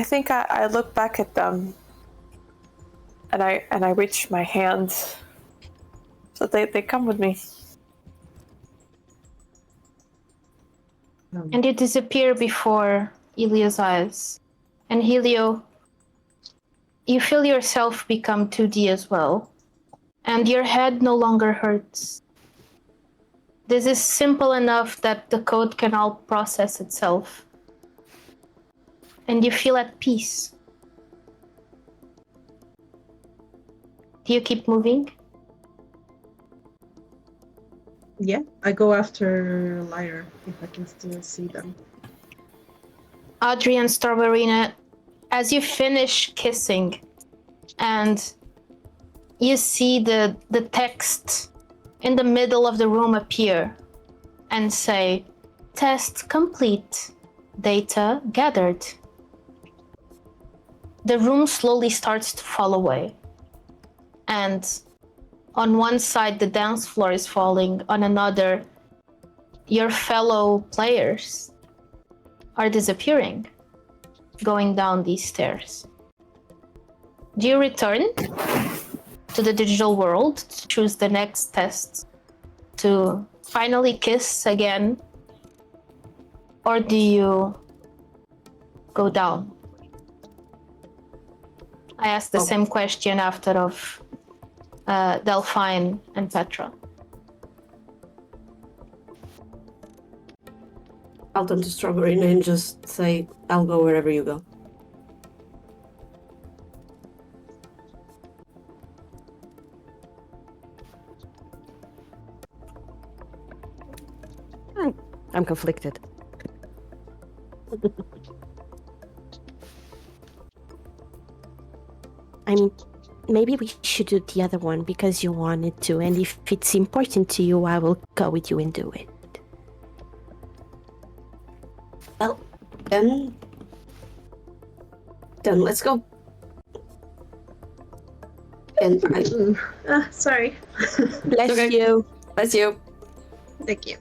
think I look back at them and I reach my hand so they come with me. And you disappear before Ilia's eyes. And Helio, you feel yourself become 2D as well. And your head no longer hurts. This is simple enough that the code can all process itself. And you feel at peace. Do you keep moving? Yeah, I go after Lyra if I can still see them. Audrey and Strawberryna, as you finish kissing and you see the text in the middle of the room appear and say, "Test complete, data gathered." The room slowly starts to fall away. And on one side, the dance floor is falling. On another, your fellow players are disappearing, going down these stairs. Do you return to the digital world to choose the next test to finally kiss again? Or do you go down? I asked the same question after of Delphine and Petra. I'll turn to Strawberry and just say, I'll go wherever you go. I'm conflicted. I mean, maybe we should do the other one because you wanted to, and if it's important to you, I will go with you and do it. Well, then let's go. And Sorry. Bless Okay. you. Bless you. Thank you.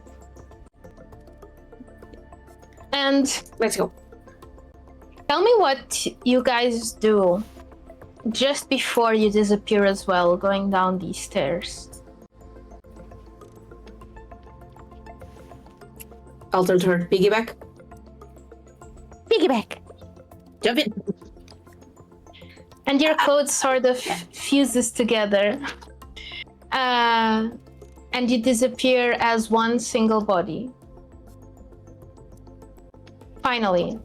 And Let's go. tell me what you guys do just before you disappear as well, going down these stairs. I'll turn to her. Piggyback. Piggyback. Jump in. And your code sort of fuses together. And you disappear as one single body. Finally.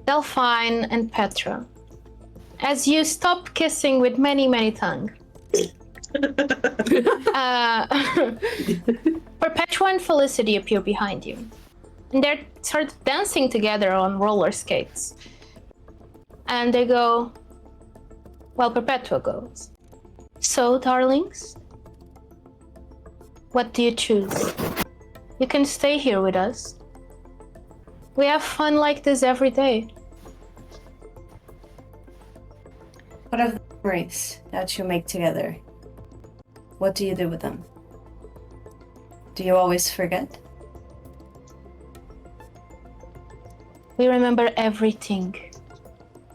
Delphine and Petra. As you stop kissing with many, many tongues. Perpetua and Felicity appear behind you. And they're sort of dancing together on roller skates. And they go, well, Perpetua goes, "So, darlings, what do you choose? You can stay here with us. We have fun like this every day." What of the memories that you make together? What do you do with them? Do you always forget? We remember everything.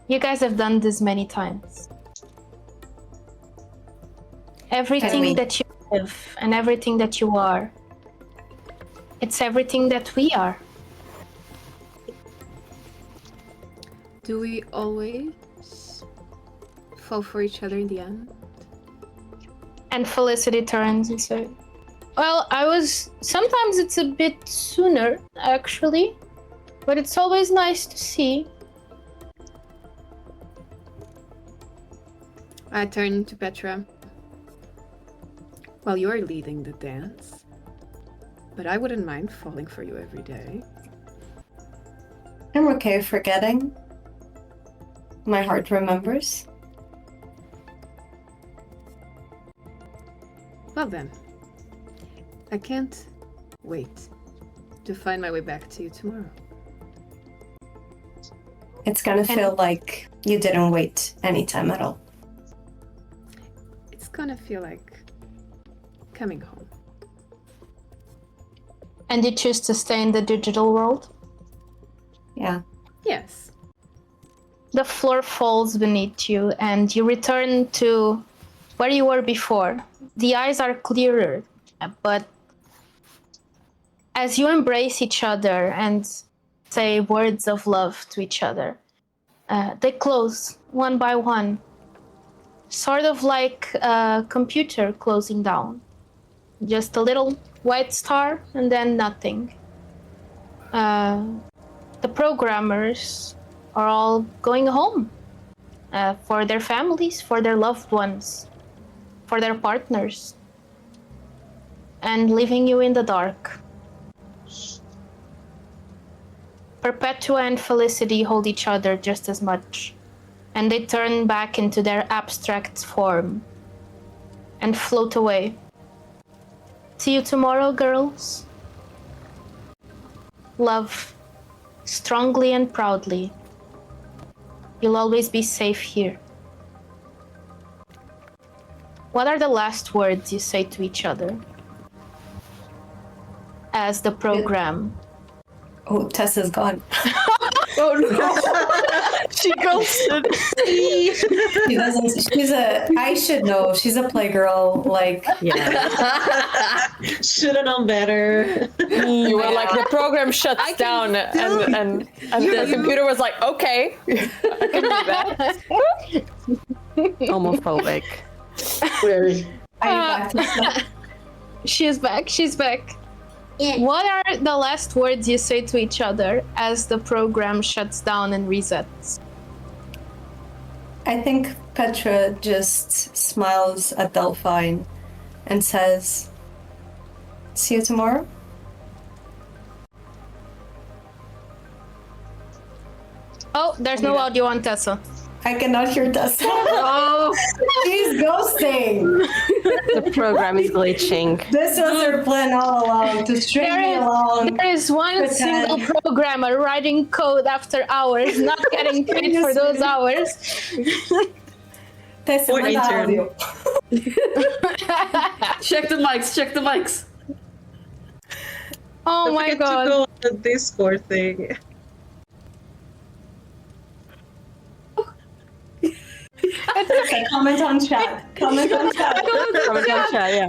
You guys have done this many times. Everything that you live and everything that you are. It's everything that we are. Do we always fall for each other in the end? And Felicity turns and says, well, sometimes it's a bit sooner, actually. But it's always nice to see. I turn to Petra. Well, you're leading the dance. But I wouldn't mind falling for you every day. I'm okay forgetting. My heart remembers. Well then, I can't wait to find my way back to you tomorrow. It's gonna feel like you didn't wait any time at all. It's gonna feel like coming home. And you choose to stay in the digital world? Yeah. Yes. The floor falls beneath you and you return to where you were before. The eyes are clearer, but as you embrace each other and say words of love to each other, they close one by one, sort of like a computer closing down. Just a little white star and then nothing. The programmers are all going home for their families, for their loved ones, for their partners, and leaving you in the dark. Perpetua and Felicity hold each other just as much, and they turn back into their abstract form and float away. See you tomorrow, girls. Love, strongly and proudly. You'll always be safe here. What are the last words you say to each other as the program? Oh, Tessa's gone. Oh no! She ghosted. She doesn't. I should know. She's a playgirl. Like, Yeah. Should have known better. You were like, the program shuts down, and the computer was like, okay, I can do that. Homophobic. Very. are you back to stuff? She's back. She's back. Yeah. What are the last words you say to each other as the program shuts down and resets? I think Petra just smiles at Delphine and says, "See you tomorrow." Oh, there's no audio on Tessa. I cannot hear Tessa. Oh, she's ghosting. The program is glitching. This was her plan all along, to string me along. There is one Pretend. single programmer writing code after hours, not getting paid for those hours. Tessa, Or manda intern. audio. Check the mics, check the mics. Oh Don't my forget god. to go on the Discord thing. Tessa, comment on chat. Comment on chat. Yeah.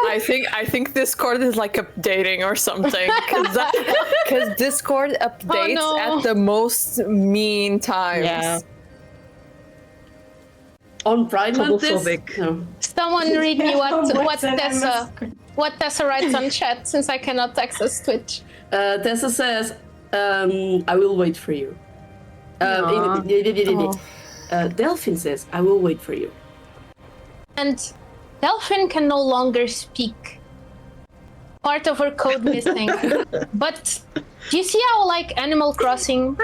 I think Discord is like updating or something, because Discord updates no. at the most mean times. Yeah. On Pride Month this? Homophobic. No. Someone read me Yeah, what Tessa writes on chat, since I cannot access Twitch. Tessa says, I will wait for you. Delphine says, I will wait for you. And Delphine can no longer speak. Part of her code missing. But do you see how, like, Animal Crossing,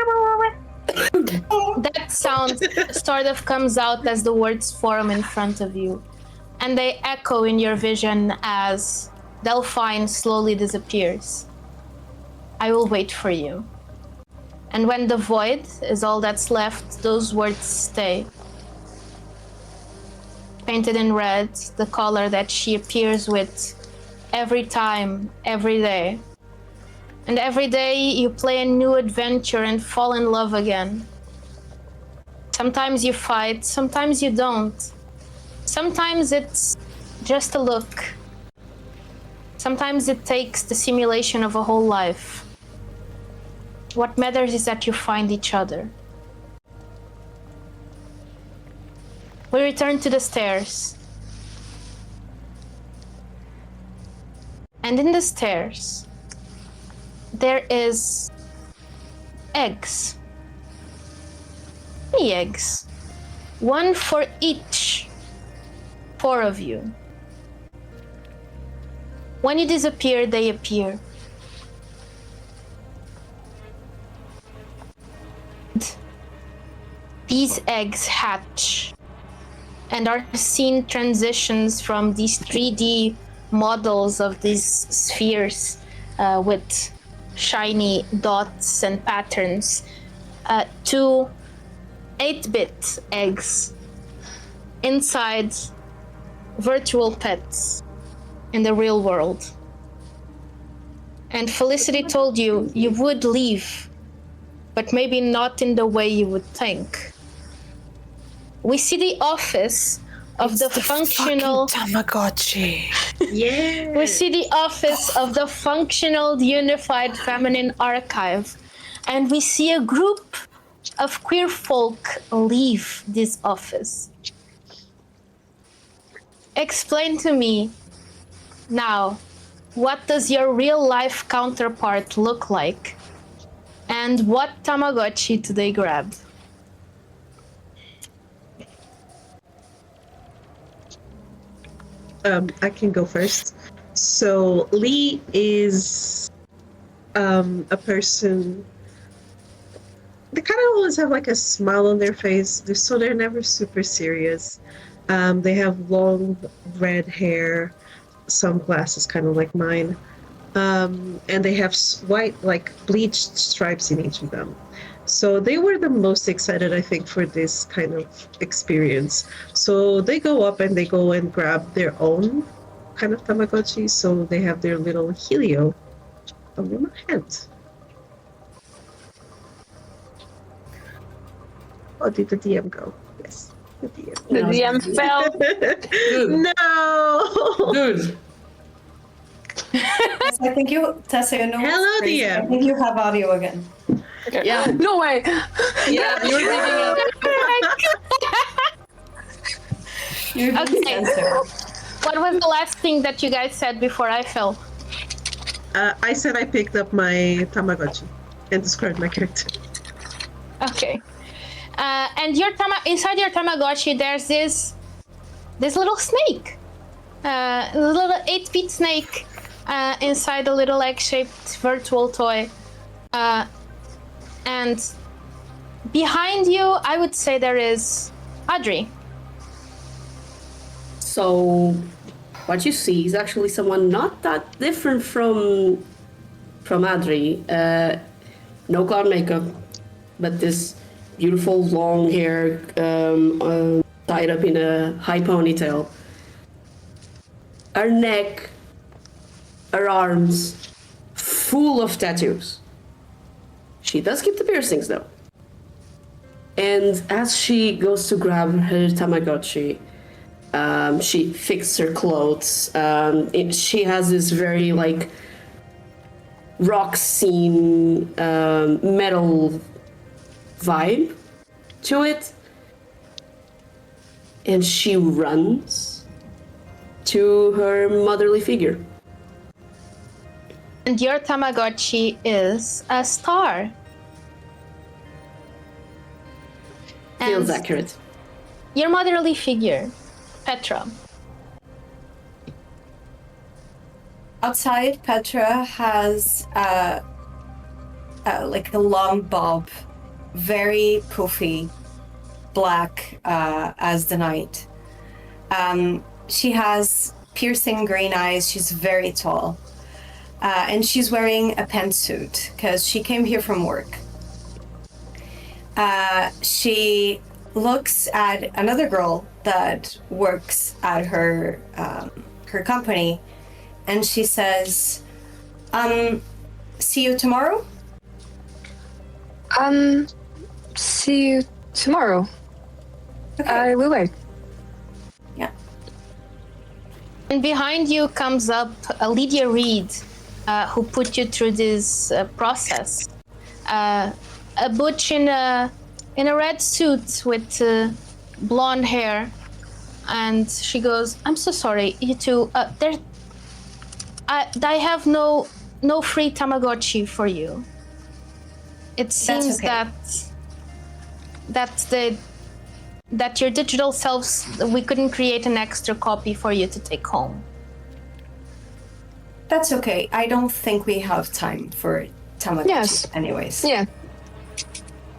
that sound sort of comes out as the words form in front of you, and they echo in your vision as Delphine slowly disappears. I will wait for you. And when the void is all that's left, those words stay. Painted in red, the color that she appears with every time, every day. And every day you play a new adventure and fall in love again. Sometimes you fight, sometimes you don't. Sometimes it's just a look. Sometimes it takes the simulation of a whole life. What matters is that you find each other. We return to the stairs. And in the stairs, there is eggs. Many eggs. One for each. 4 of you. When you disappear, they appear. These eggs hatch and are seen transitions from these 3D models of these spheres with shiny dots and patterns to 8-bit eggs inside virtual pets in the real world. And Felicity told you you would leave, but maybe not in the way you would think. We see the office of the functional Tamagotchi. Yeah. We see the office of the functional unified feminine archive, and we see a group of queer folk leave this office. Explain to me now, what does your real life counterpart look like? And what Tamagotchi do they grab? I can go first. So Lee is a person. They kind of always have like a smile on their face, so they're never super serious. They have long red hair, sunglasses, kind of like mine, and they have white, like bleached stripes in each of them. So they were the most excited, I think, for this kind of experience. So they go up and they go and grab their own kind of Tamagotchi. So they have their little Helio in my hand. Oh, did the DM go? Yes, the DM. The DM fell. No! Dude, I think you, Tessa, you know what's Hello, crazy? DM. I think you have audio again. yeah, No way. yeah, you're reading You're the Okay. censor. What was the last thing that you guys said before I fell? I said I picked up my Tamagotchi and described my character. Okay. And inside your Tamagotchi, there's this little snake, a little 8-bit snake inside a little egg-shaped virtual toy. And behind you, I would say there is Audrey. So, what you see is actually someone not that different from Adri. No cloud makeup, but this beautiful long hair tied up in a high ponytail. Her neck, her arms, full of tattoos. She does keep the piercings though. And as she goes to grab her Tamagotchi, she fixes her clothes. She has this very like rock scene metal vibe to it. And she runs to her motherly figure. And your Tamagotchi is a star. Feels And accurate. your motherly figure, Petra. Outside, Petra has like a long bob, very poofy, black as the night. She has piercing green eyes. She's very tall. And she's wearing a pantsuit because she came here from work. She looks at another girl that works at her company, and she says, see you tomorrow? See you tomorrow. Okay. I will wait. Yeah. And behind you comes up Lydia Reed, who put you through this process. A butch in a red suit with blonde hair, and she goes, "I'm so sorry, you two. I have no free Tamagotchi for you. It seems okay. that your digital selves, we couldn't create an extra copy for you to take home." That's okay. I don't think we have time for Tamagotchi Yes. anyways. Yeah,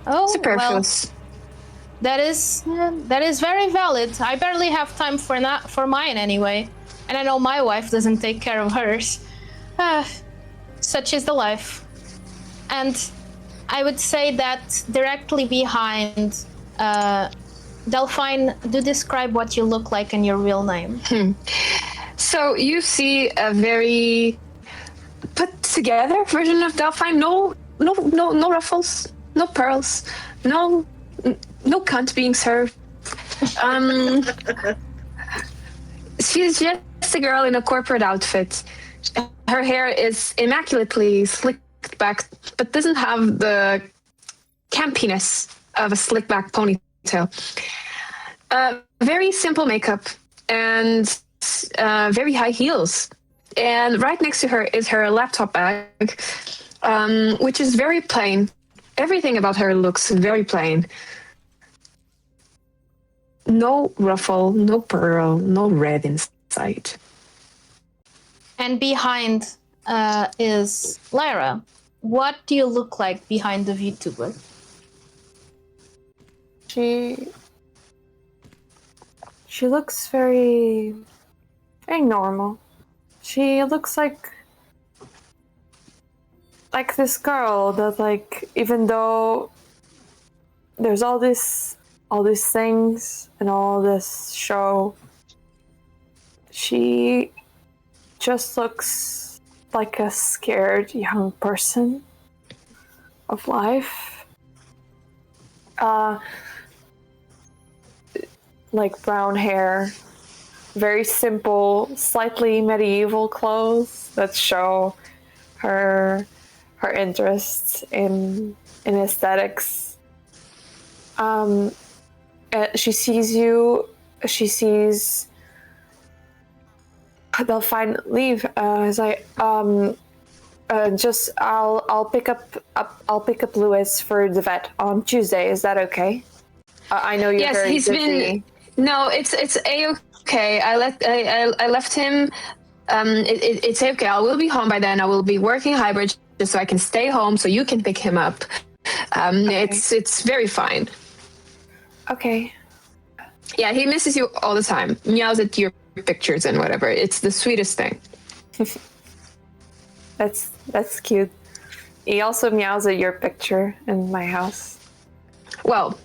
Oh, superfluous. well, that is very valid. I barely have time for mine anyway, and I know my wife doesn't take care of hers. Such is the life. And I would say that directly behind Delphine, do describe what you look like and your real name. So you see a very put together version of Delphine. No ruffles, no pearls, no cunt being served. She's just a girl in a corporate outfit. Her hair is immaculately slicked back, but doesn't have the campiness of a slick back ponytail. Very simple makeup and very high heels. And right next to her is her laptop bag, which is very plain. Everything about her looks very plain. No ruffle, no pearl, no red inside. And behind is Lyra. What do you look like behind the VTuber? She looks very normal. She looks like this girl that, like, even though there's all these things and all this show, she just looks like a scared young person of life. Like brown hair, very simple, slightly medieval clothes that show her interests in aesthetics. She sees you. She sees. They'll find leave. As I just I'll pick up Lewis for the vet on Tuesday. Is that okay? I know you're very he's busy. been. No, it's a-okay. I left him. It's okay. I will be home by then. I will be working hybrid just so I can stay home so you can pick him up. Okay. It's very fine. Okay. Yeah, he misses you all the time. Meows at your pictures and whatever. It's the sweetest thing. That's cute. He also meows at your picture in my house. Well,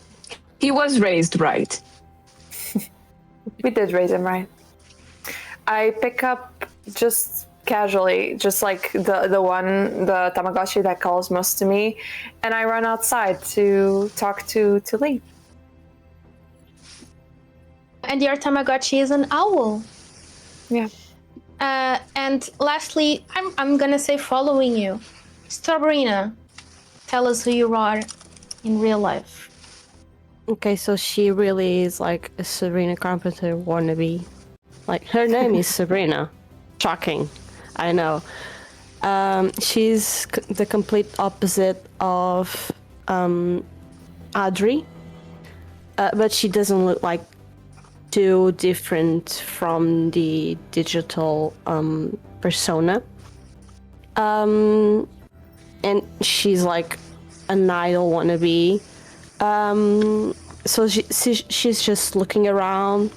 he was raised right. We did raise him right. I pick up just casually, just like the Tamagotchi that calls most to me, and I run outside to talk to Lee. And your Tamagotchi is an owl. Yeah. And lastly, I'm gonna say following you, Strawberryna, tell us who you are in real life. Okay, so she really is like a Sabrina Carpenter wannabe. Like, her name is Sabrina. Shocking, I know. She's the complete opposite of Adri, but she doesn't look like too different from the digital persona. And she's like an idol wannabe. So she's just looking around.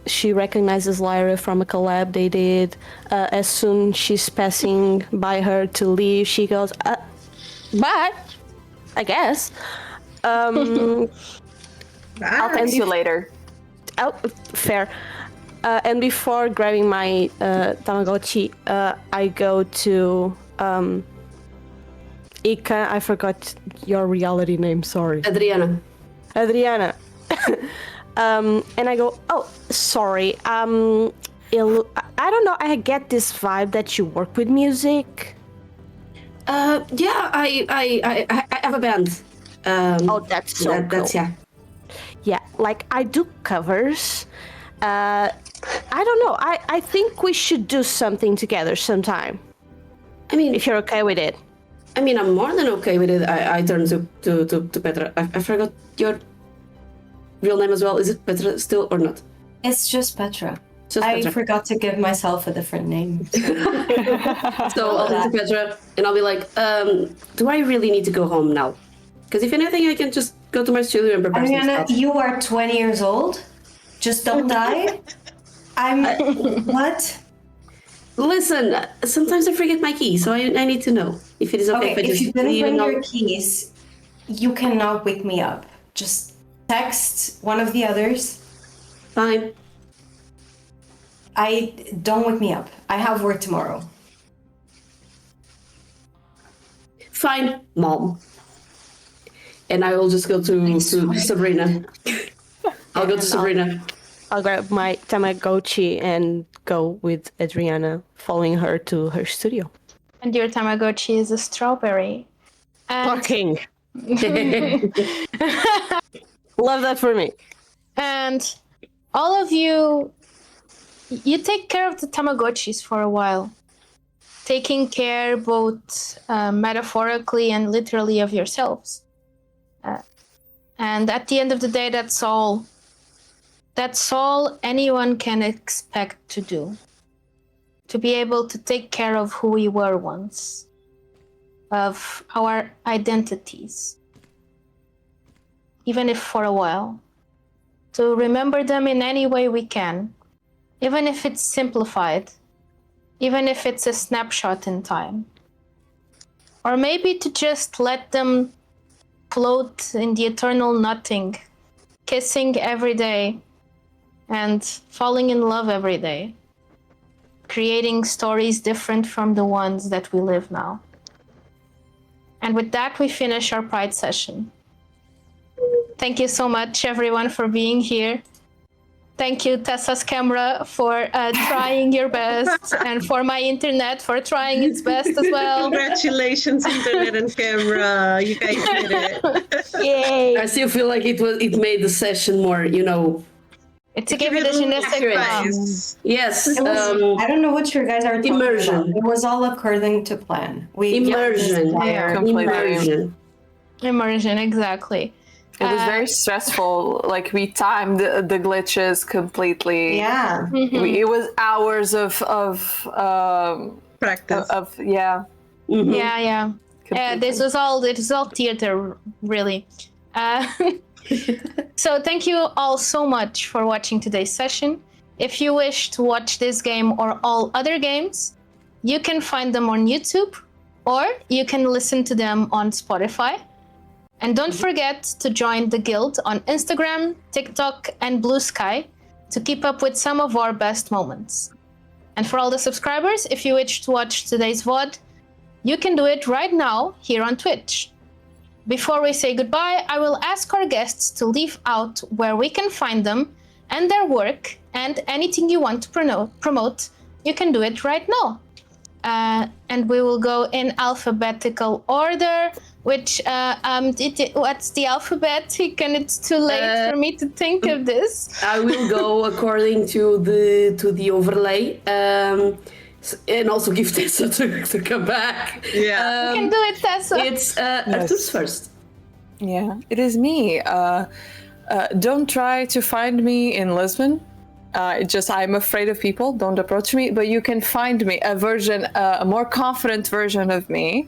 She recognizes Lyra from a collab they did. As soon she's passing by her to leave, she goes, bye, I guess. I'll thank you later. Oh, fair. And before grabbing my Tamagotchi, I go to Ika. I forgot your reality name. Sorry, Adriana. Adriana. And I go, oh, sorry. I don't know. I get this vibe that you work with music. Yeah, I have a band. Oh, that's so cool. That's yeah. Yeah, like I do covers. I don't know. I think we should do something together sometime. I mean, If you're okay with it. I mean, I'm more than okay with it. I turn to Petra. I forgot your real name as well. Is it Petra still or not? It's just Petra. Just I Petra. forgot to give myself a different name. So I'll turn to Petra and I'll be like, do I really need to go home now? Because if anything, I can just go to my studio and prepare some Ariana, stuff. you are 20 years old. Just don't die. I'm... What? Listen, sometimes I forget my key, so I need to know if it is okay, Okay, if I if just you didn't leave bring and your keys, you cannot wake me up. Just text one of the others. Fine. Don't wake me up. I have work tomorrow. Fine, Mom. And I will just go to Sabrina. I'll go to Sabrina. I'll grab my Tamagotchi and go with Adriana, following her to her studio. And your Tamagotchi is a strawberry. And, Fucking. Love that for me. and all of you take care of the Tamagotchis for a while. Taking care both metaphorically and literally of yourselves. And at the end of the day, that's all anyone can expect to do. To be able to take care of who we were once, of our identities, even if for a while. To remember them in any way we can, even if it's simplified, even if it's a snapshot in time. Or maybe to just let them float in the eternal nothing, kissing every day and falling in love every day, creating stories different from the ones that we live now. And with that, we finish our Pride session. Thank you so much, everyone, for being here. Thank you, Tessa's camera, for trying your best, and for my internet for trying its best as well. Congratulations, internet and camera. You guys did it. Yay! I still feel like it made the session more, To give it a je ne sais quoi. Nice. Yes. It was, I don't know what you guys are talking Immersion. about. It was all according to plan. Immersion. Yeah. Completely. Immersion. Immersion, exactly. It was very stressful. Like we timed the glitches completely. Yeah. It was hours of Practice. yeah. Mhm. Yeah. It was all theater, really. So thank you all so much for watching today's session. If you wish to watch this game or all other games, you can find them on YouTube, or you can listen to them on Spotify. And don't forget to join the guild on Instagram, TikTok, and Blue Sky to keep up with some of our best moments. And for all the subscribers, if you wish to watch today's VOD, you can do it right now here on Twitch. Before we say goodbye, I will ask our guests to leave out where we can find them and their work, and anything you want to promote, you can do it right now. And we will go in alphabetical order, which what's the alphabet? It's too late for me to think of this. I will go according to the overlay, and also give Tessa to come back. Yeah. You can do it, Tessa. It's Arthur's first. Yeah, it is me. Don't try to find me in Lisbon. I'm afraid of people. Don't approach me. But you can find me a more confident version of me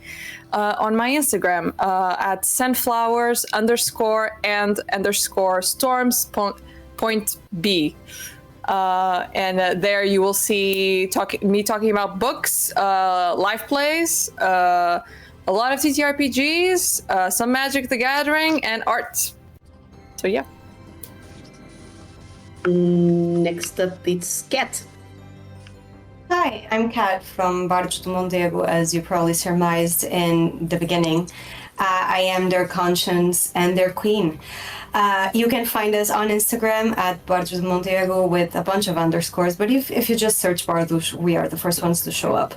on my Instagram at sandflowers_and_storms.b. And there you will see me talking about books, live plays, a lot of TTRPGs, some Magic the Gathering, and art. So yeah. Next up, it's Kat. Hi, I'm Kat from Bardos do Mondego, as you probably surmised in the beginning. I am their conscience and their queen. You can find us on Instagram at Bardos do Mondego with a bunch of underscores, but if you just search Bardos, we are the first ones to show up.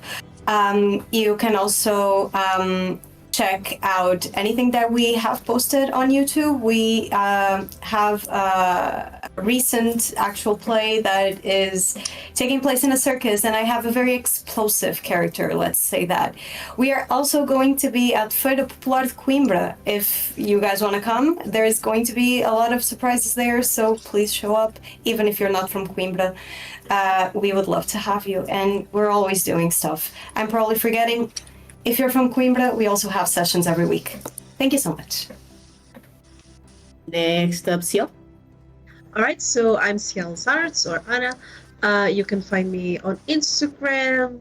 You can also check out anything that we have posted on YouTube. We have a recent actual play that is taking place in a circus, and I have a very explosive character, let's say that. We are also going to be at Feira Popular de Coimbra. If you guys want to come, there is going to be a lot of surprises there, so please show up, even if you're not from Coimbra. We would love to have you, and we're always doing stuff. I'm probably forgetting. If you're from Coimbra, we also have sessions every week. Thank you so much. Next up, Ciel. All right, so I'm Ciel's Arts, or Anna. You can find me on Instagram,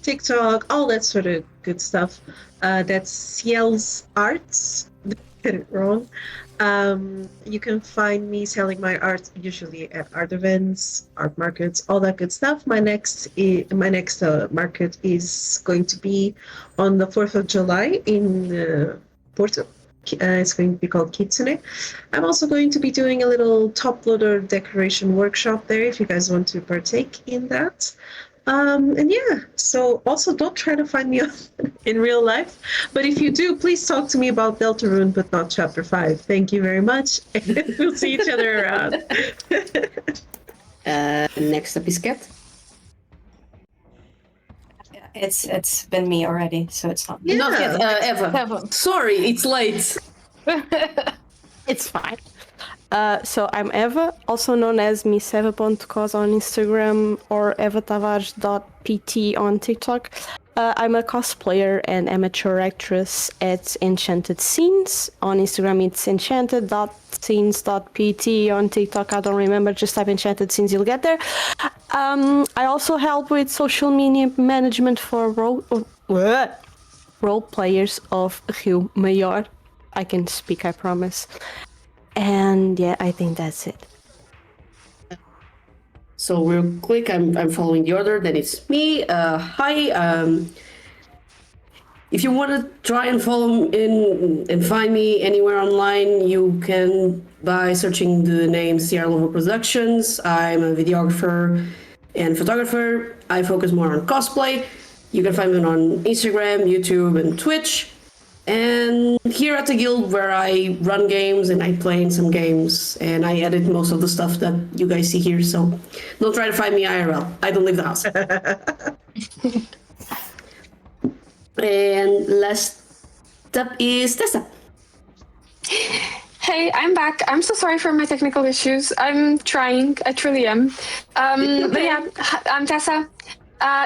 TikTok, all that sort of good stuff. That's Ciel's Arts. Get it wrong. You can find me selling my art usually at art events, art markets, all that good stuff. My next market is going to be on the 4th of July in Porto. It's going to be called Kitsune. I'm also going to be doing a little top loader decoration workshop there if you guys want to partake in that. And yeah, so also don't try to find me in real life, but if you do, please talk to me about Deltarune, but not Chapter 5. Thank you very much, and we'll see each other around. Next up is Kat. It's been me already, so it's not. Yeah. Not yet, Eva. Eva. Sorry, it's late. It's fine. So I'm Eva, also known as Miss.Eva.cos on Instagram or evatavares.pt on TikTok. I'm a cosplayer and amateur actress at Enchanted Scenes. On Instagram, it's enchanted.scenes.pt. On TikTok, I don't remember, just type Enchanted Scenes, you'll get there. I also help with social media management for role players of Rio Maior. I can speak, I promise. And yeah, I think that's it. So real quick, I'm following the order. Then it's me. Hi. If you want to try and follow in and find me anywhere online, you can by searching the name Sierra Level Productions. I'm a videographer and photographer. I focus more on cosplay. You can find me on Instagram, YouTube, and Twitch. And here at the guild where I run games and I play in some games and I edit most of the stuff that you guys see here, so don't try to find me IRL. I don't leave the house. And last up is Tessa. Hey, I'm back. I'm so sorry for my technical issues. I'm trying. I truly am. But yeah, I'm Tessa.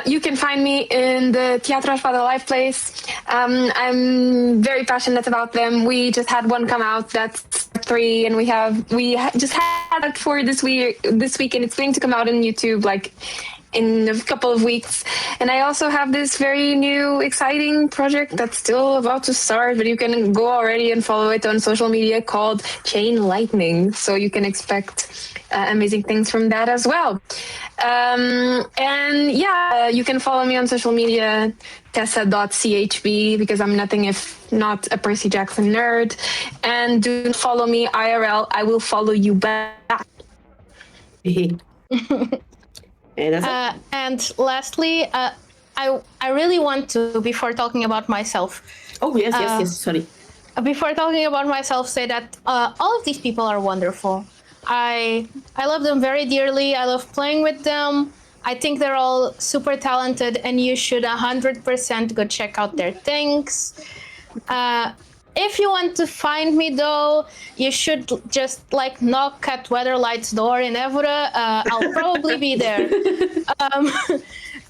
You can find me in the Teatro Espada live plays. I'm very passionate about them. We just had one come out, that's 3, and we just had it for this week, and it's going to come out on YouTube like in a couple of weeks. And I also have this very new, exciting project that's still about to start, but you can go already and follow it on social media called Chain Lightning. So you can expect amazing things from that as well. And yeah, you can follow me on social media, tessa.chb, because I'm nothing if not a Percy Jackson nerd. And do follow me IRL. I will follow you back. And lastly, I really want to, before talking about myself. Oh, yes, sorry. Before talking about myself, say that all of these people are wonderful. I love them very dearly. I love playing with them. I think they're all super talented, and you should 100% go check out their things. If you want to find me, though, you should just knock at Weatherlight's door in Evora. I'll probably be there.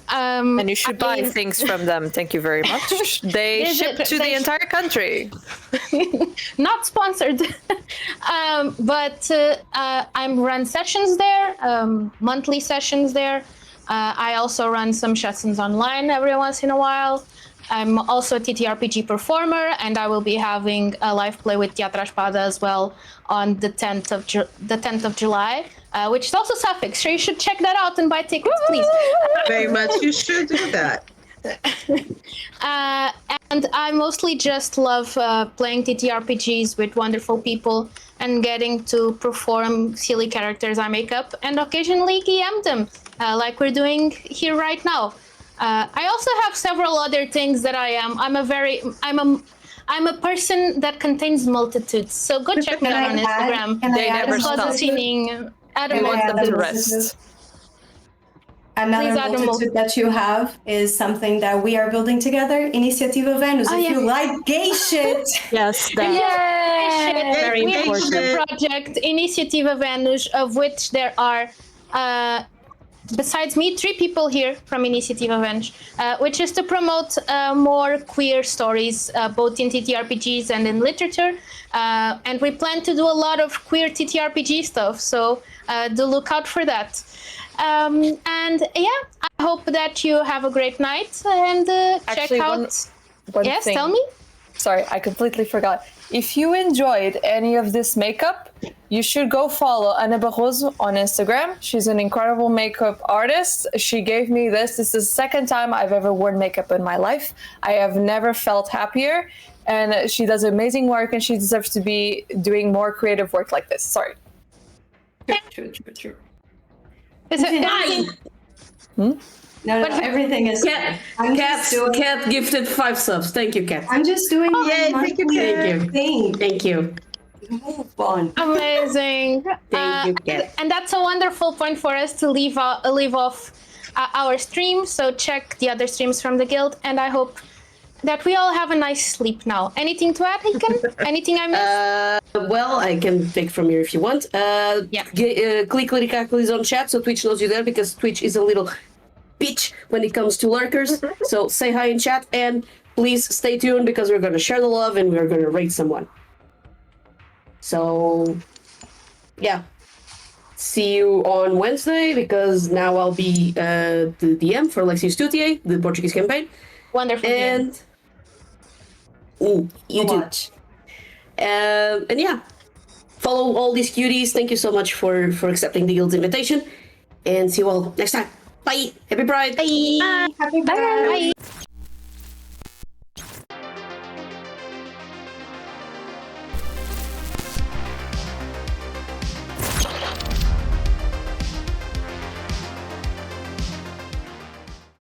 And you should buy things from them. Thank you very much. They ship to the entire country. Not sponsored. But I run sessions there, monthly sessions there. I also run some sessions online every once in a while. I'm also a TTRPG performer, and I will be having a live play with Teatro Espada as well on the 10th of July. which is also suffix. So you should check that out and buy tickets, please. Very much. You should do that. And I mostly just love playing TTRPGs with wonderful people and getting to perform silly characters I make up and occasionally GM them, like we're doing here right now. I also have several other things that I am. I'm a person that contains multitudes. So go check me out on Instagram. They never stop. Adam We want them to multitudes. rest. Another Please add a multitude that you have is something that we are building together, Initiativa Venus. If you like gay shit, Yes, that. Very We have important. a project, Initiativa Venus, of which there are, besides me, 3 people here from Initiativa Venus, which is to promote more queer stories, both in TTRPGs and in literature. And we plan to do a lot of queer TTRPG stuff, so do look out for that. And yeah, I hope that you have a great night and check Actually, out. One Yes, thing. tell me. Sorry, I completely forgot. If you enjoyed any of this makeup, you should go follow Ana Barroso on Instagram. She's an incredible makeup artist. She gave me this. This is the second time I've ever worn makeup in my life. I have never felt happier. And she does amazing work and she deserves to be doing more creative work like this. Sorry. true. Is it everything? No, everything is. Cat, Cat gifted 5 subs. Thank you, Cat. I'm just doing Yay, thank you, Kat. thing. Thank you. Move on. Amazing. Thank you, Kat. And that's a wonderful point for us to leave off our stream. So check the other streams from the guild, and I hope that we all have a nice sleep now. Anything to add, Hiken? Anything I missed? Well, I can take from here if you want. Click is on chat, so Twitch knows you there because Twitch is a little bitch when it comes to lurkers. So say hi in chat and please stay tuned because we're going to share the love and we're going to raid someone. So, yeah. See you on Wednesday because now I'll be the DM for Lexius Tutier, the Portuguese campaign. Wonderful. And you too. And yeah, follow all these cuties. Thank you so much for accepting the guild's invitation. And see you all next time. Bye. Happy Pride. Bye. Happy birthday. Bye.